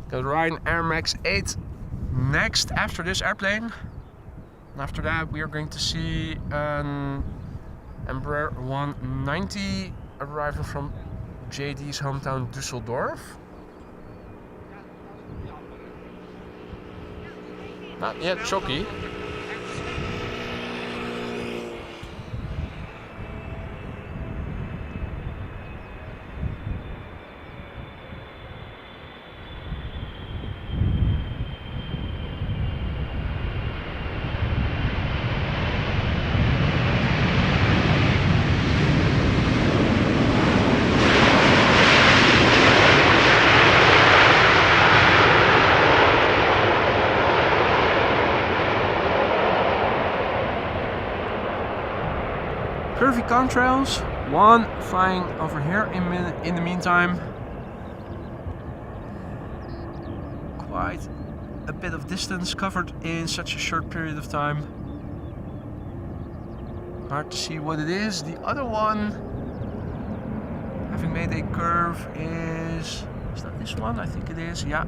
Got Ryanair Max 8 next after this airplane. And after that we are going to see an Embraer 190 arriving from JD's hometown Düsseldorf. Not yet chocky. Curvy contrails, one flying over here in the meantime. Quite a bit of distance covered in such a short period of time. Hard to see what it is. The other one, having made a curve, is that this one? I think it is, yeah.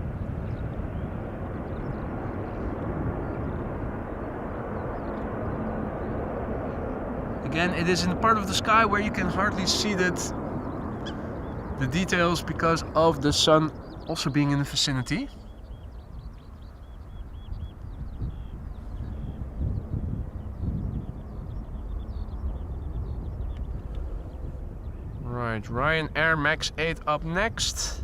Again, it is in the part of the sky where you can hardly see the details because of the sun also being in the vicinity. Right, Ryanair Max 8 up next.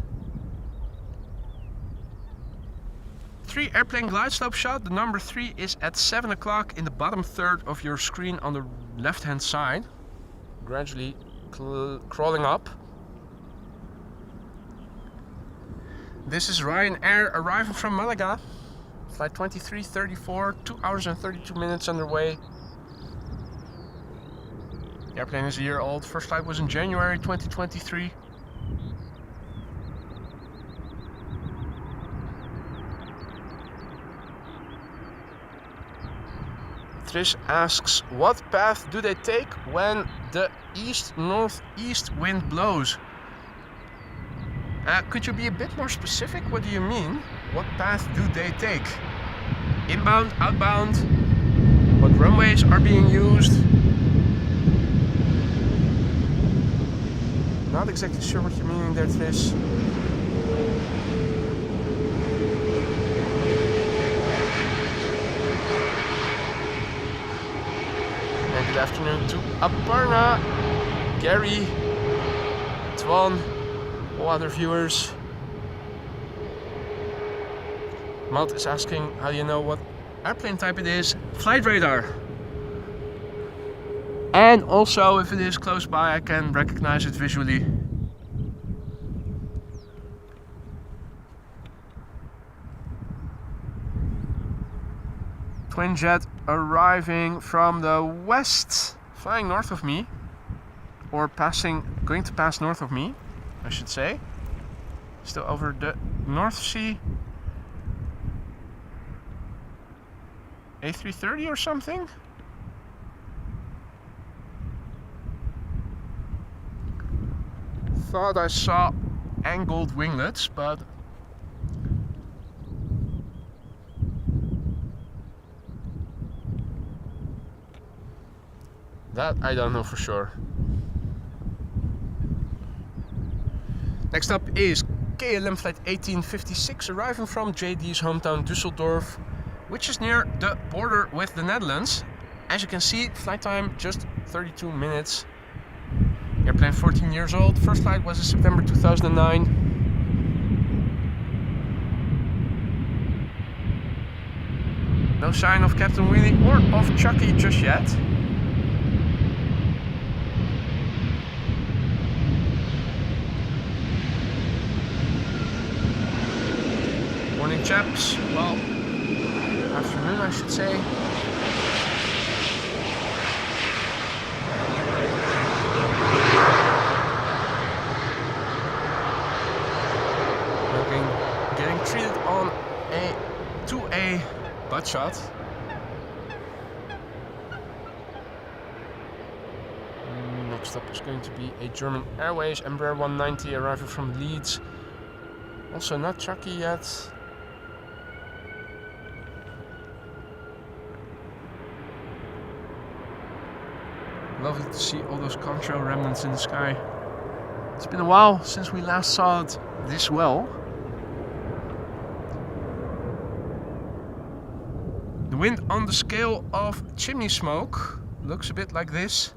3 airplane glide slope shot. The number 3 is at 7 o'clock in the bottom third of your screen on the left hand side, gradually crawling up. This is Ryanair arriving from Malaga, flight 2334, 2 hours and 32 minutes underway. The airplane is a year old, first flight was in January 2023. Trish asks, what path do they take when the east-northeast wind blows? Could you be a bit more specific? What do you mean? What path do they take? Inbound, outbound? What runways are being used? Not exactly sure what you're meaning there, Trish. Good afternoon to Suparna, Gary, Twan, all other viewers. Matt is asking, how do you know what airplane type it is? Flight radar. And also, if it is close by, I can recognize it visually. Twin jet arriving from the west, flying north of me, or going to pass north of me, I should say. Still over the North Sea. A330 or something? Thought I saw angled winglets, but that I don't know for sure. Next up is KLM flight 1856 arriving from JD's hometown Düsseldorf, which is near the border with the Netherlands. As you can see, flight time just 32 minutes. Airplane 14 years old, first flight was in September 2009. No sign of Captain Wheelie or of Chucky just yet. Morning chaps, well, afternoon I should say. getting treated on a 2A butt shot. Next up is going to be a German Airways Embraer 190 arriving from Leeds. Also not Chucky yet. Lovely to see all those contrail remnants in the sky. It's been a while since we last saw it this well. The wind on the scale of chimney smoke looks a bit like this.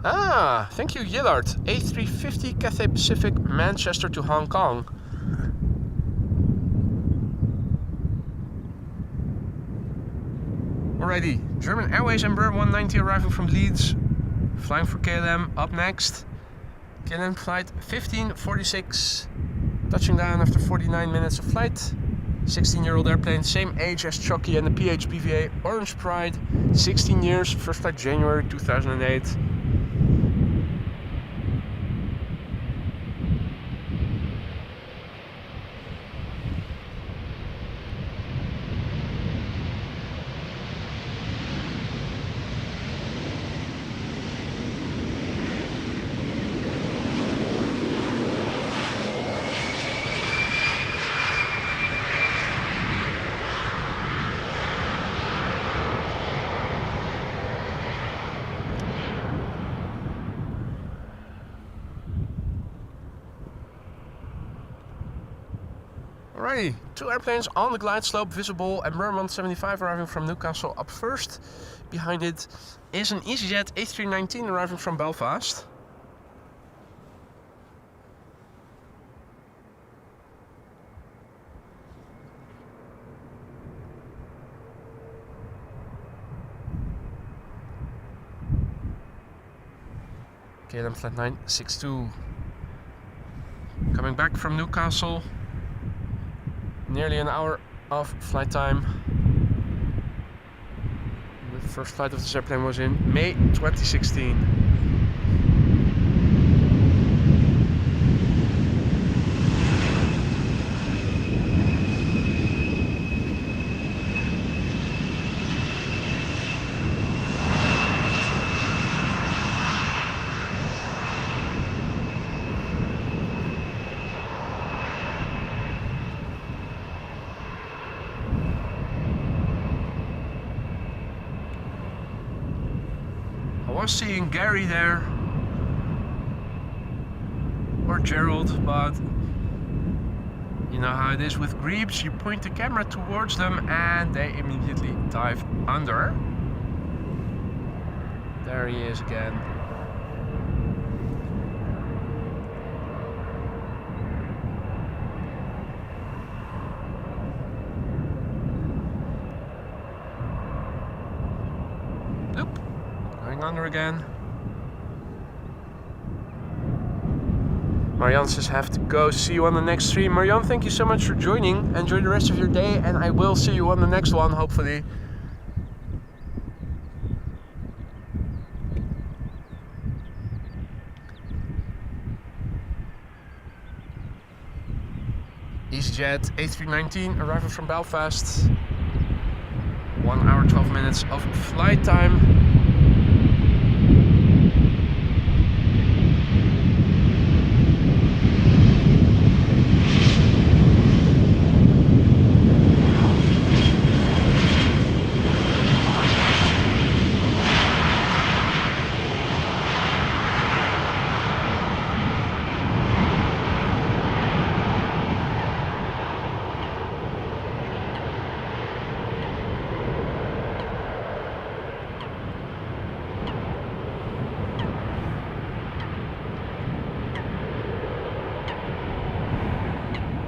Ah, thank you Yillard. A350 Cathay Pacific Manchester to Hong Kong. Alrighty, German Airways Embraer 190 arriving from Leeds, flying for KLM up next. KLM flight 1546, touching down after 49 minutes of flight. 16-year-old airplane, same age as Chucky and the PHBVA Orange Pride, 16 years, first flight January 2008. Alrighty, two airplanes on the glide slope visible. Embraer 175 arriving from Newcastle up first. Behind it is an EasyJet A319 arriving from Belfast. KLM flight 962 coming back from Newcastle. Nearly an hour of flight time. The first flight of this airplane was in May 2016. I was seeing Gary there, or Gerald, but you know how it is with grebes, you point the camera towards them and they immediately dive under. There he is again. Nope. Going under again. Marianne says have to go. See you on the next stream. Marianne, thank you so much for joining. Enjoy the rest of your day and I will see you on the next one, hopefully. EasyJet A319 arriving from Belfast. 1 hour 12 minutes of flight time.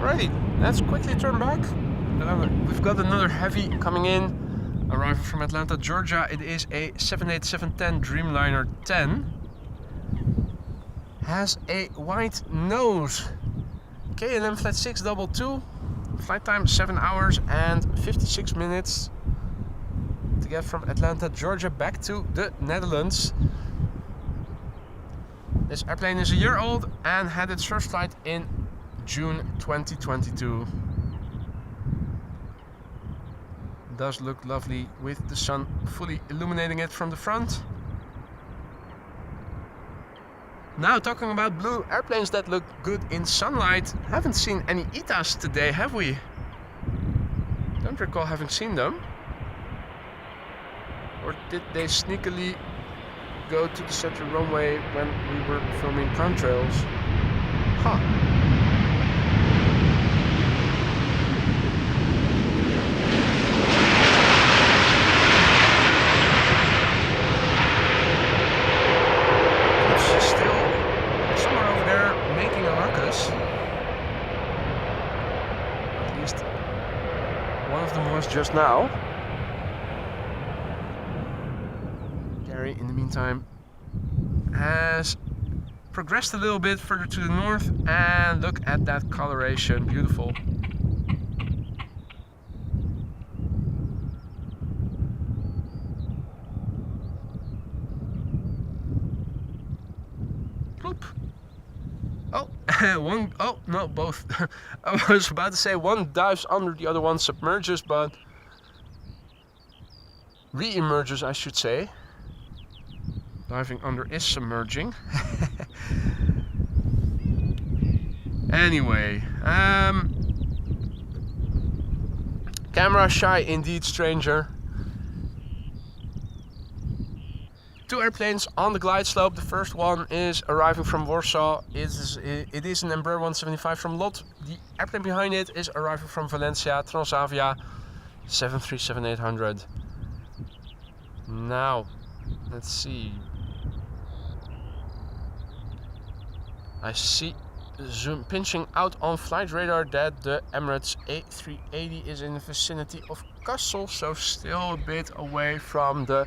Alrighty, let's quickly turn back. We've got another heavy coming in, arriving from Atlanta, Georgia. It is a 787-10 Dreamliner 10. Has a white nose. KLM flight 622. Flight time 7 hours and 56 minutes to get from Atlanta, Georgia back to the Netherlands. This airplane is a year old and had its first flight in June 2022. Does look lovely with the sun fully illuminating it from the front. Now talking about blue airplanes that look good in sunlight. Haven't seen any ITAs today, have we? Don't recall having seen them. Or did they sneakily go to the center runway when we were filming Contrails? Huh. It's still somewhere over there making a ruckus. At least one of them was just now. In the meantime has progressed a little bit further to the north, and look at that coloration, beautiful. Bloop. Oh, no, both. I was about to say one dives under, the other one submerges, but re-emerges, I should say. Diving under is submerging. Anyway, camera shy indeed, stranger. Two airplanes on the glide slope. The first one is arriving from Warsaw. It is an Embraer 175 from LOT. The airplane behind it is arriving from Valencia, Transavia 737-800. Now, let's see. I see zoom pinching out on flight radar that the Emirates A380 is in the vicinity of Kassel, so still a bit away from the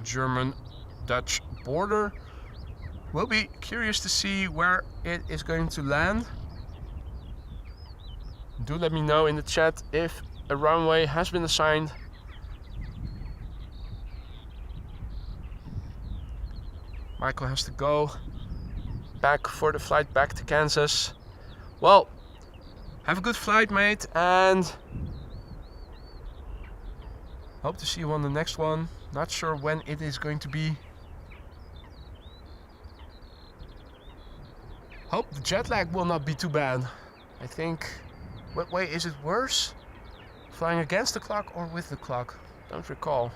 German-Dutch border. We'll be curious to see where it is going to land. Do let me know in the chat if a runway has been assigned. Michael has to go back for the flight back to Kansas. Well, have a good flight, mate, and hope to see you on the next one. Not sure when it is going to be. Hope the jet lag will not be too bad. I think, what way is it worse? Flying against the clock or with the clock? Don't recall.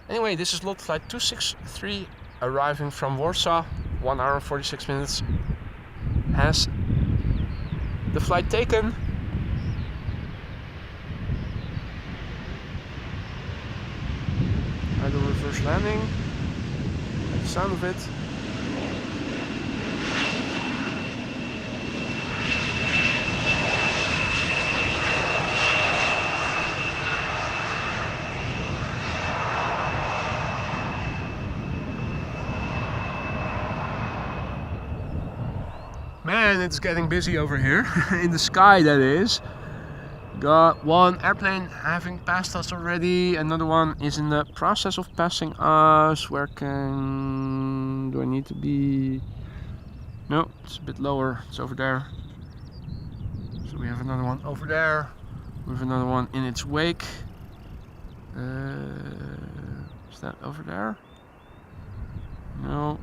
Anyway, this is LOT flight 263 arriving from Warsaw. 1 hour and 46 minutes has the flight taken. Either reverse landing, by the sound of it. Man, it's getting busy over here, in the sky that is. Got one airplane having passed us already, another one is in the process of passing us. Where do I need to be? No, it's a bit lower, it's over there. So we have another one over there, we have another one in its wake. Is that over there? No,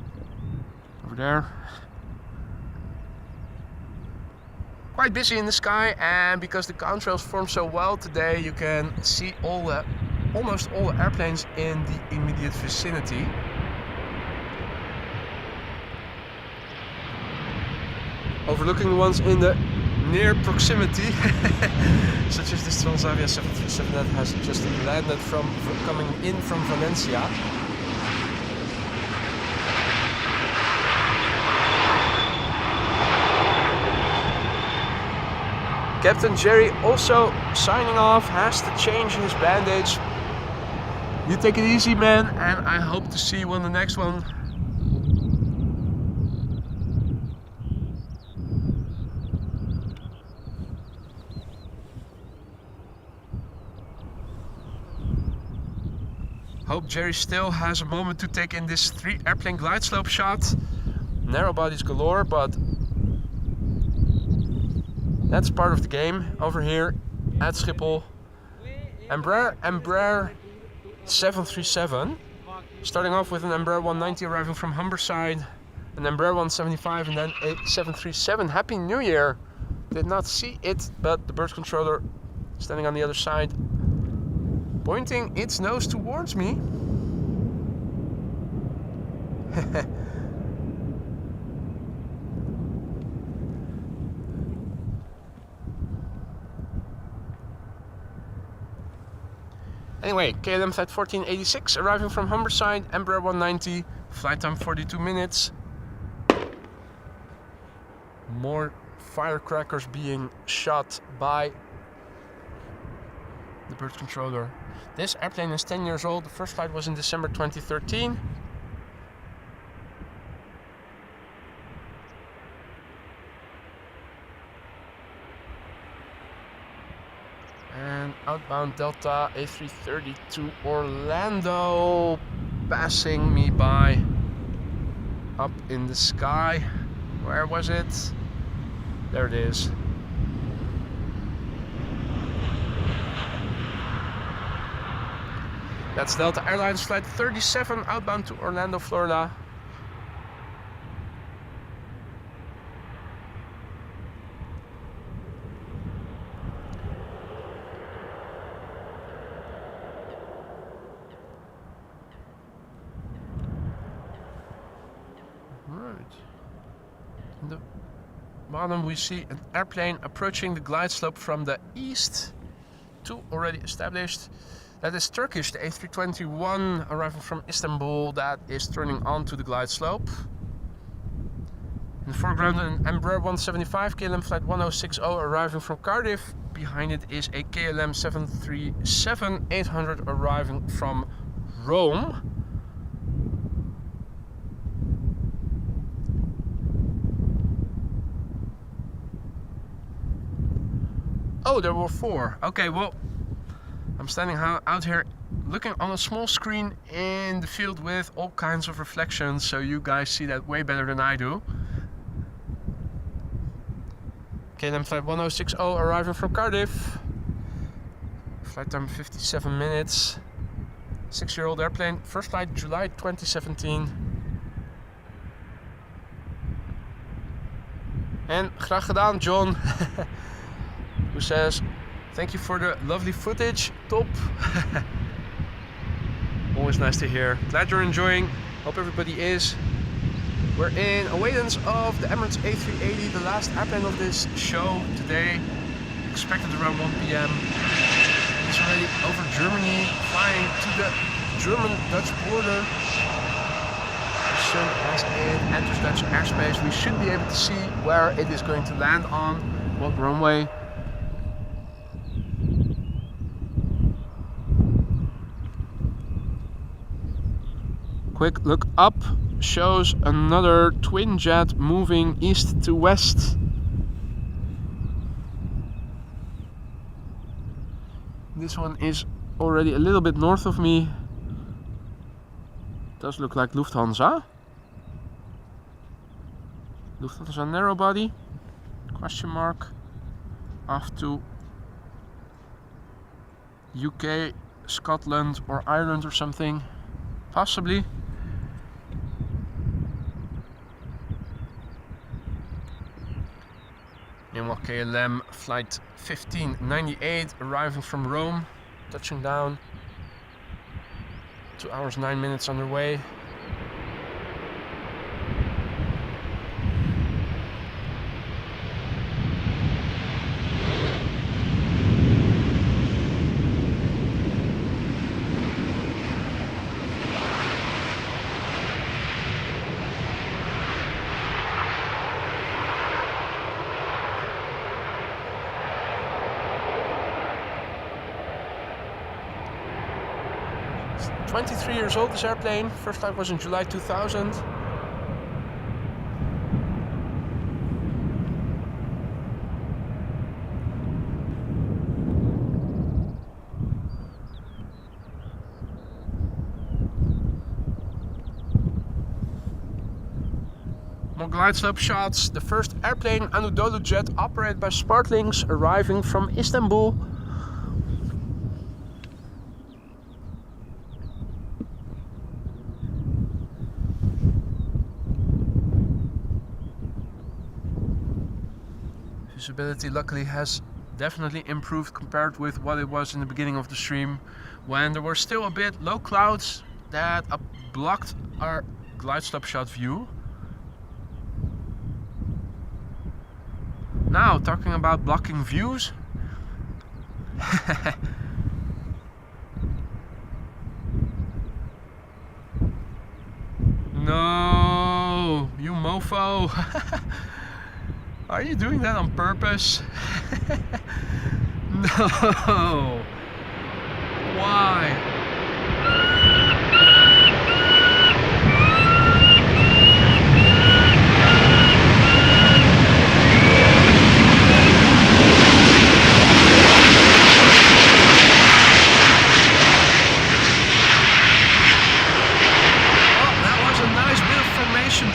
over there. Quite busy in the sky, and because the contrails form so well today, you can see almost all the airplanes in the immediate vicinity. Overlooking the ones in the near proximity, such as this Transavia 737 that has just landed coming in from Valencia. Captain Jerry also signing off, has to change his bandage. You take it easy, man, and I hope to see you on the next one. Hope Jerry still has a moment to take in this 3 airplane glide slope shot. Narrow bodies galore, but that's part of the game over here at Schiphol. Embraer 737. Starting off with an Embraer 190 arriving from Humberside, an Embraer 175 and then a 737. Happy New Year! Did not see it, but the bird controller standing on the other side, pointing its nose towards me. Anyway, KLM Flight 1486 arriving from Humberside, Embraer 190, flight time 42 minutes. More firecrackers being shot by the bird controller. This airplane is 10 years old. The first flight was in December 2013. And outbound Delta A330 to Orlando, passing me by up in the sky. Where was it? There it is. That's Delta Airlines Flight 37 outbound to Orlando, Florida. In the bottom we see an airplane approaching the glide slope from the east. 2 already established. That is Turkish, the A321 arriving from Istanbul, that is turning onto the glide slope. In the foreground an Embraer 175 KLM flight 1060 arriving from Cardiff. Behind it is a KLM 737-800 arriving from Rome. Oh, there were 4. Okay, well, I'm standing out here looking on a small screen in the field with all kinds of reflections, so you guys see that way better than I do. KLM flight 1060 arriving from Cardiff. Flight time 57 minutes. 6-year-old airplane. First flight July 2017. En graag gedaan, John. Who says, thank you for the lovely footage, top. Always nice to hear. Glad you're enjoying, hope everybody is. We're in awaiting of the Emirates A380, the last airplane of this show today. Expected around 1 p.m. It's already over Germany, flying to the German-Dutch border. As soon as it enters Dutch airspace, we should be able to see where it is going to land on, what runway. Quick look up shows another twin jet moving east to west. This one is already a little bit north of me. Does look like Lufthansa. Lufthansa narrow body? Question mark. Off to UK, Scotland or Ireland or something. Possibly. Meanwhile, KLM flight 1598 arriving from Rome, touching down. 2 hours 9 minutes underway. It's 23 years old, this airplane. First flight was in July 2000. More glide slope shots. The first airplane, Anadolujet, operated by Sparklings, arriving from Istanbul. Visibility luckily has definitely improved compared with what it was in the beginning of the stream, when there were still a bit low clouds that blocked our glide slope shot view. Now, talking about blocking views. No, you mofo. Are you doing that on purpose? No. Why?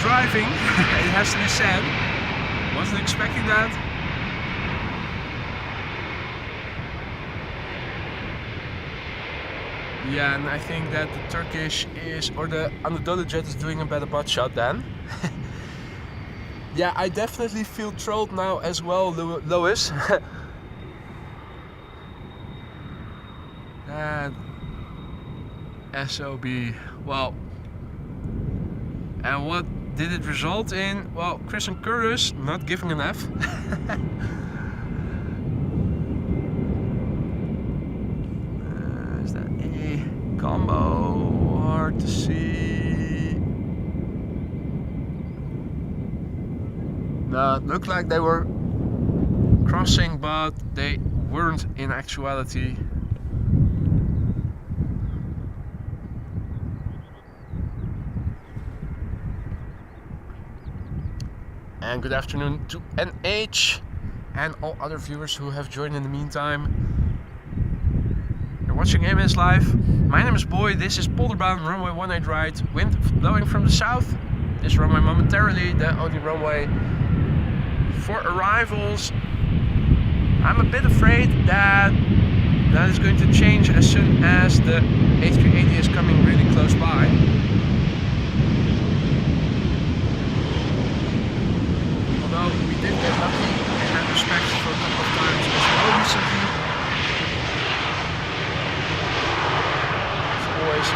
Driving, it has to be said. Wasn't expecting that. Yeah, and I think that the Turkish is, or the Anadolujet is doing a better butt shot then. Yeah, I definitely feel trolled now as well, Lois. That SOB, well. And what did it result in? Well, Chris and Curtis not giving an F. Is that a combo? Hard to see. No, it looked like they were crossing, but they weren't in actuality. And good afternoon to NH and all other viewers who have joined in the meantime. You're watching AMS Live. My name is Boy, this is Polderbound runway 18 right. Wind blowing from the south. This runway momentarily the only runway for arrivals. I'm a bit afraid that is going to change as soon as the A380 is coming really close by. We did get lucky in that respect for a couple of times as well recently. It's always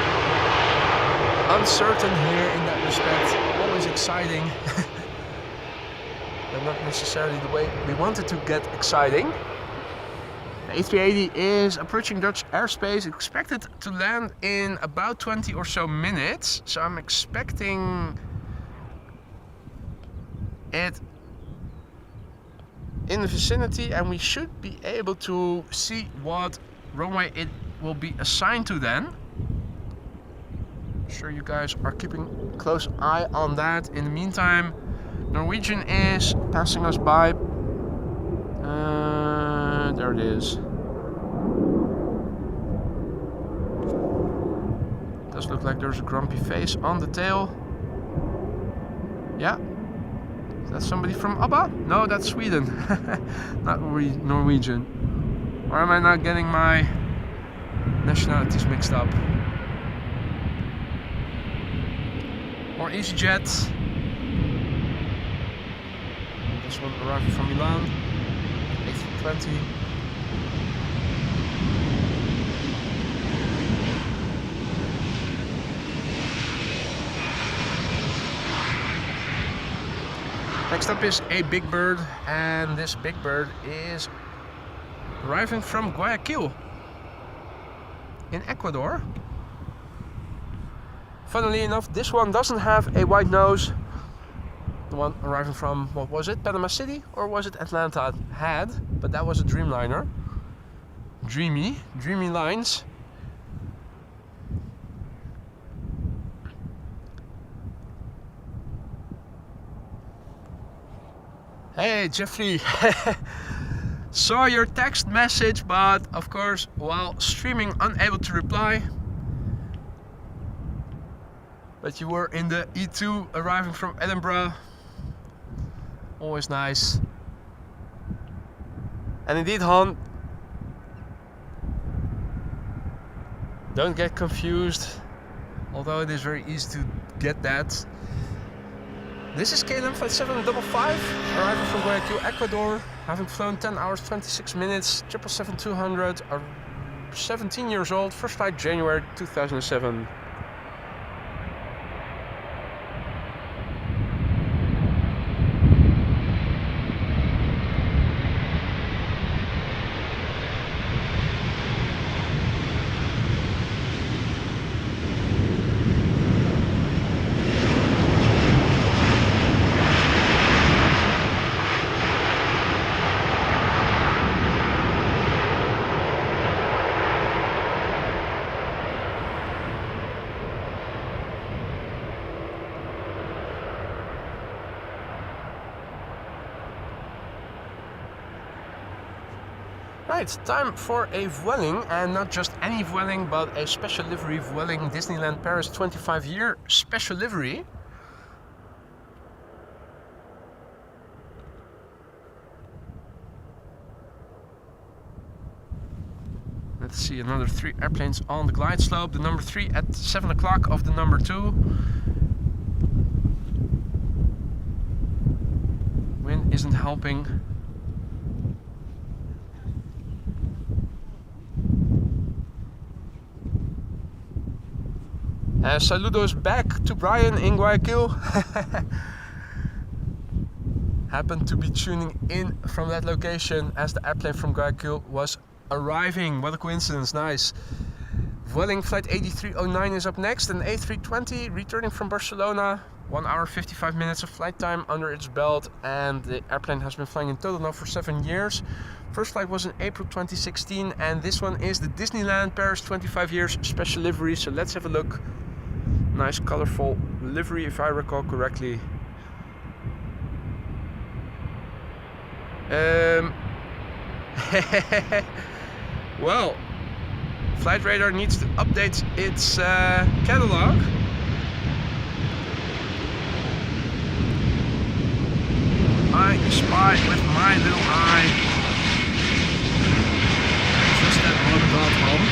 uncertain here in that respect, always exciting. But not necessarily the way we wanted to get exciting. The A380 is approaching Dutch airspace, expected to land in about 20 or so minutes. So I'm expecting it in the vicinity, and we should be able to see what runway it will be assigned to then. I'm sure you guys are keeping a close eye on that. In the meantime, Norwegian is passing us by. There it is. Does look like there's a grumpy face on the tail. Yeah. Is that somebody from ABBA? No, that's Sweden. Not Norwegian. Or am I not getting my nationalities mixed up? More EasyJet. This one arriving from Milan. A320. Next up is a big bird, and this big bird is arriving from Guayaquil in Ecuador. Funnily enough, this one doesn't have a white nose. The one arriving from, what was it, Panama City, or was it Atlanta? Had, but that was a Dreamliner. Dreamy lines. Hey Jeffrey, saw your text message, but of course while streaming unable to reply. But you were in the E2 arriving from Edinburgh. always nice. And indeed, Han, don't get confused, although it is very easy to get that. This is KLM Flight 755, arriving from Guayaquil, Ecuador, having flown 10 hours 26 minutes, 777-200, 17 years old, first flight January 2007. Right, time for a Vueling, and not just any Vueling, but a special livery Vueling Disneyland Paris 25-year special livery. Let's see, another 3 airplanes on the glide slope. The number 3 at 7 o'clock of the number 2. Wind isn't helping. Saludos back to Brian in Guayaquil. Happened to be tuning in from that location as the airplane from Guayaquil was arriving. What a coincidence, nice. Vueling flight 8309 is up next, an A320 returning from Barcelona. 1 hour 55 minutes of flight time under its belt, and the airplane has been flying in total now for 7 years. First flight was in April 2016, and this one is the Disneyland Paris 25 years special livery. So let's have a look. Nice colorful livery, if I recall correctly. Well, Flight Radar needs to update its catalog. I spy with my little eye just that one dot home.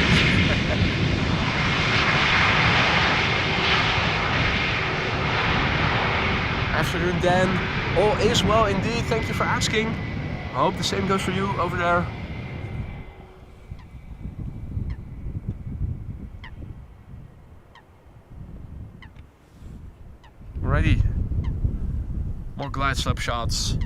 Afternoon, Dan. All is well indeed. Thank you for asking. I hope the same goes for you over there. Alrighty. More glide slope shots.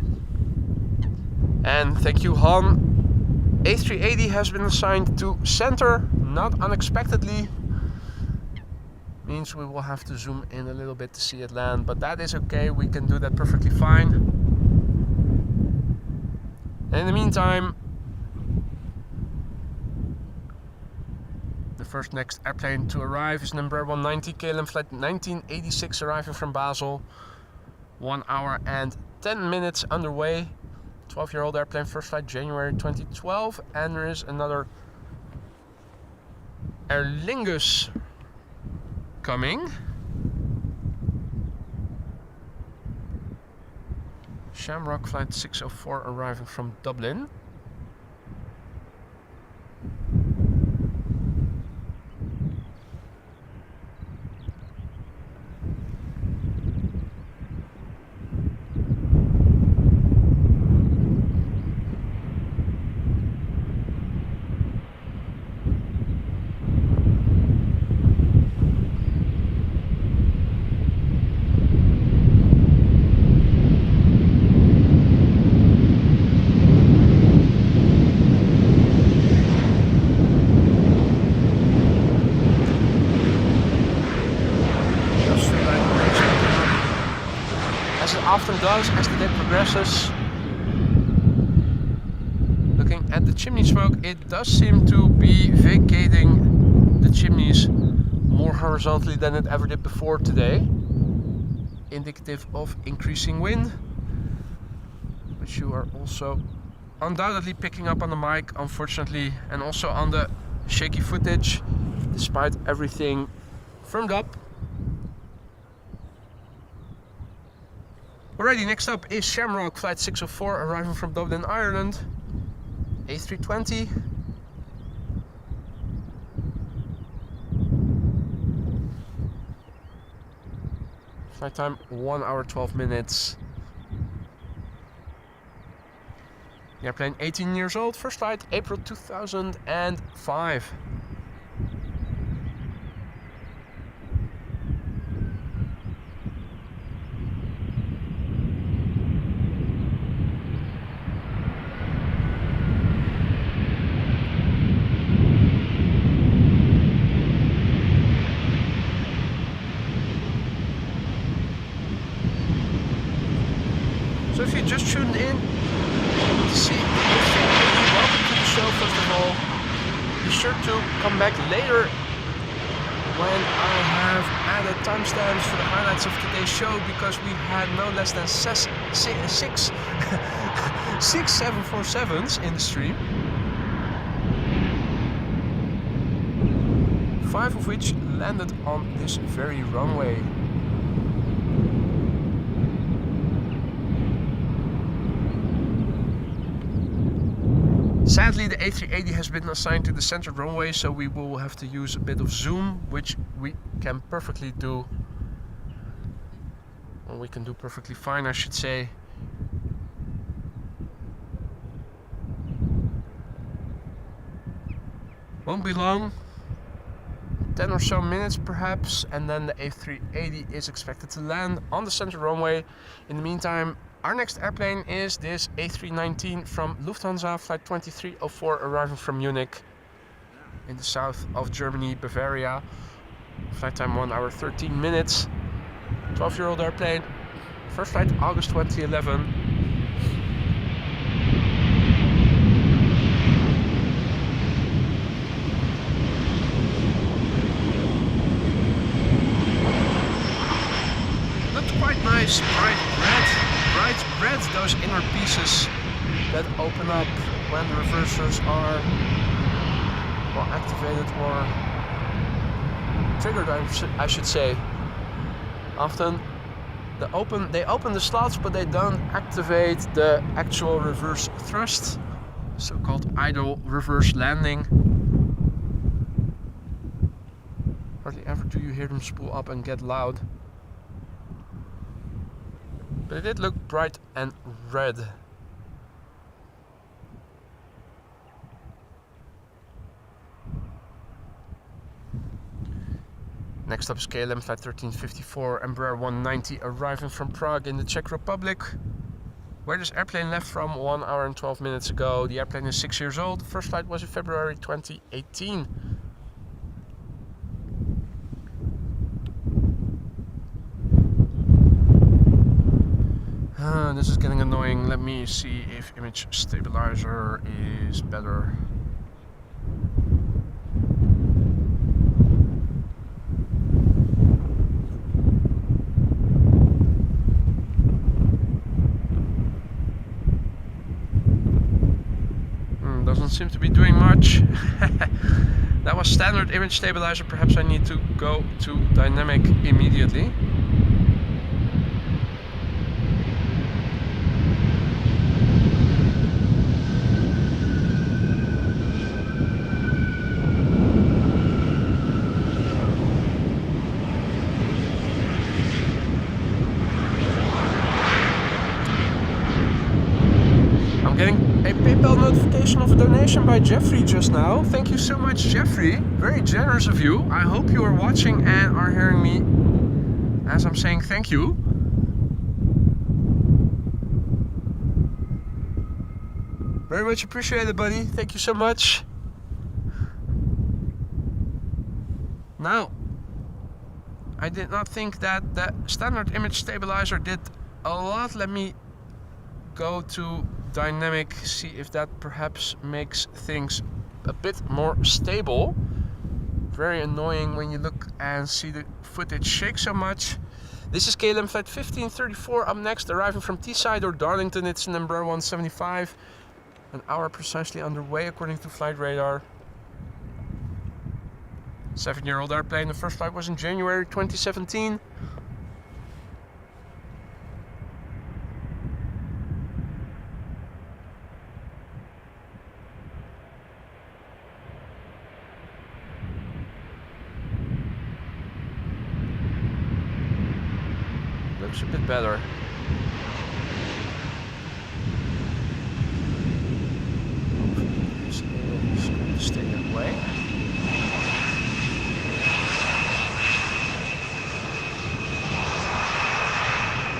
And thank you, Han. A380 has been assigned to center, not unexpectedly. Means we will have to zoom in a little bit to see it land, but that is okay, we can do that perfectly fine. And in the meantime, the first next airplane to arrive is number 190, KLM flight 1986, arriving from Basel. 1 hour and 10 minutes underway. 12-year-old airplane, first flight January 2012, and there is another Aer Lingus coming. Shamrock flight 604 arriving from Dublin. Often does as the day progresses. Looking at the chimney smoke, it does seem to be vacating the chimneys more horizontally than it ever did before today, indicative of increasing wind, which you are also undoubtedly picking up on the mic, unfortunately, and also on the shaky footage, despite everything firmed up. Alrighty, next up is Shamrock Flight 604 arriving from Dublin, Ireland. A320. Flight time 1 hour 12 minutes. The airplane 18 years old, first flight April 2005. So if you just tuned in to see welcome to the show first of all. Be sure to come back later when I have added timestamps for the highlights of today's show, because we had no less than six 747s in the stream. 5 of which landed on this very runway. Sadly, the A380 has been assigned to the center runway, so we will have to use a bit of zoom, which we can perfectly do. Or we can do perfectly fine, I should say. Won't be long, 10 or so minutes perhaps, and then the A380 is expected to land on the center runway. In the meantime, our next airplane is this A319 from Lufthansa, flight 2304, arriving from Munich in the south of Germany, Bavaria. Flight time 1 hour 13 minutes. 12-year-old airplane. First flight August 2011. Looked quite nice, bright red, those inner pieces that open up when the reversers are well activated or triggered, I should say. Often they open the slots, but they don't activate the actual reverse thrust, so-called idle reverse landing. Hardly ever do you hear them spool up and get loud. But it did look bright and red. Next up is KLM Flight 1354, Embraer 190, arriving from Prague in the Czech Republic, where this airplane left from 1 hour and 12 minutes ago. The airplane is 6 years old. The first flight was in February 2018. This is getting annoying. Let me see if image stabilizer is better. Doesn't seem to be doing much. That was standard image stabilizer. Perhaps I need to go to dynamic immediately. Notification of a donation by Jeffrey just now. Thank you so much, Jeffrey. Very generous of you. I hope you are watching and are hearing me as I'm saying thank you. Very much appreciated, buddy. Thank you so much. Now, I did not think that the standard image stabilizer did a lot. Let me go to dynamic, see if that perhaps makes things a bit more stable. Very annoying when you look and see the footage shake so much. This is KLM Flight 1534 up next, arriving from Teesside or Darlington. It's an Embraer 175. An hour precisely underway according to flight radar. 7-year-old airplane. The first flight was in January 2017. looks a bit better. It's going to stay that way.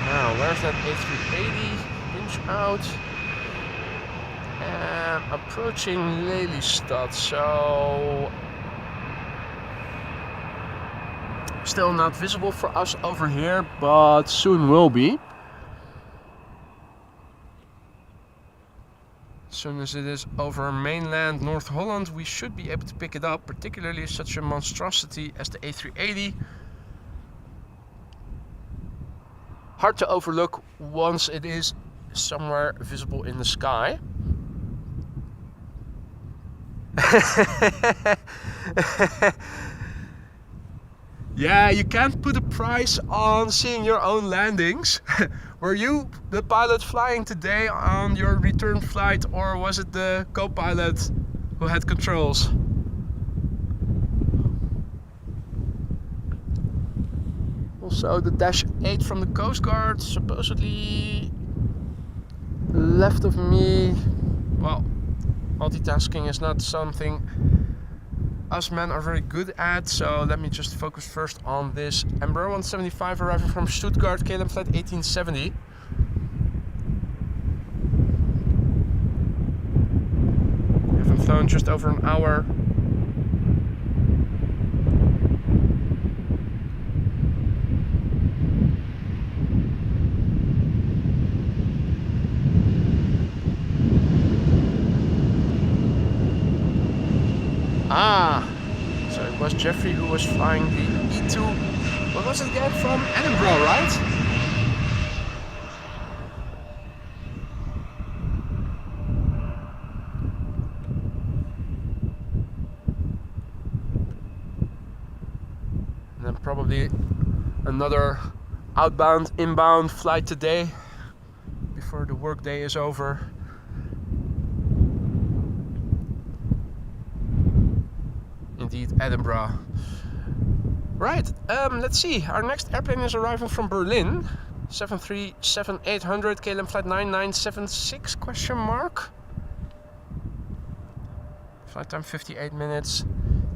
Now, where's that A380? Pinch out. And approaching Lelystad, so still not visible for us over here, but soon will be. As soon as it is over mainland North Holland, we should be able to pick it up, particularly such a monstrosity as the A380. Hard to overlook once it is somewhere visible in the sky. Yeah, you can't put a price on seeing your own landings. Were you the pilot flying today on your return flight, or was it the co-pilot who had controls? Also, the Dash 8 from the Coast Guard supposedly left of me. Well, multitasking is not something us men are very good at, so let me just focus first on this Embraer 175 arriving from Stuttgart, KLM flight 1870. We haven't flown just over an hour. So it was Jeffrey who was flying the E2. What was it again? From Edinburgh, right? And then probably another outbound, inbound flight today before the workday is over. Indeed, Edinburgh. Right, let's see. Our next airplane is arriving from Berlin. 737-800, KLM flight 9976, question mark. Flight time 58 minutes.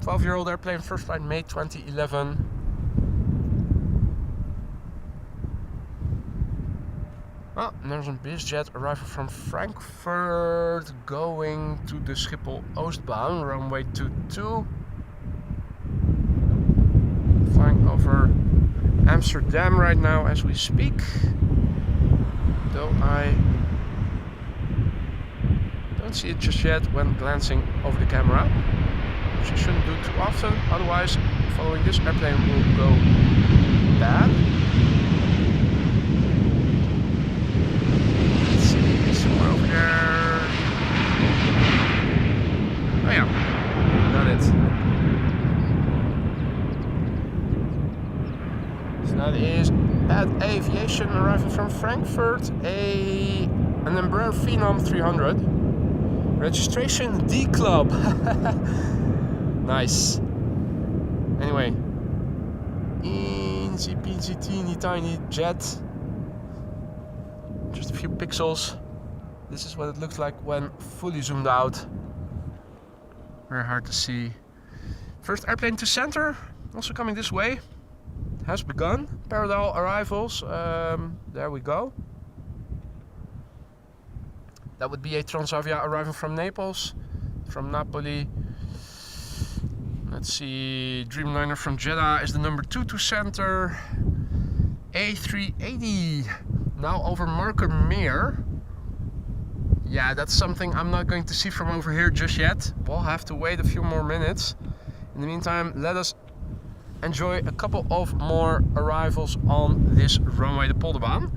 12-year-old airplane, first flight May 2011. Oh, there's a BizJet arriving from Frankfurt, going to the Schiphol Oostbaan, runway 22. Flying over Amsterdam right now as we speak, though I don't see it just yet when glancing over the camera, which I shouldn't do too often, otherwise following this airplane will go bad. Let's see, somewhere over there. Oh yeah, got it. That is Bad Aviation arriving from Frankfurt, an Embraer Phenom 300. Registration D Club. Nice. Anyway, eensy peensy teeny tiny jet. Just a few pixels. This is what it looks like when fully zoomed out. Very hard to see. First airplane to center, also coming this way. Has begun. Parallel arrivals. There we go. That would be a Transavia arriving from Naples, from Napoli. Let's see. Dreamliner from Jeddah is the number 2 to center. A380 now over Markermeer. Yeah, that's something I'm not going to see from over here just yet. We'll have to wait a few more minutes. In the meantime, let us enjoy a couple of more arrivals on this runway, the Polderbaan.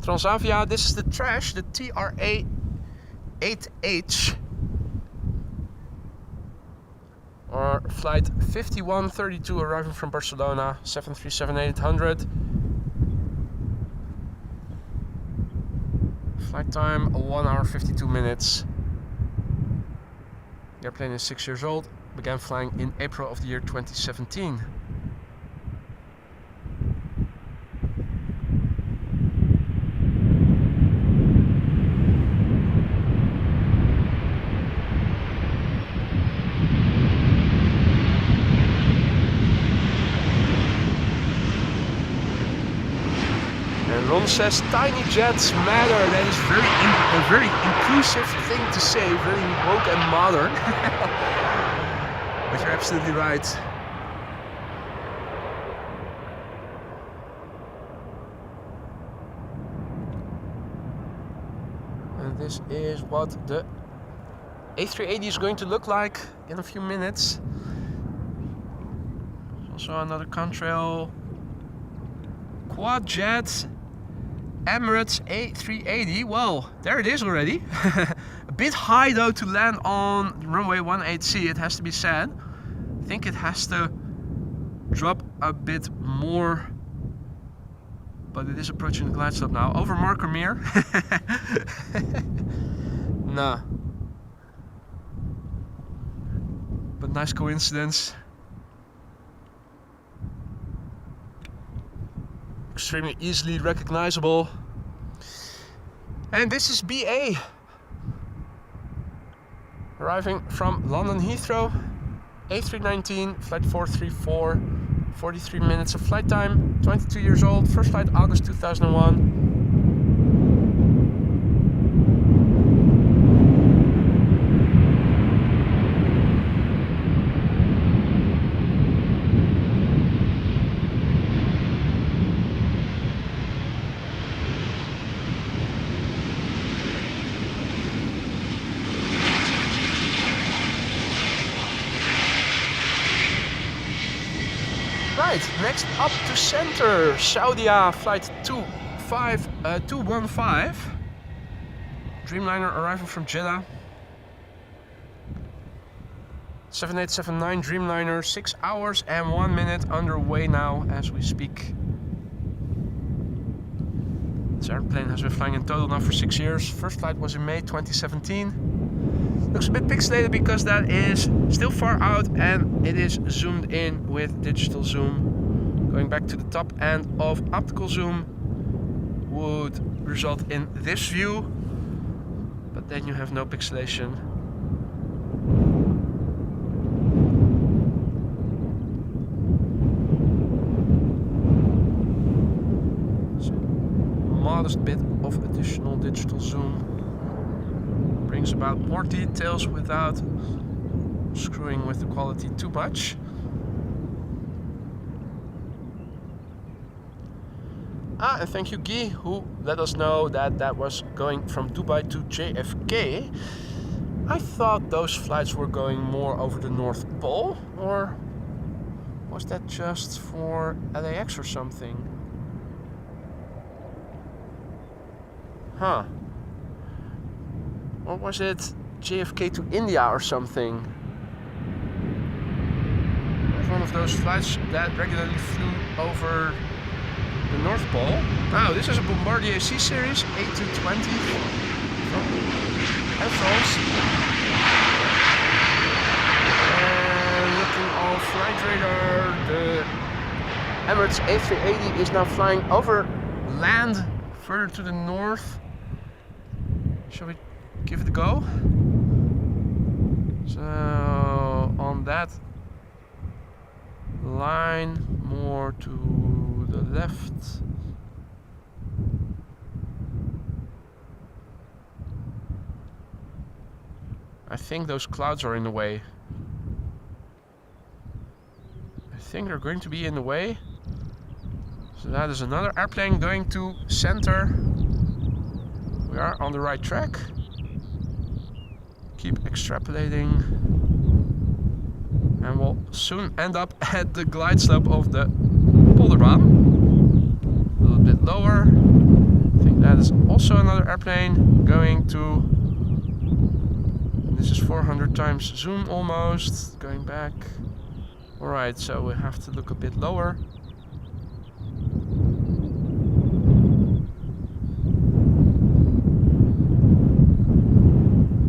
Transavia, this is the trash, the TRA-8H. Or flight 5132 arriving from Barcelona, 737-800. Flight time 1 hour 52 minutes. The airplane is 6 years old, began flying in April of the year 2017. Ron says tiny jets matter. That is a very inclusive thing to say, very woke and modern. But you're absolutely right. And this is what the A380 is going to look like in a few minutes. There's also another Contrail quad jet Emirates A380. Well, there it is already. A bit high though to land on runway 18C, it has to be said. I think it has to drop a bit more, but it is approaching the glide slope now. Over marker mirror. Nah. But nice coincidence. Extremely easily recognizable. And this is BA, arriving from London Heathrow, A319, flight 434, 43 minutes of flight time, 22 years old, first flight August 2001. Right, next up to center, Saudia flight 215, Dreamliner arriving from Jeddah. 7879 Dreamliner, 6 hours and 1 minute underway now as we speak. This airplane has been flying in total now for 6 years. First flight was in May 2017. Looks a bit pixelated because that is still far out and it is zoomed in with digital zoom. Going back to the top end of optical zoom would result in this view, but then you have no pixelation. So, modest bit of additional digital zoom brings about more details without screwing with the quality too much. And thank you Guy, who let us know that that was going from Dubai to JFK. I thought those flights were going more over the North Pole, or was that just for LAX or something? Huh. Or was it JFK to India or something? It was one of those flights that regularly flew over the North Pole. Now, this is a Bombardier C series A320 from Air France. And looking on flight radar, the Emirates A380 is now flying over land further to the north. Shall we give it a go? So on that line, more to the left. I think those clouds are in the way. I think they're going to be in the way. So that is another airplane going to center. We are on the right track. Keep extrapolating. And we'll soon end up at the glide slope of the Polderbaan. A little bit lower. I think that is also another airplane going to... This is 400 times zoom almost. Going back. Alright, so we have to look a bit lower.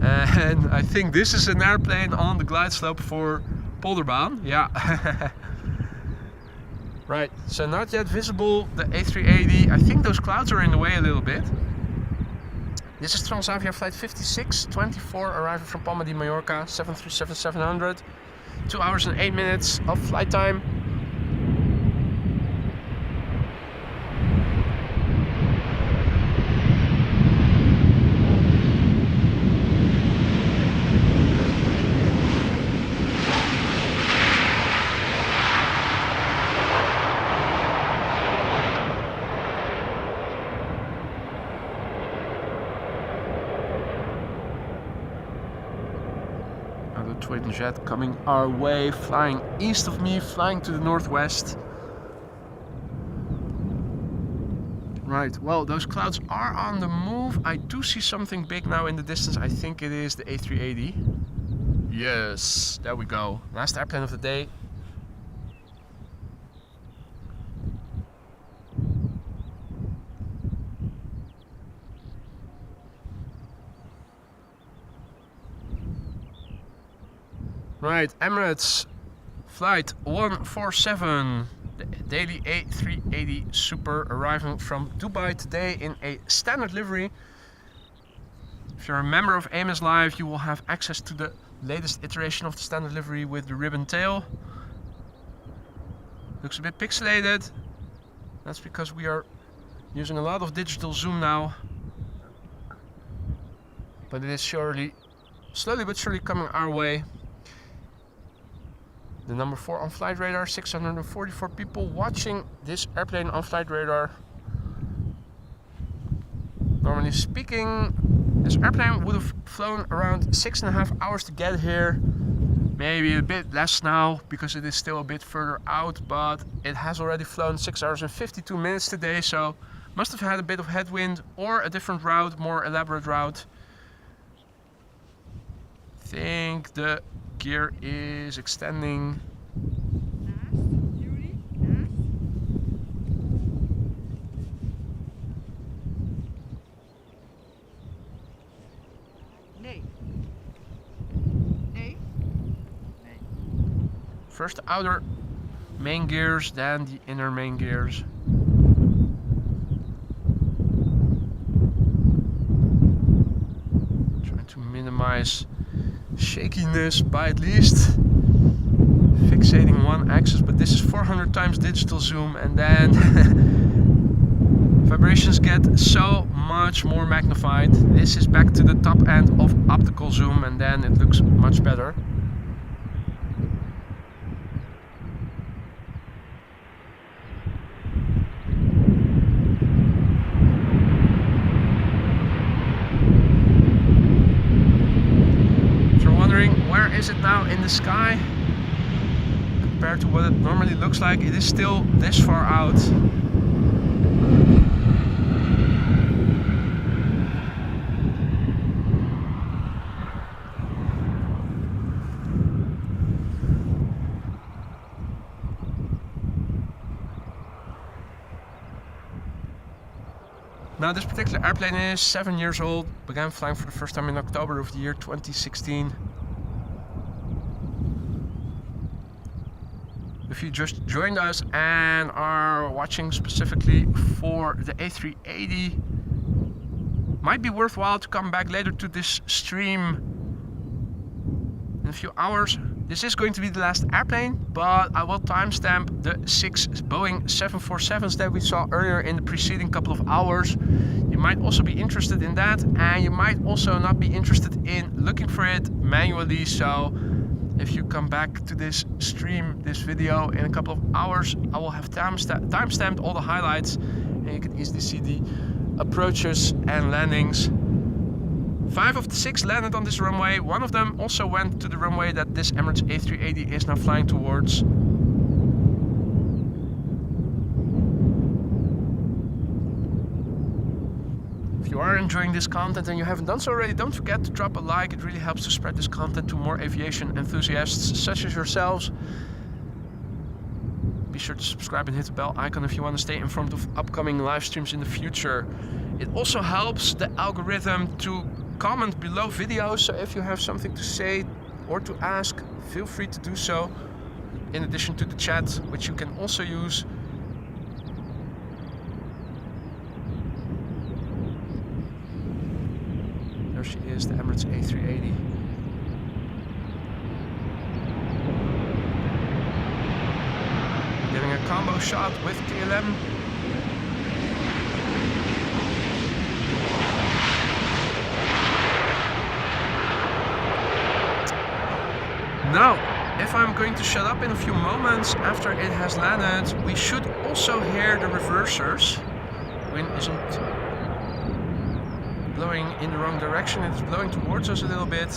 And I think this is an airplane on the glide slope for Polderbaan. Yeah. Right, so not yet visible the A380. I think those clouds are in the way a little bit. This is Transavia flight 5624 arriving from Palma de Mallorca, 737-700. 2 hours and 8 minutes of flight time. twin jet coming our way, flying east of me, flying to the northwest. Right, well, those clouds are on the move. I do see something big now in the distance. I think it is the A380. Yes, there we go. Last airplane of the day. Right, Emirates flight 147, the daily A380 Super, arriving from Dubai today in a standard livery. If you're a member of AMS Live, you will have access to the latest iteration of the standard livery with the ribbon tail. Looks a bit pixelated. That's because we are using a lot of digital zoom now. But it is slowly but surely coming our way. The number 4 on flight radar, 644 people watching this airplane on flight radar. Normally speaking, this airplane would have flown around 6.5 hours to get here. Maybe a bit less now because it is still a bit further out, but it has already flown 6 hours and 52 minutes today, so must have had a bit of headwind or a different route, more elaborate route. I think the gear is extending. First the outer main gears, then the inner main gears. Trying to minimize shakiness by at least fixating one axis, but this is 400 times digital zoom, and then vibrations get so much more magnified. This is back to the top end of optical zoom, and then it looks much better. Where is it now in the sky? Compared to what it normally looks like, it is still this far out. Now this particular airplane is 7 years old, began flying for the first time in October of the year 2016. If you just joined us and are watching specifically for the A380, might be worthwhile to come back later to this stream in a few hours. This is going to be the last airplane, but I will timestamp the 6 Boeing 747s that we saw earlier in the preceding couple of hours. You might also be interested in that, and you might also not be interested in looking for it manually, so if you come back to this stream, this video in a couple of hours, I will have timestamped all the highlights, and you can easily see the approaches and landings. 5 of the 6 landed on this runway. One of them also went to the runway that this Emirates A380 is now flying towards. If you are enjoying this content and you haven't done so already, don't forget to drop a like. It really helps to spread this content to more aviation enthusiasts such as yourselves. Be sure to subscribe and hit the bell icon if you want to stay informed of upcoming live streams in the future. It also helps the algorithm to comment below videos, so if you have something to say or to ask, feel free to do so, in addition to the chat, which you can also use. There she is, the Emirates A380. Getting a combo shot with KLM. Now, if I'm going to shut up in a few moments after it has landed, we should also hear the reversers. Wind isn't blowing in the wrong direction, it's blowing towards us a little bit.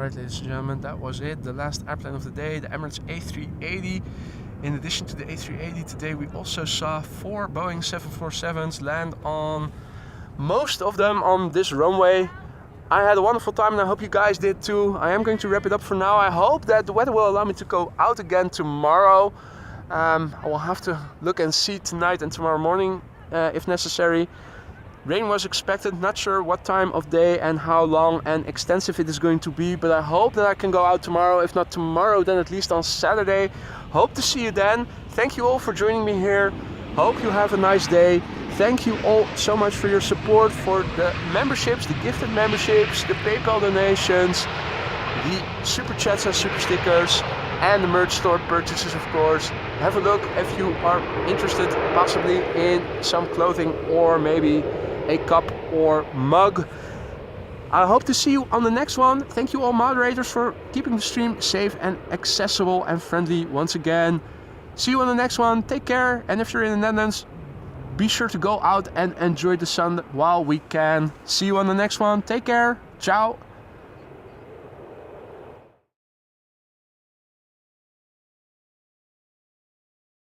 Right, ladies and gentlemen, that was it. The last airplane of the day, the Emirates A380. In addition to the A380, today we also saw 4 Boeing 747s land on, most of them on this runway. I had a wonderful time and I hope you guys did too. I am going to wrap it up for now. I hope that the weather will allow me to go out again tomorrow. I will have to look and see tonight and tomorrow morning if necessary. Rain was expected, not sure what time of day and how long and extensive it is going to be, but I hope that I can go out tomorrow. If not tomorrow, then at least on Saturday. Hope to see you then. Thank you all for joining me here. Hope you have a nice day. Thank you all so much for your support, for the memberships, the gifted memberships, the PayPal donations, the super chats and super stickers, and the merch store purchases, of course. Have a look if you are interested possibly in some clothing or maybe a cup or mug. I hope to see you on the next one. Thank you all moderators for keeping the stream safe and accessible and friendly once again. See you on the next one. Take care, and if you're in the Netherlands, be sure to go out and enjoy the sun while we can. See you on the next one. Take care. Ciao.